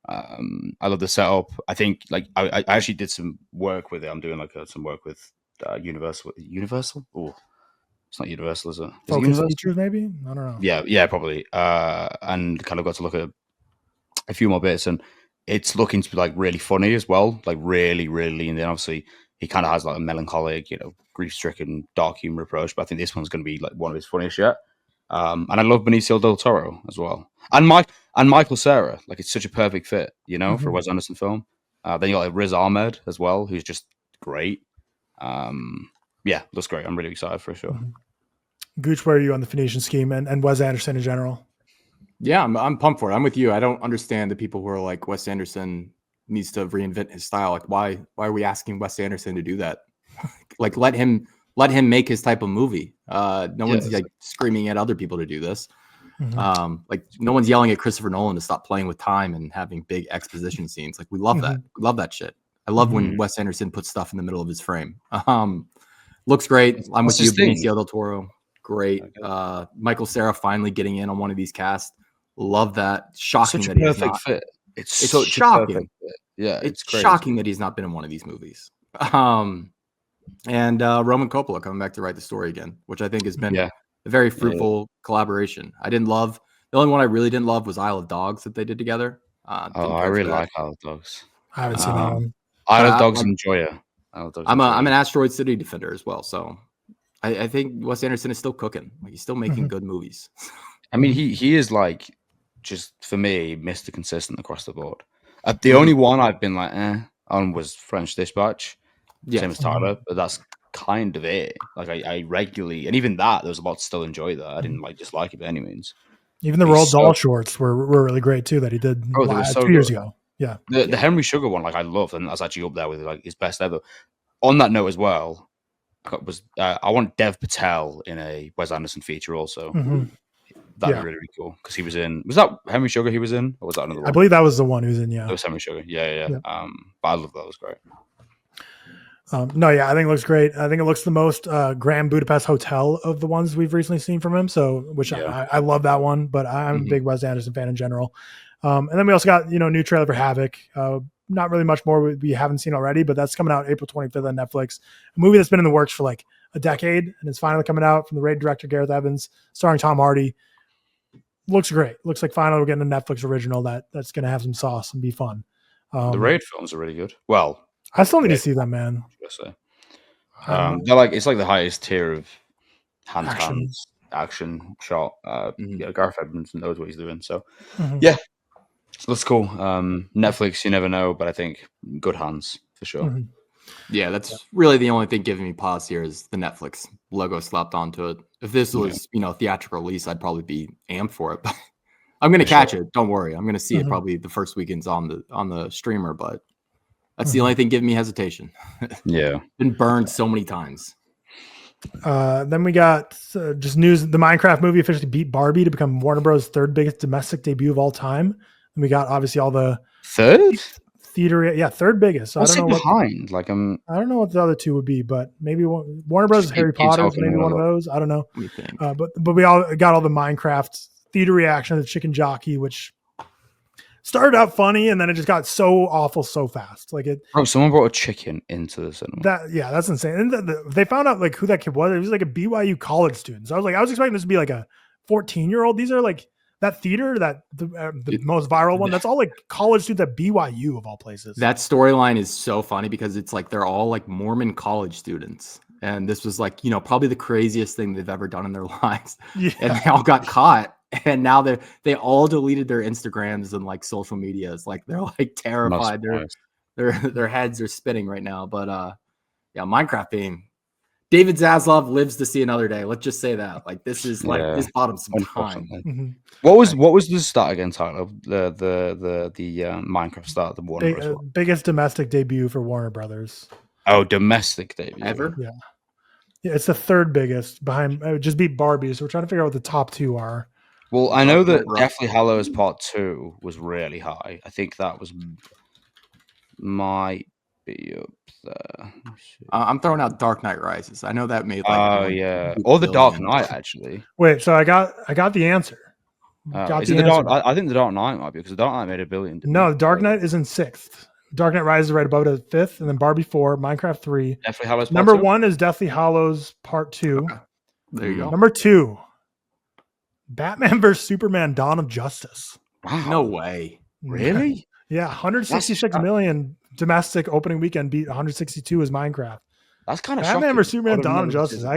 I love the setup. I think like I actually did some work with it. I'm doing like some work with Universal. Oh, it's not Universal, is it? Is it Universal? Features, maybe? I don't know. Yeah, probably. And kind of got to look at a few more bits, and it's looking to be like really funny as well. Like really, really leaned in. Obviously, he kind of has like a melancholic, you know, grief-stricken, dark humor approach. But I think this one's going to be like one of his funniest yet. And I love Benicio del Toro as well, and Michael Cera. Like, it's such a perfect fit, you know, for a Wes Anderson film. Then you got like Riz Ahmed as well, who's just great. Yeah, looks great. I'm really excited for sure. Gooch, where are you on the Phoenician Scheme and Wes Anderson in general? Yeah, I'm pumped for it. I'm with you. I don't understand the people who are like, Wes Anderson needs to reinvent his style. Like, why are we asking Wes Anderson to do that? Like, let him make his type of movie. No one's like screaming at other people to do this. Like, no one's yelling at Christopher Nolan to stop playing with time and having big exposition scenes. Like, we love that. We love that shit. I love when Wes Anderson puts stuff in the middle of his frame. Looks great. I'm with you, Benicio del Toro. Great. Michael Cera finally getting in on one of these casts. Love that. Shocking such that a perfect fit. It's such shocking. A perfect fit. Yeah, it's shocking that he's not been in one of these movies. And Roman Coppola coming back to write the story again, which I think has been a very fruitful collaboration. The only one I really didn't love was Isle of Dogs that they did together. I really like Isle of Dogs. I haven't seen that one. Isle of Dogs and Joya. I'm an Asteroid City defender as well, so I think Wes Anderson is still cooking. Like, he's still making good movies. I mean, he is like just for me Mr. Consistent across the board. The only one I've been like on was French Dispatch, same as Tyler, but that's kind of it. Like I regularly, and even that there was a lot to still enjoy that. I didn't like dislike it by any means. Even the Roald Dahl shorts were really great too that he did 2 years ago. Yeah, the Henry Sugar one, like I loved, and that's actually up there with like his best ever. On that note as well, was I want Dev Patel in a Wes Anderson feature also. That'd be really, really cool because he was in. Was that Henry Sugar he was in, or was that another one? I believe that was the one who's in. Yeah, it was Henry Sugar. Yeah. But I love that. It was great. I think it looks great. I think it looks the most Grand Budapest Hotel of the ones we've recently seen from him. So, I love that one. But I'm a big Wes Anderson fan in general. And then we also got new trailer for Havoc. Not really much more we haven't seen already, but that's coming out April 25th on Netflix. A movie that's been in the works for like a decade, and it's finally coming out from the Raid director Gareth Evans, starring Tom Hardy. Looks great. Looks like finally we're getting a Netflix original that's going to have some sauce and be fun. The Raid films are really good. Well, I still need to see them, man. They're like it's like the highest tier of hands action shot. Gareth Evans knows what he's doing. So that's cool. Netflix, you never know, but I think good hands for sure. Yeah, that's really the only thing giving me pause here is the Netflix logo slapped onto it. If this was, theatrical release, I'd probably be amped for it. But I'm going to catch it. Don't worry. I'm going to see it probably the first weekends on the streamer, but that's the only thing giving me hesitation. Yeah. Been burned so many times. Then we got just news. The Minecraft movie officially beat Barbie to become Warner Bros. Third biggest domestic debut of all time. And we got obviously all the third biggest. So I don't know behind. I don't know what the other two would be, but maybe Warner Bros. Harry Potter, maybe one of those. I don't know. But we all got all the Minecraft theater reaction of the chicken jockey, which started out funny and then it just got so awful so fast. Like it. Oh, someone brought a chicken into the cinema. That's insane. And they found out like who that kid was. It was like a BYU college student. So I was expecting this to be like a 14-year-old. These are like that theater, the most viral one. That's all like college students at BYU of all places. That storyline is so funny because it's like they're all like Mormon college students, and this was like probably the craziest thing they've ever done in their lives. Yeah. And they all got caught, and now they all deleted their Instagrams and like social media. It's like they're like terrified. Their heads are spinning right now. But Minecraft being. David Zaslav lives to see another day. Let's just say that. Like this is like this bought him some time. What was the start again, Tyler? The Minecraft start, the Warner Bros. Biggest domestic debut for Warner Brothers. Oh, domestic debut ever? Yeah, it's the third biggest behind. It just beat Barbie. So we're trying to figure out what the top two are. Well, I know that Deathly Hallows Part 2 was really high. I think that might be up there. I'm throwing out Dark Knight Rises. I know that made or the Dark Knight actually. Wait, so I got the answer. I think the Dark Knight might be because the Dark Knight made $1 billion. No, the Dark Knight is in 6th. Dark Knight Rises right above it at 5th, and then Barbie 4, Minecraft 3. Deathly Hallows Number 1 is Deathly Hallows Part 2. Okay. There you go. Number 2, Batman vs Superman: Dawn of Justice. Wow. No way. Really? Yeah, 166 million domestic opening weekend beat 162 is Minecraft. That's kind of Batman vs Superman: Dawn of Justice. I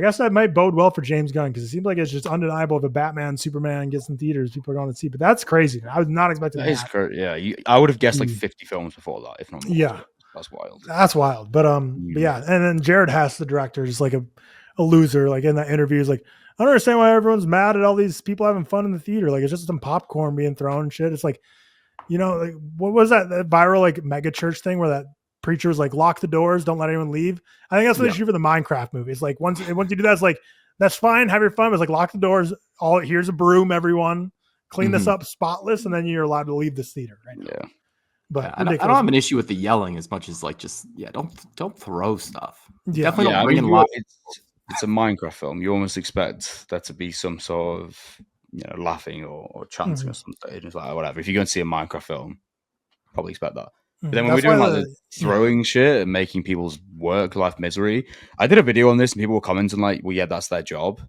guess that might bode well for James Gunn because it seems like it's just undeniable if a Batman Superman gets in theaters, people are going to see. But that's crazy. I was not expecting that. Yeah, I would have guessed like 50 films before that, if not more. Yeah, that's wild. That's wild. But yeah, and then Jared Hess, the director, is like a loser. Like in that interview, he's like, I don't understand why everyone's mad at all these people having fun in the theater. Like it's just some popcorn being thrown and shit. It's like, like, what was that viral like mega church thing where that preacher was like, lock the doors, don't let anyone leave? I think that's what they should do for the Minecraft movie. It's like once you do that, it's like that's fine, have your fun. But it's like lock the doors. Here's a broom, everyone. Clean this up spotless, and then you're allowed to leave this theater. Right now. Yeah. But I don't have an issue with the yelling as much as like just don't throw stuff. Yeah. Definitely don't bring in loud. It's a Minecraft film. You almost expect there to be some sort of laughing or chanting or something. It's like whatever. If you're going to see a Minecraft film, probably expect that. But then when we're doing like the throwing shit and making people's work life misery, I did a video on this and people were commenting like, "Well, yeah, that's their job."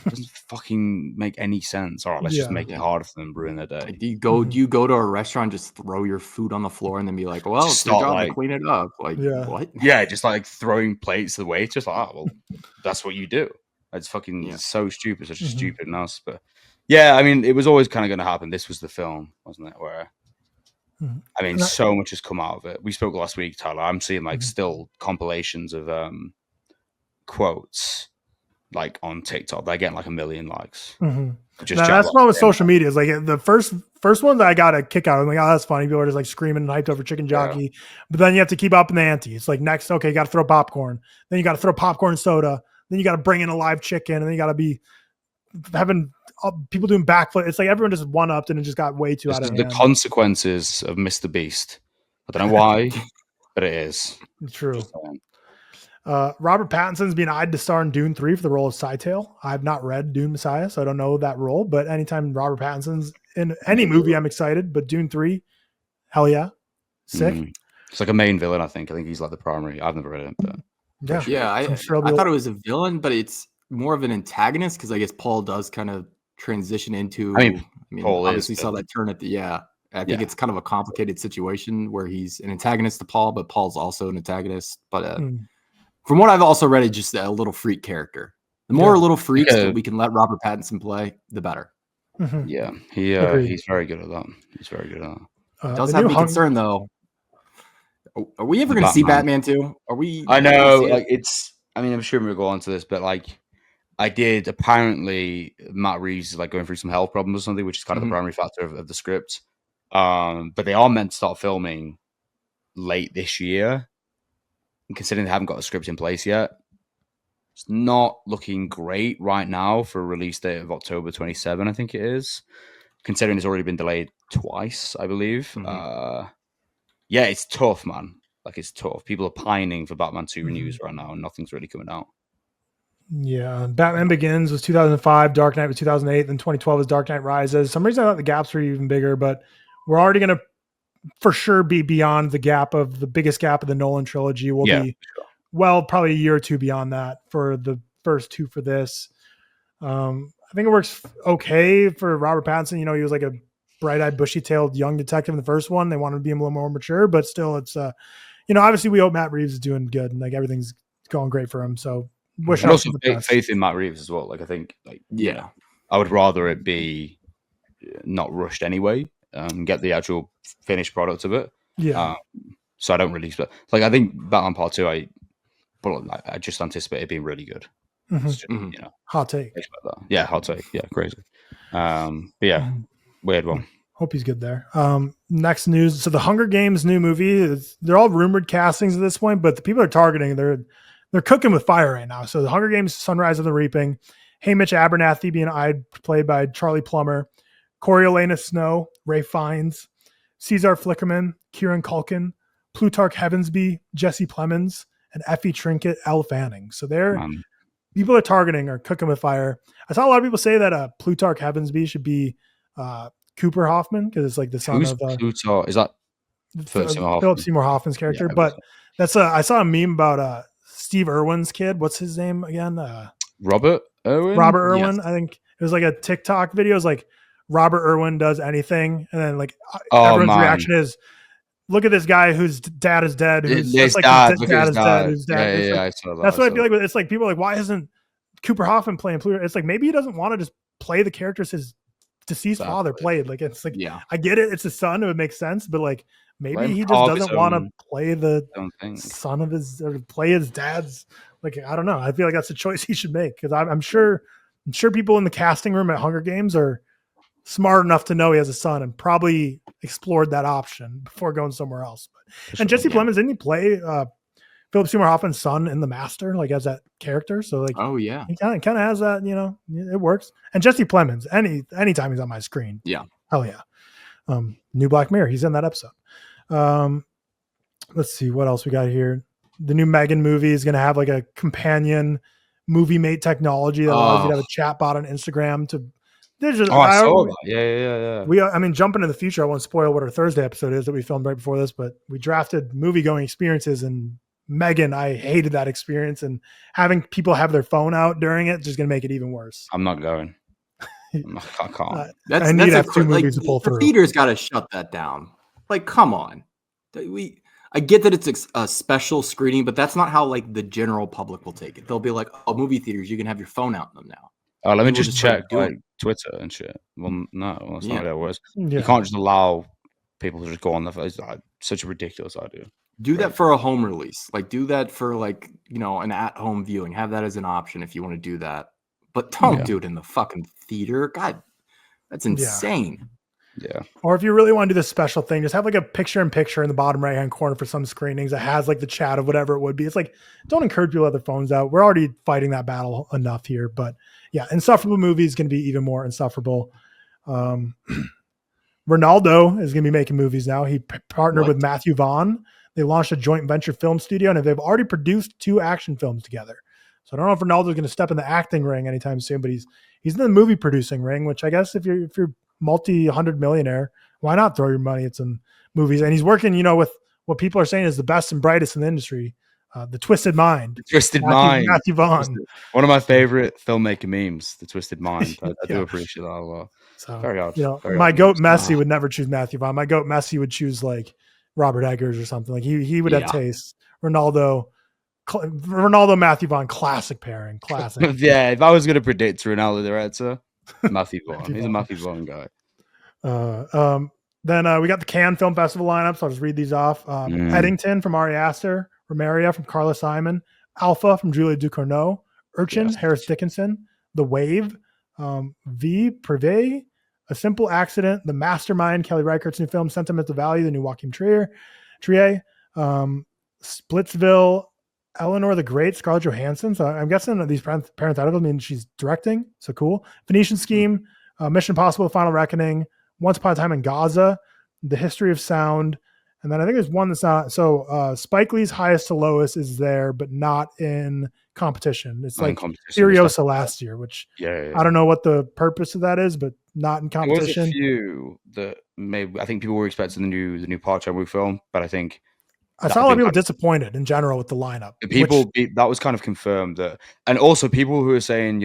It doesn't fucking make any sense. All right, let's just make it harder for them to ruin their day. Like, do you go to a restaurant, just throw your food on the floor, and then be like, "Well, it's your job to clean it up"? Like, what? Yeah, just like throwing plates to the waiters. Just like, well, that's what you do. It's fucking so stupid, such a stupid nuts. But yeah, I mean, it was always kind of going to happen. This was the film, wasn't it? Where I mean, so much has come out of it. We spoke last week, Tyler. I'm seeing like still compilations of quotes like on TikTok. They're getting like 1 million likes. That's what with social media is like the first one that I got a kick out. I'm like, oh, that's funny. People are just like screaming and hyped over chicken jockey, but then you have to keep up in the ante. It's like next, okay, you got to throw popcorn. Then you got to throw popcorn and soda. Then you got to bring in a live chicken, and then you got to be having people doing backflip. It's like everyone just one upped and it just got way too out of hand. The consequences of Mr. Beast. I don't know why, but it is. True. Robert Pattinson's being eyed to star in Dune 3 for the role of Cytail. I've not read Dune Messiah, so I don't know that role, but anytime Robert Pattinson's in any movie, I'm excited. But Dune 3, hell yeah. Sick. It's like a main villain, I think. I think he's like the primary. I've never read it, but I thought it was a villain, but it's more of an antagonist because I guess Paul does kind of transition into. I mean Paul obviously saw that turn at the I think it's kind of a complicated situation where he's an antagonist to Paul, but Paul's also an antagonist. But from what I've also read, it's just a little freak character. The more little freaks that we can let Robert Pattinson play, the better. Yeah, he's very good at that. He's very good at that. It does have me concerned though. Are we ever going to see Batman 2? Are we? I know, like I mean, I'm sure we'll go on to this, but like, apparently Matt Reeves is like going through some health problems or something, which is kind of the primary factor of the script. But they are meant to start filming late this year. And considering they haven't got a script in place yet, it's not looking great right now for a release date of October 27, I think it is. Considering it's already been delayed twice, I believe. Yeah, it's tough, man. Like, it's tough. People are pining for Batman 2 renews right now, and nothing's really coming out. Yeah, Batman Begins was 2005, Dark Knight was 2008, then 2012 was Dark Knight Rises. Some reason I thought the gaps were even bigger, but we're already going to for sure be beyond the biggest gap of the Nolan trilogy. Will be, well, probably a year or two beyond that for the first two for this. I think it works okay for Robert Pattinson. You know, he was like a bright-eyed, bushy-tailed young detective in the first one. They wanted to be a little more mature, but still, it's obviously we hope Matt Reeves is doing good and like everything's going great for him. So, and also faith in Matt Reeves as well. Like, I think, I would rather it be not rushed anyway. Get the actual finished product of it. Yeah. So I don't release, but like I think Batman Part 2, I just anticipate it being really good. Just, hot take. Yeah, hot take. Yeah, crazy. But yeah, weird one. Hope he's good there. Next news. So the Hunger Games new movie, they're all rumored castings at this point, but the people are targeting, they're cooking with fire right now. So the Hunger Games, Sunrise of the Reaping, Haymitch Abernathy being played by Charlie Plummer, Coriolanus Snow, Ray Fiennes, Cesar Flickerman, Kieran Culkin, Plutarch Heavensby, Jesse Plemons, and Effie Trinket, Elle Fanning. So people are targeting or cooking with fire. I saw a lot of people say that Plutarch Heavensby should be Cooper Hoffman because it's like the son of Plutarch. Is that Philip Seymour Hoffman's character? Yeah, but that's I saw a meme about Steve Irwin's kid. What's his name again? Robert Irwin. Robert Irwin. Yes. I think it was like a TikTok video. It was like Robert Irwin does anything, and then like everyone's reaction is, "Look at this guy whose dad is dead. Who's just like his dad is dead. Whose dad is I saw that. That's what I feel like. It's like people are like, why isn't Cooper Hoffman playing Pluto? It's like maybe he doesn't want to just play the characters his deceased father played. Like it's like I get it. It's his son. It would make sense, but like maybe he just doesn't want to play the son of his or play his dad's. Like I don't know. I feel like that's a choice he should make because I'm sure people in the casting room at Hunger Games are smart enough to know he has a son and probably explored that option before going somewhere else. And Jesse Plemons, didn't he play Philip Seymour Hoffman's son in The Master, like as that character? So like, he kind of has that, it works. And Jesse Plemons, anytime he's on my screen, hell yeah. New Black Mirror, he's in that episode. Let's see what else we got here. The new Megan movie is going to have like a companion movie mate technology that allows you to have a chat bot on Instagram to. I saw that. Yeah. Jump into the future. I won't spoil what our Thursday episode is that we filmed right before this, but we drafted movie going experiences and Megan, I hated that experience, and having people have their phone out during it just going to make it even worse. I'm not going. I can't. That's I need to have two like, movies to pull the through. theater's got to shut that down. Like, come on. I get that it's a special screening, but that's not how like the general public will take it. They'll be like, "Oh, movie theaters, you can have your phone out in them now." Oh, let me People just start check doing like Twitter and shit. Well, no, that's not how it works. Yeah. You can't just allow people to just go on the phone. It's like such a ridiculous idea. Do that for a home release. Like, do that for like, an at-home viewing. Have that as an option if you want to do that. But don't do it in the fucking theater. God, that's insane. Yeah. Or if you really want to do this special thing, just have like a picture-in-picture in the bottom right-hand corner for some screenings that has like the chat of whatever it would be. It's like, don't encourage people to have their phones out. We're already fighting that battle enough here. But yeah, Insufferable movie is going to be even more insufferable. Ronaldo is going to be making movies now. He partnered with Matthew Vaughn. They launched a joint venture film studio, and they've already produced 2 action films together. So I don't know if Ronaldo is going to step in the acting ring anytime soon, but he's in the movie producing ring, which I guess if you're multi-hundred millionaire, why not throw your money at some movies? And he's working, with what people are saying is the best and brightest in the industry, the Twisted Mind. Matthew Vaughn. One of my favorite filmmaker memes, the Twisted Mind. I do appreciate that a lot. So, very odd. My goat Messi would never choose Matthew Vaughn. My goat Messi would choose like Robert Eggers or something. Like he would have taste. Ronaldo, Matthew Vaughn, classic pairing. Classic. Yeah, if I was going to predict Ronaldo the director, Matthew Vaughn. He's a Matthew Vaughn guy. Then we got the Cannes Film Festival lineup, so I'll just read these off. Eddington from Ari Aster, Romaria from Carla Simon, Alpha from Julia Ducournau, Urchin, Harris Dickinson, The Wave, V. Privé, A Simple Accident, The Mastermind, Kelly Reichardt's new film, Sentiment of Value, the new Joachim Trier, Splitsville, Eleanor the Great, Scarlett Johansson. So I'm guessing that these parentheticals mean she's directing. So cool. Phoenician Scheme, Mission Impossible, Final Reckoning, Once Upon a Time in Gaza, The History of Sound. And then I think there's one that's not. So Spike Lee's Highest to Lowest is there, but not in competition. It's like Furiosa last year, which I don't know what the purpose of that is, but not in competition. There was a few that maybe I think people were expecting the new Park Chan-wook film, but I think I saw a lot of people disappointed in general with the lineup. That was kind of confirmed that, and also people who are saying,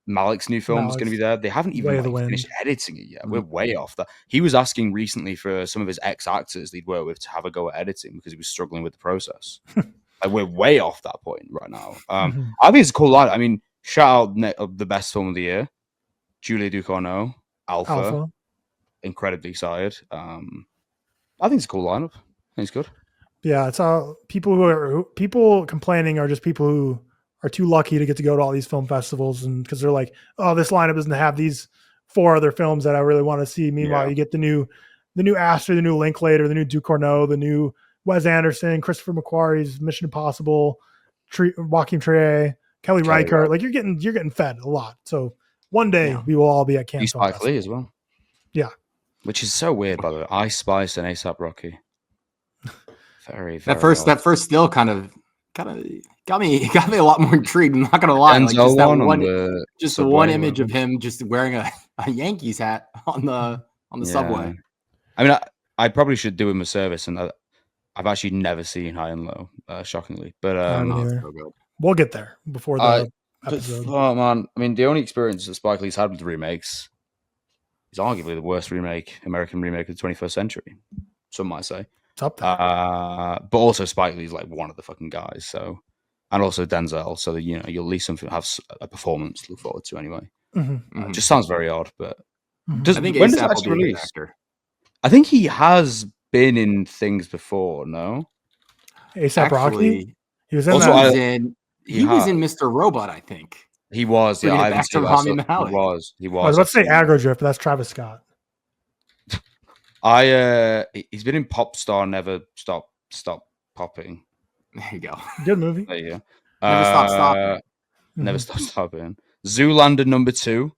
Malik's new film is going to be there. They haven't even finished editing it yet. We're way off that. He was asking recently for some of his ex-actors he'd worked with to have a go at editing because he was struggling with the process. Like we're way off that point right now. I think it's a cool line. I mean, shout out the best film of the year, Julia Ducournau, Alpha. Incredibly excited. I think it's a cool lineup. I think it's good. Yeah, it's all people complaining are just people who are too lucky to get to go to all these film festivals, and because they're like, oh, this lineup doesn't have these 4 other films that I really want to see. Meanwhile, you get the new Astor, the new Linklater, the new Ducournau, the new Wes Anderson, Christopher McQuarrie's Mission Impossible, Joachim Trier, Kelly Reichardt. Like you're getting fed a lot. So one day we will all be at Cannes. Spike Lee as well. Yeah, which is so weird, by the way. Ice Spice and A$AP Rocky. Very, very that first still kind of got me a lot more intrigued. I'm not gonna lie. Like just the one image of him just wearing a Yankees hat on the subway. I mean, I probably should do him a service, and I've actually never seen High and Low, shockingly. But we'll get there before the episode. Oh man, I mean, the only experience that Spike Lee's had with the remakes is arguably the worst American remake of the 21st century. Some might say. It's up there. But also Spike Lee's like one of the fucking guys. So, and also Denzel. So that you'll at least have a performance to look forward to anyway. Just sounds very odd, but I think when does it actually release? I think he has been in things before. No, A$AP Rocky. He was in also, that. He was in Mr. Robot. I think he was. Yeah, I haven't seen that. He was. I was about to say Agrodrift, but that's Travis Scott. He's been in Pop Star, Never Stop Popping. There you go. Good movie. There you go. Never Stop Stopping. Never Stop Stopping. Zoolander #2.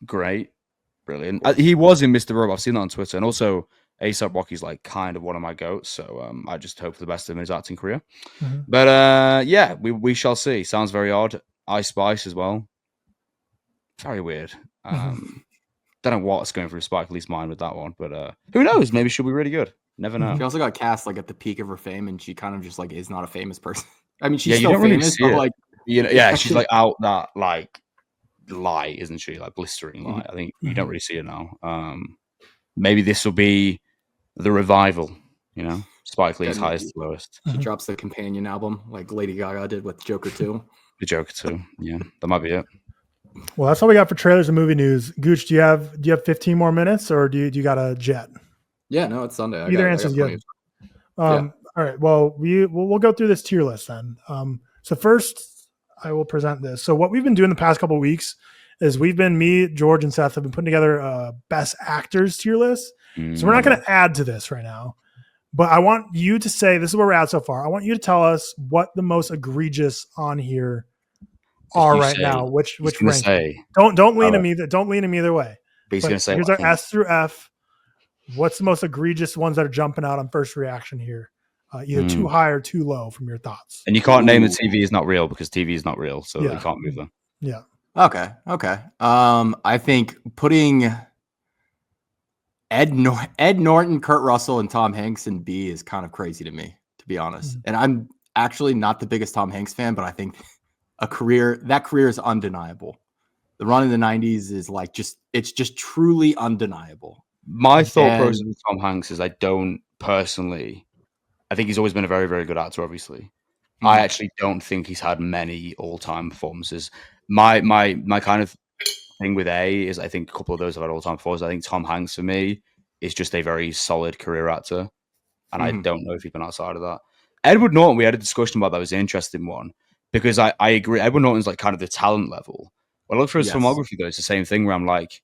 Great. Brilliant. He was in Mr. Robot. I've seen that on Twitter. And also A$AP Rocky's like kind of one of my goats. So I just hope for the best of him in his acting career. But yeah, we shall see. Sounds very odd. Ice Spice as well. Very weird. Don't know what's going through Spike Lee's mind with that one, but who knows? Maybe she'll be really good. Never know. She also got cast like at the peak of her fame, and she kind of just like is not a famous person. I mean, she's you still don't really famous, see but it. like, she's like out that like light, isn't she? Like blistering light. I think you don't really see it now. Maybe this will be the revival. Spike Lee's highest to lowest. She drops the companion album like Lady Gaga did with Joker 2. The Joker 2. Yeah, that might be it. Well, that's all we got for trailers and movie news. Gooch, do you have 15 more minutes, or do you got a jet? Yeah, no, it's Sunday. Either answer is good. All right. Well, we'll go through this tier list then. So first, I will present this. So what we've been doing the past couple of weeks is me, George, and Seth have been putting together a best actors tier list. So we're not going to add to this right now, but I want you to say, this is where we're at so far. I want you to tell us what the most egregious on here are right now. Which rank? Don't lean at me. Don't lean at me either way. But he's going to say, here's our S through F. What's the most egregious ones that are jumping out on first reaction here? Either too high or too low from your thoughts. And you can't name the TV is not real because TV is not real, so you can't move them. Yeah. Okay. I think putting Ed Norton, Kurt Russell, and Tom Hanks in B is kind of crazy to me, to be honest. And I'm actually not the biggest Tom Hanks fan, but I think that career is undeniable. The run in the 90s is like it's just truly undeniable. My thought process with Tom Hanks is I think he's always been a very, very good actor, obviously. I actually don't think he's had many all-time performances. My kind of thing with A is I think a couple of those have had all-time performances. I think Tom Hanks, for me, is just a very solid career actor. And I don't know if he's been outside of that. Edward Norton, we had a discussion about that. It was an interesting one. Because I agree. Edward Norton's like kind of the talent level. When I look for his filmography, though, it's the same thing where I'm like,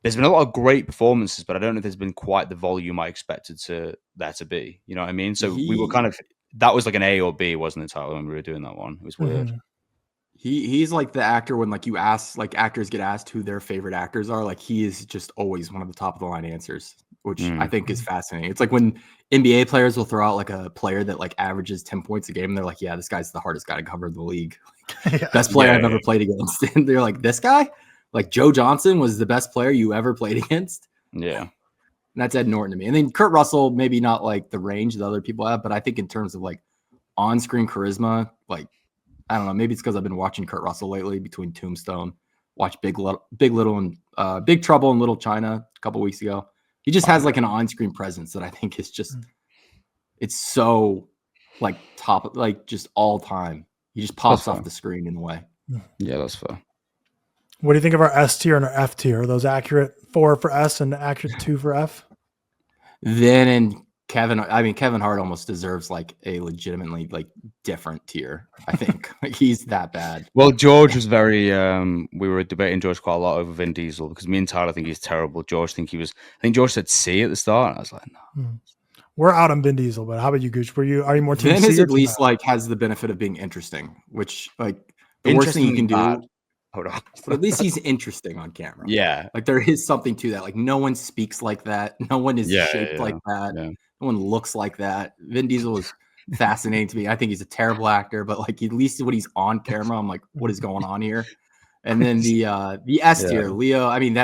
there's been a lot of great performances, but I don't know if there's been quite the volume I expected there to be. You know what I mean? So we were kind of, that was like an A or B, wasn't it, Tyler, when we were doing that one? It was weird. He's like the actor when like you ask, like actors get asked who their favorite actors are. Like he is just always one of the top of the line answers, which I think is fascinating. It's like when NBA players will throw out like a player that like averages 10 points a game. And they're like, yeah, this guy's the hardest guy to cover in the league. Best player I've ever played against. And they're like, this guy? Like Joe Johnson was the best player you ever played against. Yeah. And that's Ed Norton to me. And then Kurt Russell, maybe not like the range that other people have, but I think in terms of like on-screen charisma, like, I don't know, maybe it's because I've been watching Kurt Russell lately between Tombstone, watched Big Little and Big Trouble in Little China a couple weeks ago. He just has like an on-screen presence that I think is just, it's so like top, like just all time. He just pops off the screen in a way. Yeah, that's fair. What do you think of our S tier and our F tier? Are those accurate 4 for S and accurate 2 for F? Then in Kevin Hart almost deserves like a legitimately like different tier. I think like he's that bad. Well, George was very. We were debating George quite a lot over Vin Diesel because me and Tyler think he's terrible. I think George said C at the start. And I was like, no. We're out on Vin Diesel, but how about you, Gooch? Are you more team Vin C is or at least like has the benefit of being interesting, which like the worst thing you can do. Hold on. But at least he's interesting on camera. Yeah. Like there is something to that. Like no one speaks like that. No one is shaped like that. Yeah. No one looks like that. Vin Diesel is fascinating to me. I think he's a terrible actor, but like at least when he's on camera, I'm like, what is going on here? And then the S tier, Leo. I mean,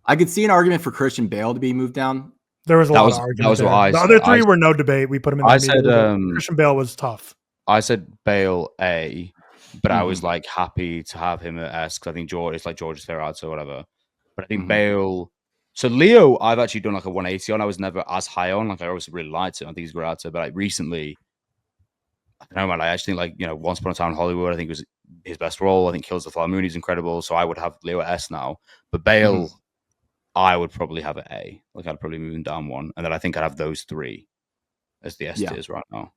I could see an argument for Christian Bale to be moved down. There was a lot of argument. That was what I said. The other three were no debate. We put him in. I said Christian Bale was tough. I said Bale A. But I was like happy to have him at S because I think George, it's like George's fair answer or whatever. But I think Bale. So Leo, I've actually done like a 180 on. I was never as high on. Like I always really liked him. I think he's a great actor. But like recently, I don't know, man. I actually think like Once Upon a Time in Hollywood, I think was his best role. I think Kills the Flower Moon is incredible. So I would have Leo at S now. But Bale, I would probably have at A. Like I'd probably move him down one, and then I think I'd have those 3 as the S tiers right now.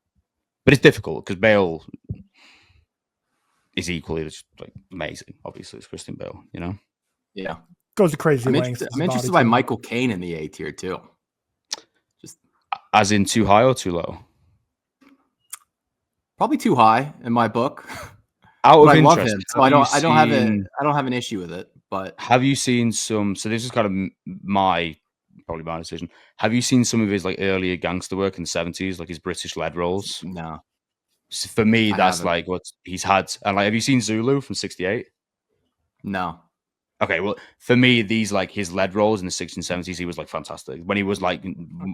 But it's difficult because Bale is equally just like amazing. Obviously, it's Christian Bale, Yeah, goes to crazy lengths. I'm interested by Michael Caine in the A tier too. Just as in too high or too low? Probably too high in my book. Out of I interest, love him, so I don't have an issue with it. But have you seen some? So this is kind of probably my decision. Have you seen some of his like earlier gangster work in the 70s, like his British led roles? No. For me, that's like what he's had. And like, have you seen Zulu from '68? No. Okay, well, for me, these like his lead roles in the 60s and 70s, he was like fantastic. When he was like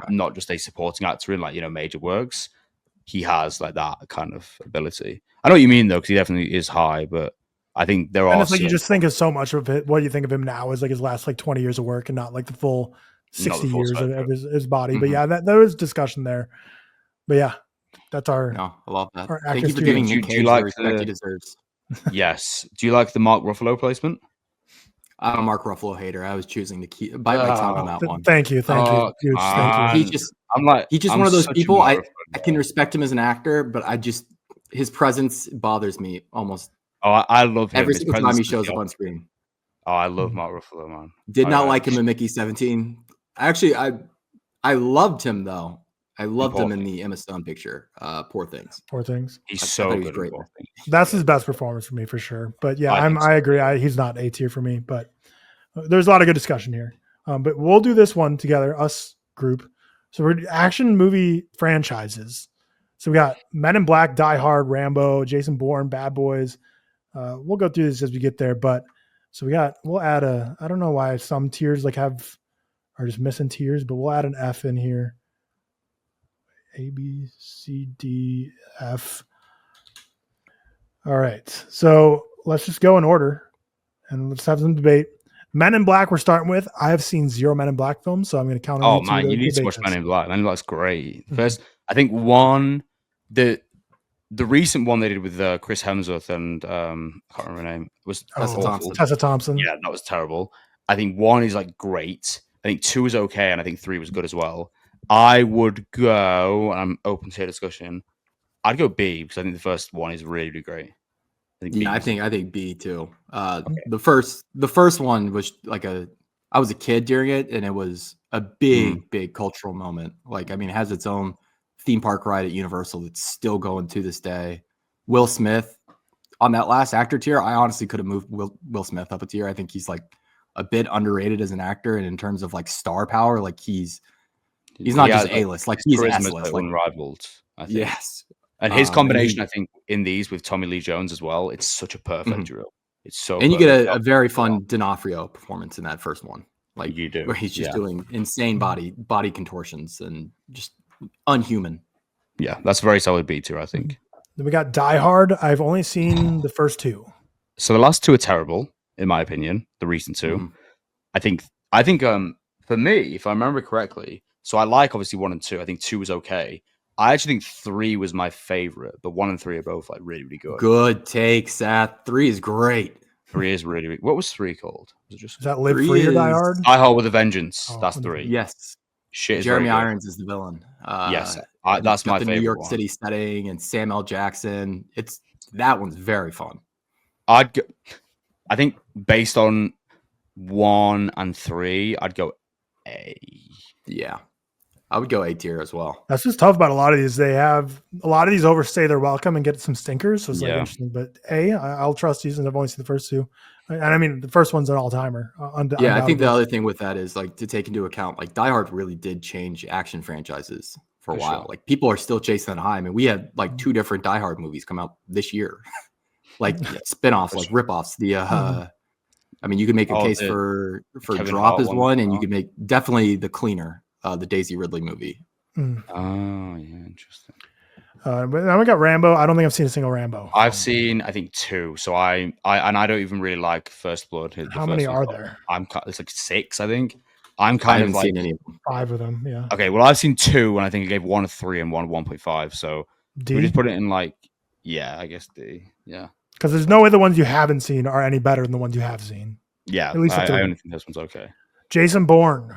not just a supporting actor in like major works, he has like that kind of ability. I know what you mean though, because he definitely is high, but I think there And are. it's like you just think of so much of it. What do you think of him now is like his last like 20 years of work and not like the full 60 years of his body. Mm-hmm. But yeah, there was discussion there. But yeah, that's our. No, I love that. Our Thank you for giving Nick Cage the respect he deserves. Yes. Do you like the Mark Ruffalo placement? I'm a Mark Ruffalo hater. I was choosing to bite my tongue on that one. Thank you. Thank you. He's just one of those people. I can respect him as an actor, but his presence bothers me almost. Oh, I love him. Every single time he shows up on screen. Oh, I love Mark Ruffalo, man. Did not like him in Mickey 17. Actually, I loved him though. I loved him in the Emma Stone picture, Poor Things. Poor Things. He's so good. Great. That's his best performance for me, for sure. But yeah, I agree. He's not A tier for me, but there's a lot of good discussion here. But we'll do this one together, us group. So we're action movie franchises. So we got Men in Black, Die Hard, Rambo, Jason Bourne, Bad Boys. We'll go through this as we get there. But so we'll add I don't know why some tiers like are just missing tiers, but we'll add an F in here. A, B, C, D, F. All right. So let's just go in order and let's have some debate. Men in Black we're starting with. I have seen 0 Men in Black films, so I'm going to count on you. Oh, man, you need to watch Men in Black. Men in Black's great. First, I think the recent one they did with Chris Hemsworth and I can't remember her name. Was Tessa Thompson. Yeah, that was terrible. I think 1 is like great. I think 2 is okay, and I think 3 was good as well. I would go, and I'm open to a discussion. I'd go B because I think the first one is really, really great. I think B too. Okay. The first one was like I was a kid during it, and it was a big cultural moment. Like, I mean, it has its own theme park ride at Universal that's still going to this day. Will Smith on that last actor tier, I honestly could have moved Will Smith up a tier. I think he's like a bit underrated as an actor, and in terms of like star power, like he's not just A-list, like he's S-list, like unrivaled. I think. Yes, and his combination, I think, in these with Tommy Lee Jones as well, it's such a perfect drill. It's so, and you get a very fun D'Onofrio performance in that first one, like you do, where he's just doing insane body contortions and just unhuman. Yeah, that's a very solid B tier, I think. Then we got Die Hard. I've only seen the first 2. So the last 2 are terrible, in my opinion. The recent 2, I think. For me, if I remember correctly, so I like obviously 1 and 2. I think 2 was okay. I actually think 3 was my favorite, but 1 and 3 are both like really, really good. Good take, Seth. 3 is great. 3 is really, really. What was 3 called? Was it just? Is that Live Free or Die Hard? Die Hard with a Vengeance. That's 3. Yes. Shit. Jeremy Irons is the villain. Yes, that's my favorite. The New York City setting and Sam L. Jackson. That one's very fun. I think based on 1 and 3, I'd go A. Yeah, I would go A tier as well. That's just tough about a lot of these. They have a lot of these overstay their welcome and get some stinkers. So it's like interesting. But A, I'll trust these, and I've only seen the first 2. And I mean, the first one's an all-timer. I think the other thing with that is like to take into account, like Die Hard really did change action franchises for a while. Sure. Like people are still chasing that high. I mean, we had like 2 different Die Hard movies come out this year, like spinoffs, like ripoffs. I mean, you could make a case for Drop as one, and you could make definitely The Cleaner, the Daisy Ridley movie. Oh, yeah, interesting. But now we got Rambo. I don't think I've seen a single Rambo. I've seen, I think, 2. So I don't even really like First Blood. How many are there? It's like 6, I think. I'm kind of like seen any of them. 5 of them. Yeah. Okay. Well, I've seen 2, and I think I gave 1 a 3 and 1 1.5. So we just put it in like, I guess D. Yeah. Because there's no way the ones you haven't seen are any better than the ones you have seen. Yeah. At least I only think this one's okay. Jason Bourne.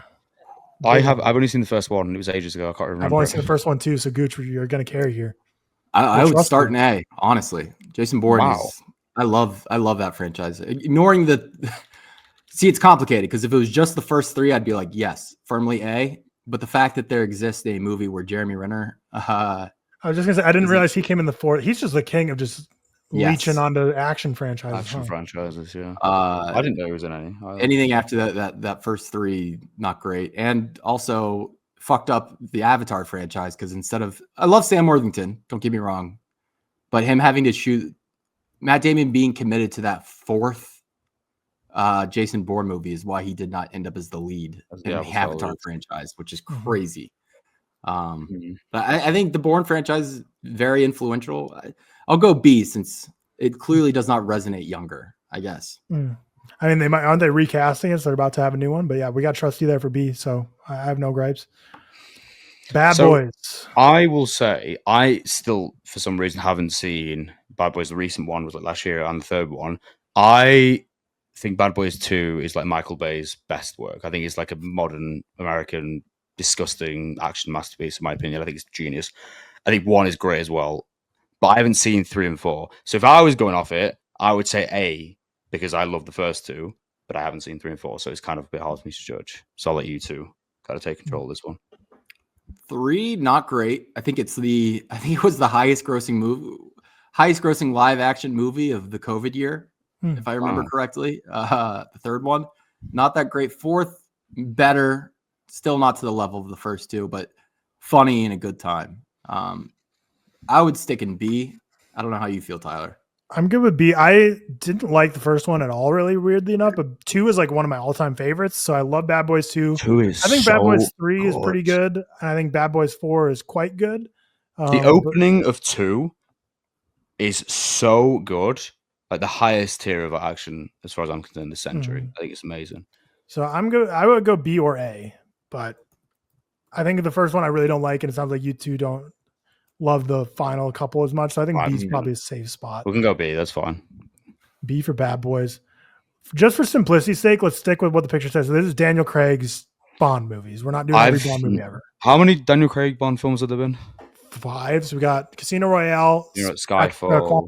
I've only seen the first one. It was ages ago. I can't remember. I've only seen the first one too. So Gooch, you're going to carry here. I would start in A, honestly. Jason Bourne. Wow. I love that franchise. Ignoring see, it's complicated because if it was just the first 3, I'd be like, yes, firmly A. But the fact that there exists a movie where Jeremy Renner. I was just going to say, I didn't realize he came in the 4th. He's just the king of just leeching onto action franchises. Franchises, yeah. I didn't know he was in any. Anything after that first 3, not great. And also fucked up the Avatar franchise because I love Sam Worthington, don't get me wrong, but him having to shoot Matt Damon being committed to that 4th Jason Bourne movie is why he did not end up as the lead in the Avatar franchise, which is crazy. But I think the Bourne franchise is very influential. I'll go B since it clearly does not resonate younger, I guess. I mean, aren't they recasting it? So they're about to have a new one. But yeah, we got Trusty there for B, so I have no gripes. Bad Boys. I will say I still, for some reason, haven't seen Bad Boys. The recent one was like last year, and the third one. I think Bad Boys 2 is like Michael Bay's best work. I think it's like a modern American disgusting action masterpiece, in my opinion. I think it's genius. I think 1 is great as well, but I haven't seen 3 and 4. So if I was going off it, I would say A, because I love the first 2, but I haven't seen 3 and 4, so it's kind of a bit hard for me to judge. So I'll let you two kind of take control of this one. 3, not great. I think it was the highest grossing live action movie of the COVID year, if I remember correctly. The third one, not that great. 4th, better. Still not to the level of the first 2, but funny and a good time. I would stick in B. I don't know how you feel, Tyler. I'm good with B. I didn't like the first one at all, really, weirdly enough, but 2 is like one of my all-time favorites. So I love Bad Boys 2. 2 is I think so Bad Boys 3 good. is pretty good. And I think Bad Boys 4 is quite good. The opening of 2 is so good. Like the highest tier of action, as far as I'm concerned, this century. I think it's amazing. So I would go B or A, but I think the first one I really don't like, and it sounds like you two don't love the final couple as much. So I think B is probably a safe spot. We can go B. That's fine. B for Bad Boys. Just for simplicity's sake, let's stick with what the picture says. So this is Daniel Craig's Bond movies. We're not doing every Bond movie ever. How many Daniel Craig Bond films have there been? 5. So we got Casino Royale, Skyfall,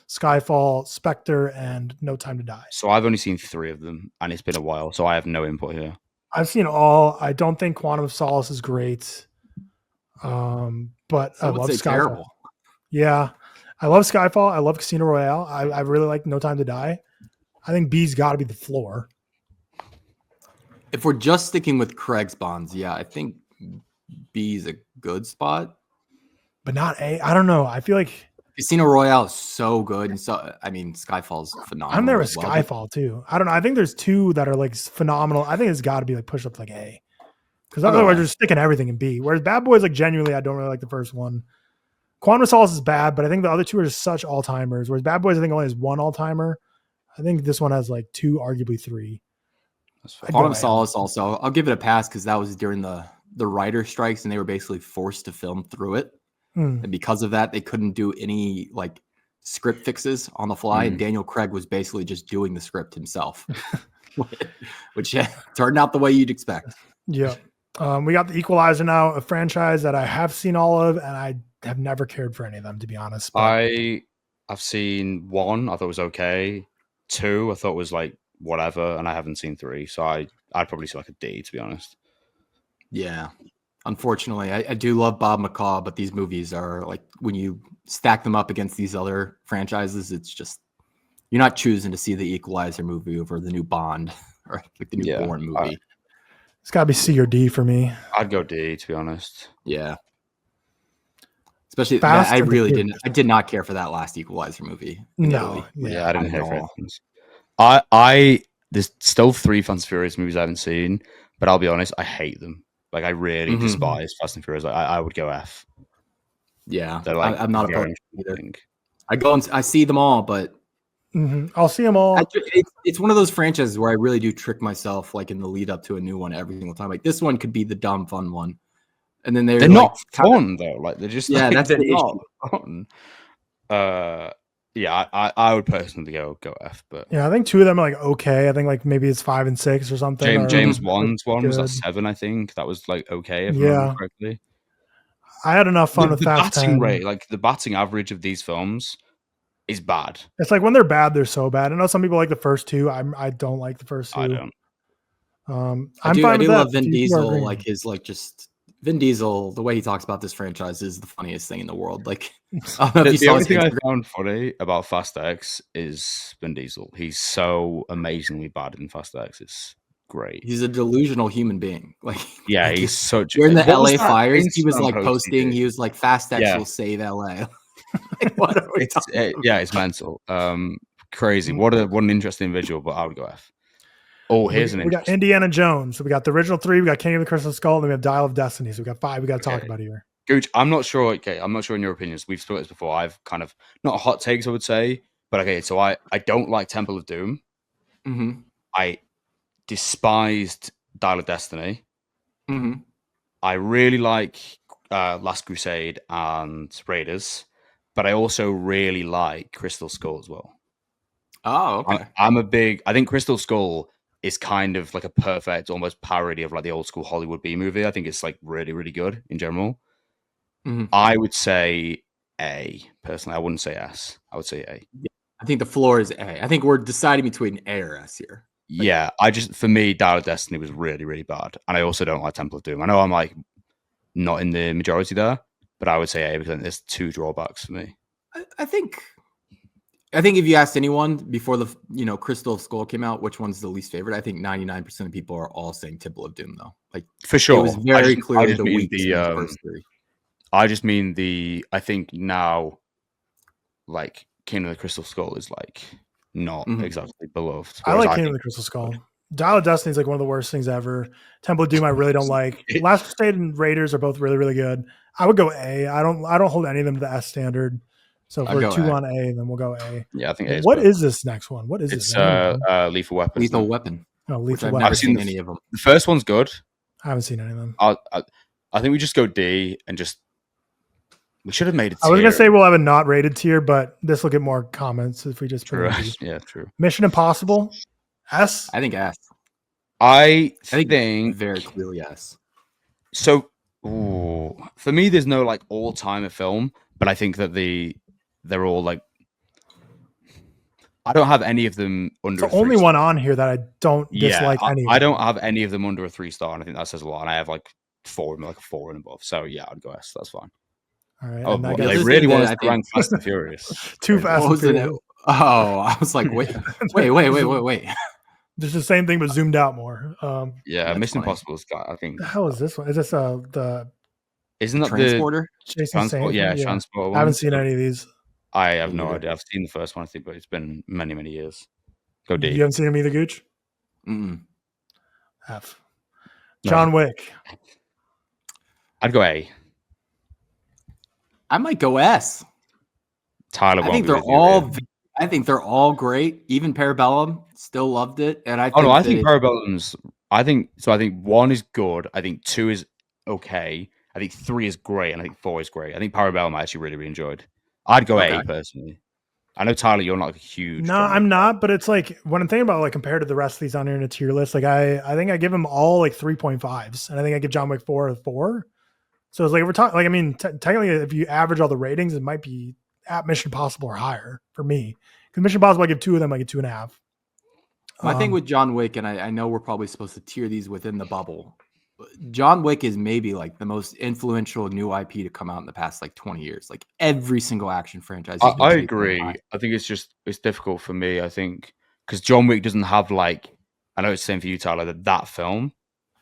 Skyfall, Spectre, and No Time to Die. So I've only seen 3 of them, and it's been a while, so I have no input here. I've seen all. I don't think Quantum of Solace is great. But I love Skyfall. Terrible. Yeah. I love Skyfall. I love Casino Royale. I really like No Time to Die. I think B's got to be the floor. If we're just sticking with Craig's Bonds, yeah, I think B's a good spot. But not A. I don't know. I feel like Casino Royale is so good. And so, I mean, Skyfall's phenomenal. I'm there with Skyfall too. I don't know. I think there's 2 that are like phenomenal. I think it's got to be like pushed up to like A. Because otherwise, you're sticking everything in B. Whereas Bad Boys, like genuinely, I don't really like the first one. Quantum of Solace is bad, but I think the other 2 are just such all-timers. Whereas Bad Boys, I think only has 1 all-timer. I think this one has like 2, arguably 3. Quantum of Solace also, I'll give it a pass because that was during the writer strikes and they were basically forced to film through it. And because of that, they couldn't do any like script fixes on the fly. And Daniel Craig was basically just doing the script himself, which turned out the way you'd expect. Yeah. We got The Equalizer now, a franchise that I have seen all of, and I have never cared for any of them, to be honest. But I've seen 1, I thought it was okay. 2, I thought was like whatever, and I haven't seen 3, so I'd probably say like a D, to be honest. Yeah. Unfortunately, I do love Bob McCaw, but these movies are like, when you stack them up against these other franchises, it's just, you're not choosing to see the Equalizer movie over the new Bond or like the new Bourne movie. It's got to be C or D for me. I'd go D, to be honest. Yeah. Especially, I did not care for that last Equalizer movie. No. Yeah, I didn't care for it. There's still 3 Fast and Furious movies I haven't seen, but I'll be honest, I hate them. Like, I really despise Fast and Furious. I would go F. Yeah. Like, I'm not opposed either. I go and I see them all, but I'll see them all. It's one of those franchises where I really do trick myself, like in the lead up to a new one every single time. Like this one could be the dumb fun one, and then they're like, not fun though. Like they're just that's the issue. Fun. I would personally go F, but yeah, I think 2 of them are like okay. I think like maybe it's 5 and 6 or something. James Wan's one was that 7, I think. That was like okay if I remember correctly. I had enough fun with Fast batting 10. rate, like the batting average of these films is bad. It's like when they're bad, they're so bad. I know some people like the first 2. I don't like the first 2. I don't. I do love Vin Diesel, like his just Vin Diesel, the way he talks about this franchise is the funniest thing in the world. Like, the only thing I found funny about Fast X is Vin Diesel. He's so amazingly bad in Fast X. It's great. He's a delusional human being. Like, yeah, he's such. During the LA fires, he was like posting. He was like, "Fast X will save LA." Like, what are we talking about? Yeah, it's mental. crazy. What an interesting individual, but I would go F. Oh, here's we got Indiana Jones. So we got the original 3. We got King of the Crystal Skull, and then we have Dial of Destiny. So we got 5. We got to talk about here. Gooch, I'm not sure. Okay, I'm not sure in your opinions. We've spoken this before. I've kind of not hot takes, I would say, but okay. So I don't like Temple of Doom. Mm-hmm. I despised Dial of Destiny. Mm-hmm. I really like Last Crusade and Raiders, but I also really like Crystal Skull as well. Oh, okay. I think Crystal Skull is kind of like a perfect, almost parody of like the old school Hollywood B movie. I think it's like really, really good in general. Mm-hmm. I would say A. Personally, I wouldn't say S. I would say A. Yeah, I think the floor is A. I think we're deciding between A or S here. Yeah, for me, Dial of Destiny was really, really bad. And I also don't like Temple of Doom. I know I'm like not in the majority there, but I would say A because there's 2 drawbacks for me. I think if you asked anyone before the Crystal Skull came out, which one's the least favorite, I think 99% of people are all saying Temple of Doom though. Like for sure, it was very clear the weak first 3. I just mean I think now, like King of the Crystal Skull is like not exactly beloved. I like King of the Crystal Skull. Dial of Destiny is like one of the worst things ever. Temple of Doom I really don't like. Last Crusade and Raiders are both really, really good. I would go A. I don't hold any of them to the S standard. So if we're 2 on A, then we'll go A. Yeah, I think A. What is this next one? What is it's this? Lethal Weapon. Lethal Weapon. Oh, Lethal Weapon. I've never seen any of them. The first one's good. I haven't seen any of them. I think we just go D and just. We should have made it. I was gonna say we'll have a not rated tier, but this will get more comments if we just put it. Yeah, true. Mission Impossible, S. I think S. I think very clearly S. So for me, there's no like all-timer film, but I think that they're all like. I don't have any of them under. It's the only one on here that I don't dislike. I don't have any of them under a 3-star, and I think that says a lot. And I have like 4 and above. So yeah, I'd go S. That's fine. All right. Oh, they really want us to rank Fast and Furious. 2 Fast and Furious. Oh, I was like, wait. It's the same thing, but zoomed out more. Mission Impossible is. I think. The hell is this one? Is this the? Isn't that Transporter? Transport? Yeah, Transporter. I haven't seen any of these. I have no idea. I've seen the first one, I think, but it's been many, many years. Go D. You haven't seen them either, Gooch? F. John Wick. I'd go A. I might go S. Tyler, I think they're all great. Even Parabellum, still loved it, and I think Parabellum's. I think 1 is good. I think 2 is okay. I think 3 is great, and I think 4 is great. I think Parabellum I actually really, really enjoyed. I'd go A personally. I know Tyler, you're not like a huge. No, I'm not. But it's like when I'm thinking about like compared to the rest of these on here in a tier list, like I think I give them all like 3.5s, and I think I give John Wick 4 a 4. So it's like we're talking. Like I mean, technically, if you average all the ratings, it might be at Mission Impossible or higher for me. Because Mission Impossible, I give 2 of them, I give 2.5. My thing with John Wick, and I know we're probably supposed to tier these within the bubble. John Wick is maybe like the most influential new IP to come out in the past like 20 years. Like every single action franchise. I agree. I think it's difficult for me. I think because John Wick doesn't have like, I know it's the same for you, Tyler, that film.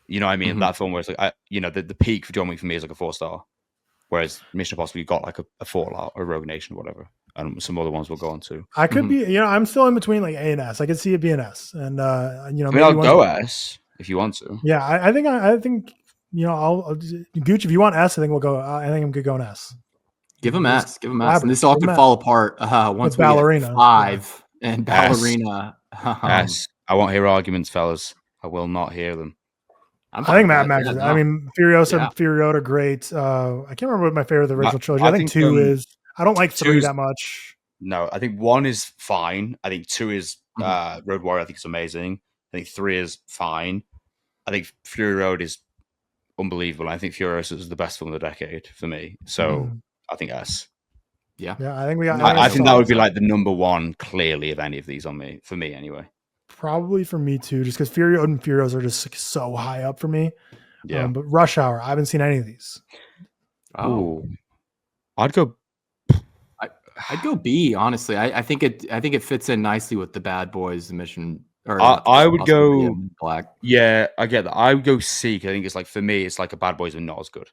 You know what I mean? That film where it's like, the peak for John Wick for me is like a 4-star. Whereas Mission Impossible, you got like a Fallout or Rogue Nation or whatever. And some other ones we'll go on to. I could be, I'm still in between like A and S. I could see it being S. And, I mean, I'll go S if you want to. Yeah, I think, I'll Gooch, if you want S, I think we'll go, I think I'm good going S. Give them S. And this all could fall apart once we Ballerina. Get 5 and Ballerina. S. I won't hear arguments, fellas. I will not hear them. I think Mad Max. I mean, Furiosa and Fury Road are great. I can't remember what my favorite of the original trilogy. I think 2 is. I don't like 3 that much. No, I think 1 is fine. I think 2 is Road Warrior. I think it's amazing. I think 3 is fine. I think Fury Road is unbelievable. I think Furiosa is the best film of the decade for me. So I think S. Yeah, I think we got. I think that would be like the number 1 clearly of any of these for me anyway. Probably for me too, just because Fury Road and Furios are just so high up for me. Yeah, but Rush Hour, I haven't seen any of these. Oh, I'd go B. Honestly, I think it fits in nicely with the Bad Boys, the Mission. Or I would go Black. Yeah, I get that. I would go C. I think it's like for me, it's like a Bad Boys, but not as good.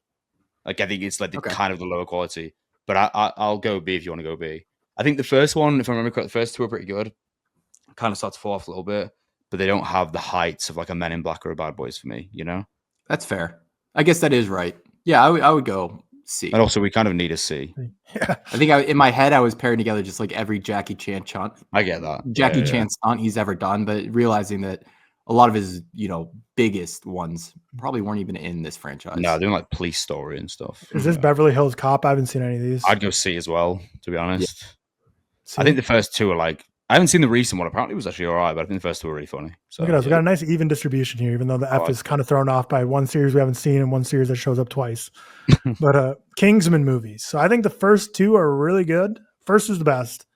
Like I think it's like kind of the lower quality. But I'll go B if you want to go B. I think the first one, if I remember correctly, the first 2 are pretty good. kind of start to fall off a little bit, but they don't have the heights of like a Men in Black or a Bad Boys for me, you know? That's fair. I guess that is right. Yeah, I would go C. And also, we kind of need a C. Yeah. I think in my head, I was pairing together just like every Jackie Chan I get that. Jackie Chan stunt he's ever done, but realizing that a lot of his, biggest ones probably weren't even in this franchise. No, doing like Police Story and stuff. Is this Beverly Hills Cop? I haven't seen any of these. I'd go C as well, to be honest. Yeah. I think the first two are like, I haven't seen the recent one. Apparently it was actually all right, but I think the first two were really funny. So, look at us. We got a nice even distribution here, even though the F is kind of thrown off by one series we haven't seen and one series that shows up twice. But Kingsman movies. So I think the first two are really good. First is the best.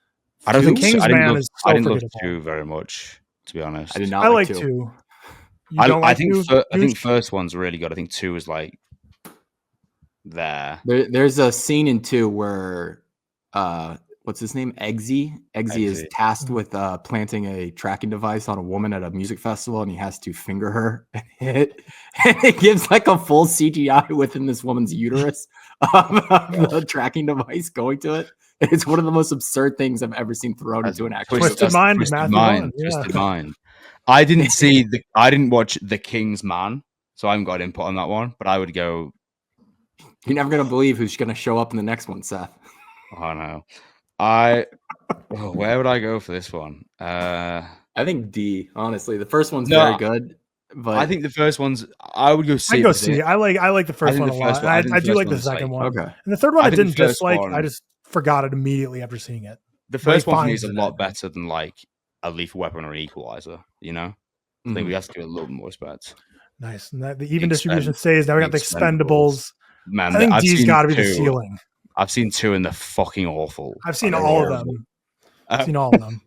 I don't think Kingsman is so I didn't love forgettable. two very much, to be honest. I did not I like like two. I think first one's really good. I think two is like there. There's a scene in two where what's his name? Eggsy is tasked with planting a tracking device on a woman at a music festival, and he has to finger her and it gives like a full CGI within this woman's uterus of the tracking device going to it. It's one of the most absurd things I've ever seen thrown into an action. Twisted Mind. Twisted Mind. I didn't watch The King's Man, so I haven't got input on that one. But I would go. You're never gonna believe who's gonna show up in the next one, Seth. Oh no, where would I go for this one? I think D. Honestly, the first one's very good, but I think the first one's. I would go C. I go C. I like the first one a lot. I do like the second one. Okay, and the third one I didn't dislike. I just forgot it immediately after seeing it. The first one for me is a lot better than like a Lethal Weapon or an Equalizer. You know, I think we have to give it a little more respect. Nice, and the even distribution stays. Now we got the Expendables. Man, I think D's got to be the ceiling. I've seen two and they're fucking awful. I've seen all of them. I've seen all of them.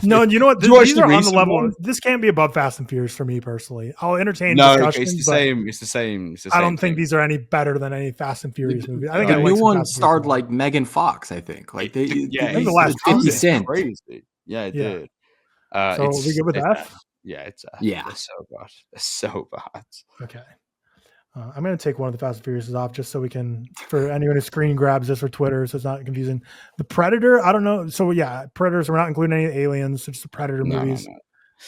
No, you know what? These are on the level. This can't be above Fast and Furious for me personally. I'll entertain discussions. It's the same. I don't think these are any better than any Fast and Furious movie. I think the new one starred like Megan Fox. I think like the last 50 Cent. Crazy. Yeah, it did. So we good with F? Yeah, it's F. Yeah, it's so bad. It's so bad. Okay. I'm going to take one of the Fast and Furious off just so we can, for anyone who screen grabs this for Twitter, so it's not confusing. The Predator, I don't know. So yeah, Predators, we're not including any aliens. It's just the Predator movies. No.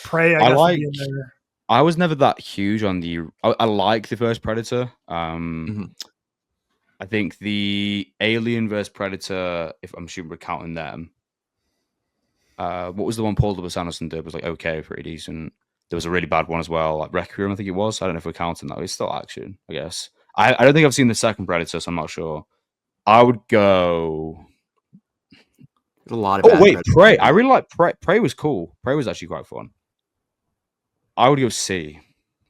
Prey, I guess, would be in there. I was never that huge on the. I like the first Predator. I think the Alien vs Predator, if I'm assuming we're counting them. What was the one Paul W.S. Anderson did? Was like okay, pretty decent. There was a really bad one as well, like Requiem, I think it was. I don't know if we're counting that. It's still action, I guess. I don't think I've seen the second Predator, so I'm not sure. I would go. There's a lot of. Prey. I really like Prey. Prey was cool. Prey was actually quite fun. I would go C.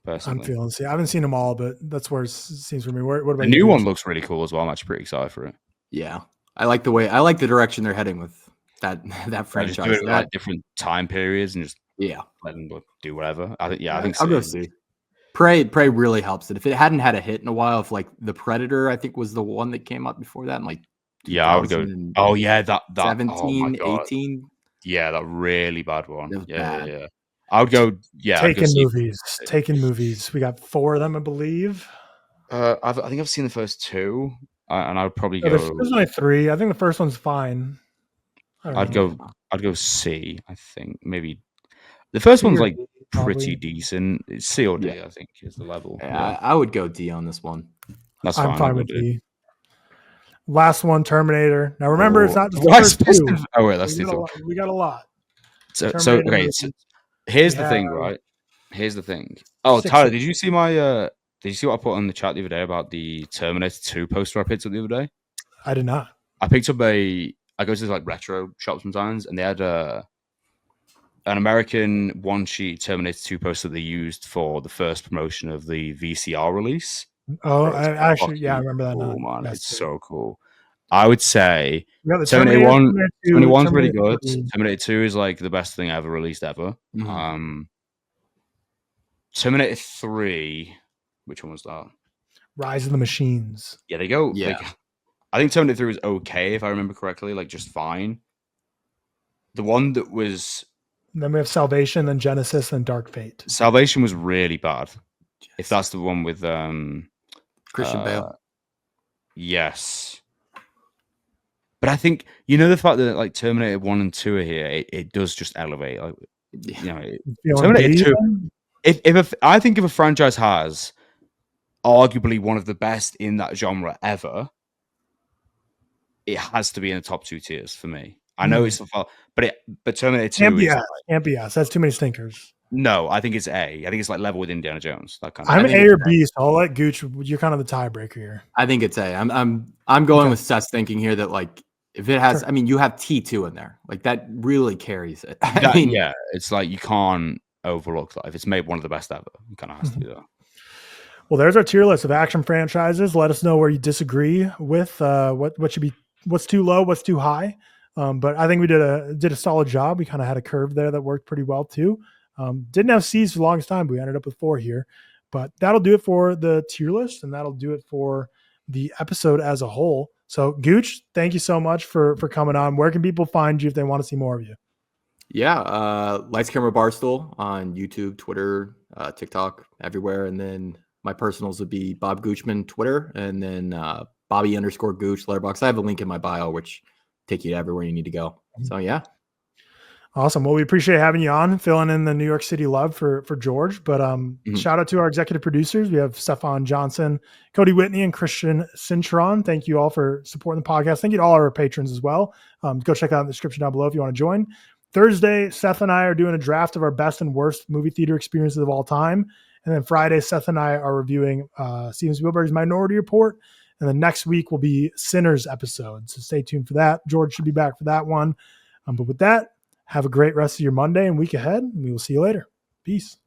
Personally, I'm feeling C. I haven't seen them all, but that's where it seems for me. What about the new one? Looks really cool as well. I'm actually pretty excited for it. Yeah, I like the direction they're heading with that franchise. Just do it like different time periods and just. Yeah, let them do whatever. I think I'll go see. Prey really helps it. If it hadn't had a hit in a while, if like the Predator, I think was the one that came up before that, and like I would go. Oh yeah, that 17, 18. Yeah, that really bad one. Yeah. I would go. Yeah, Taken movies. We got 4 of them, I believe. I think I've seen the first 2, and I would probably go. There's only 3. I think the first one's fine. I'd go C. I think maybe. The first one's like pretty decent. It's C or D, I think, is the level. Yeah, I would go D on this one. That's fine. I'm fine with D. Last one, Terminator. Now remember, it's not just the first 2. Oh wait, that's we got a lot. So okay. So here's the thing, right? Here's the thing. Oh, Tyler, did you see my? Did you see what I put on the chat the other day about the Terminator 2 poster I picked up the other day? I did not. I picked up I go to like retro shops sometimes, and they had an American one-sheet Terminator 2 poster they used for the first promotion of the VCR release. Oh, I remember that. Cool, man. It's so cool. I would say Terminator 1's really good. Terminator 2 is like the best thing ever released ever. Terminator 3, which one was that? Rise of the Machines. Yeah, they go. Yeah. I think Terminator 3 was okay, if I remember correctly, like just fine. The one that was... Then we have Salvation, then Genesis, and Dark Fate. Salvation was really bad. If that's the one with... Christian Bale. Yes. But I think the fact that like Terminator 1 and 2 are here, it does just elevate. Like, Terminator 2. I think if a franchise has arguably one of the best in that genre ever, it has to be in the top 2 tiers for me. I know it's but Terminator 2 can't be S. That's too many stinkers. No, I think it's A. I think it's like level with Indiana Jones. That kind of. I'm A or B, so I'll let Gooch. You're kind of the tiebreaker here. I think it's A. I'm going with Seth's thinking here that like if it has, I mean, you have T2 in there, like that really carries it. Yeah, it's like you can't overlook that. If it's made one of the best ever, it kind of has to be that. Well, there's our tier list of action franchises. Let us know where you disagree with what should be, what's too low, what's too high. But I think we did a solid job. We kind of had a curve there that worked pretty well too. Didn't have C's for the longest time, but we ended up with 4 here. But that'll do it for the tier list, and that'll do it for the episode as a whole. So, Gooch, thank you so much for coming on. Where can people find you if they want to see more of you? Yeah, Lights Camera Barstool on YouTube, Twitter, TikTok, everywhere. And then my personals would be Bob Goochman, Twitter, and then Bobby_Gooch, Letterboxd. I have a link in my bio, which take you to everywhere you need to go. So, yeah. Awesome. Well, we appreciate having you on, filling in the New York City love for George. But shout out to our executive producers. We have Stefan Johnson, Cody Whitney, and Christian Cintron. Thank you all for supporting the podcast. Thank you to all our patrons as well. Go check out in the description down below if you want to join. Thursday, Seth and I are doing a draft of our best and worst movie theater experiences of all time. And then Friday, Seth and I are reviewing Steven Spielberg's Minority Report. And then next week will be Sinners episode. So stay tuned for that. George should be back for that one. But with that, have a great rest of your Monday and week ahead. And we will see you later. Peace.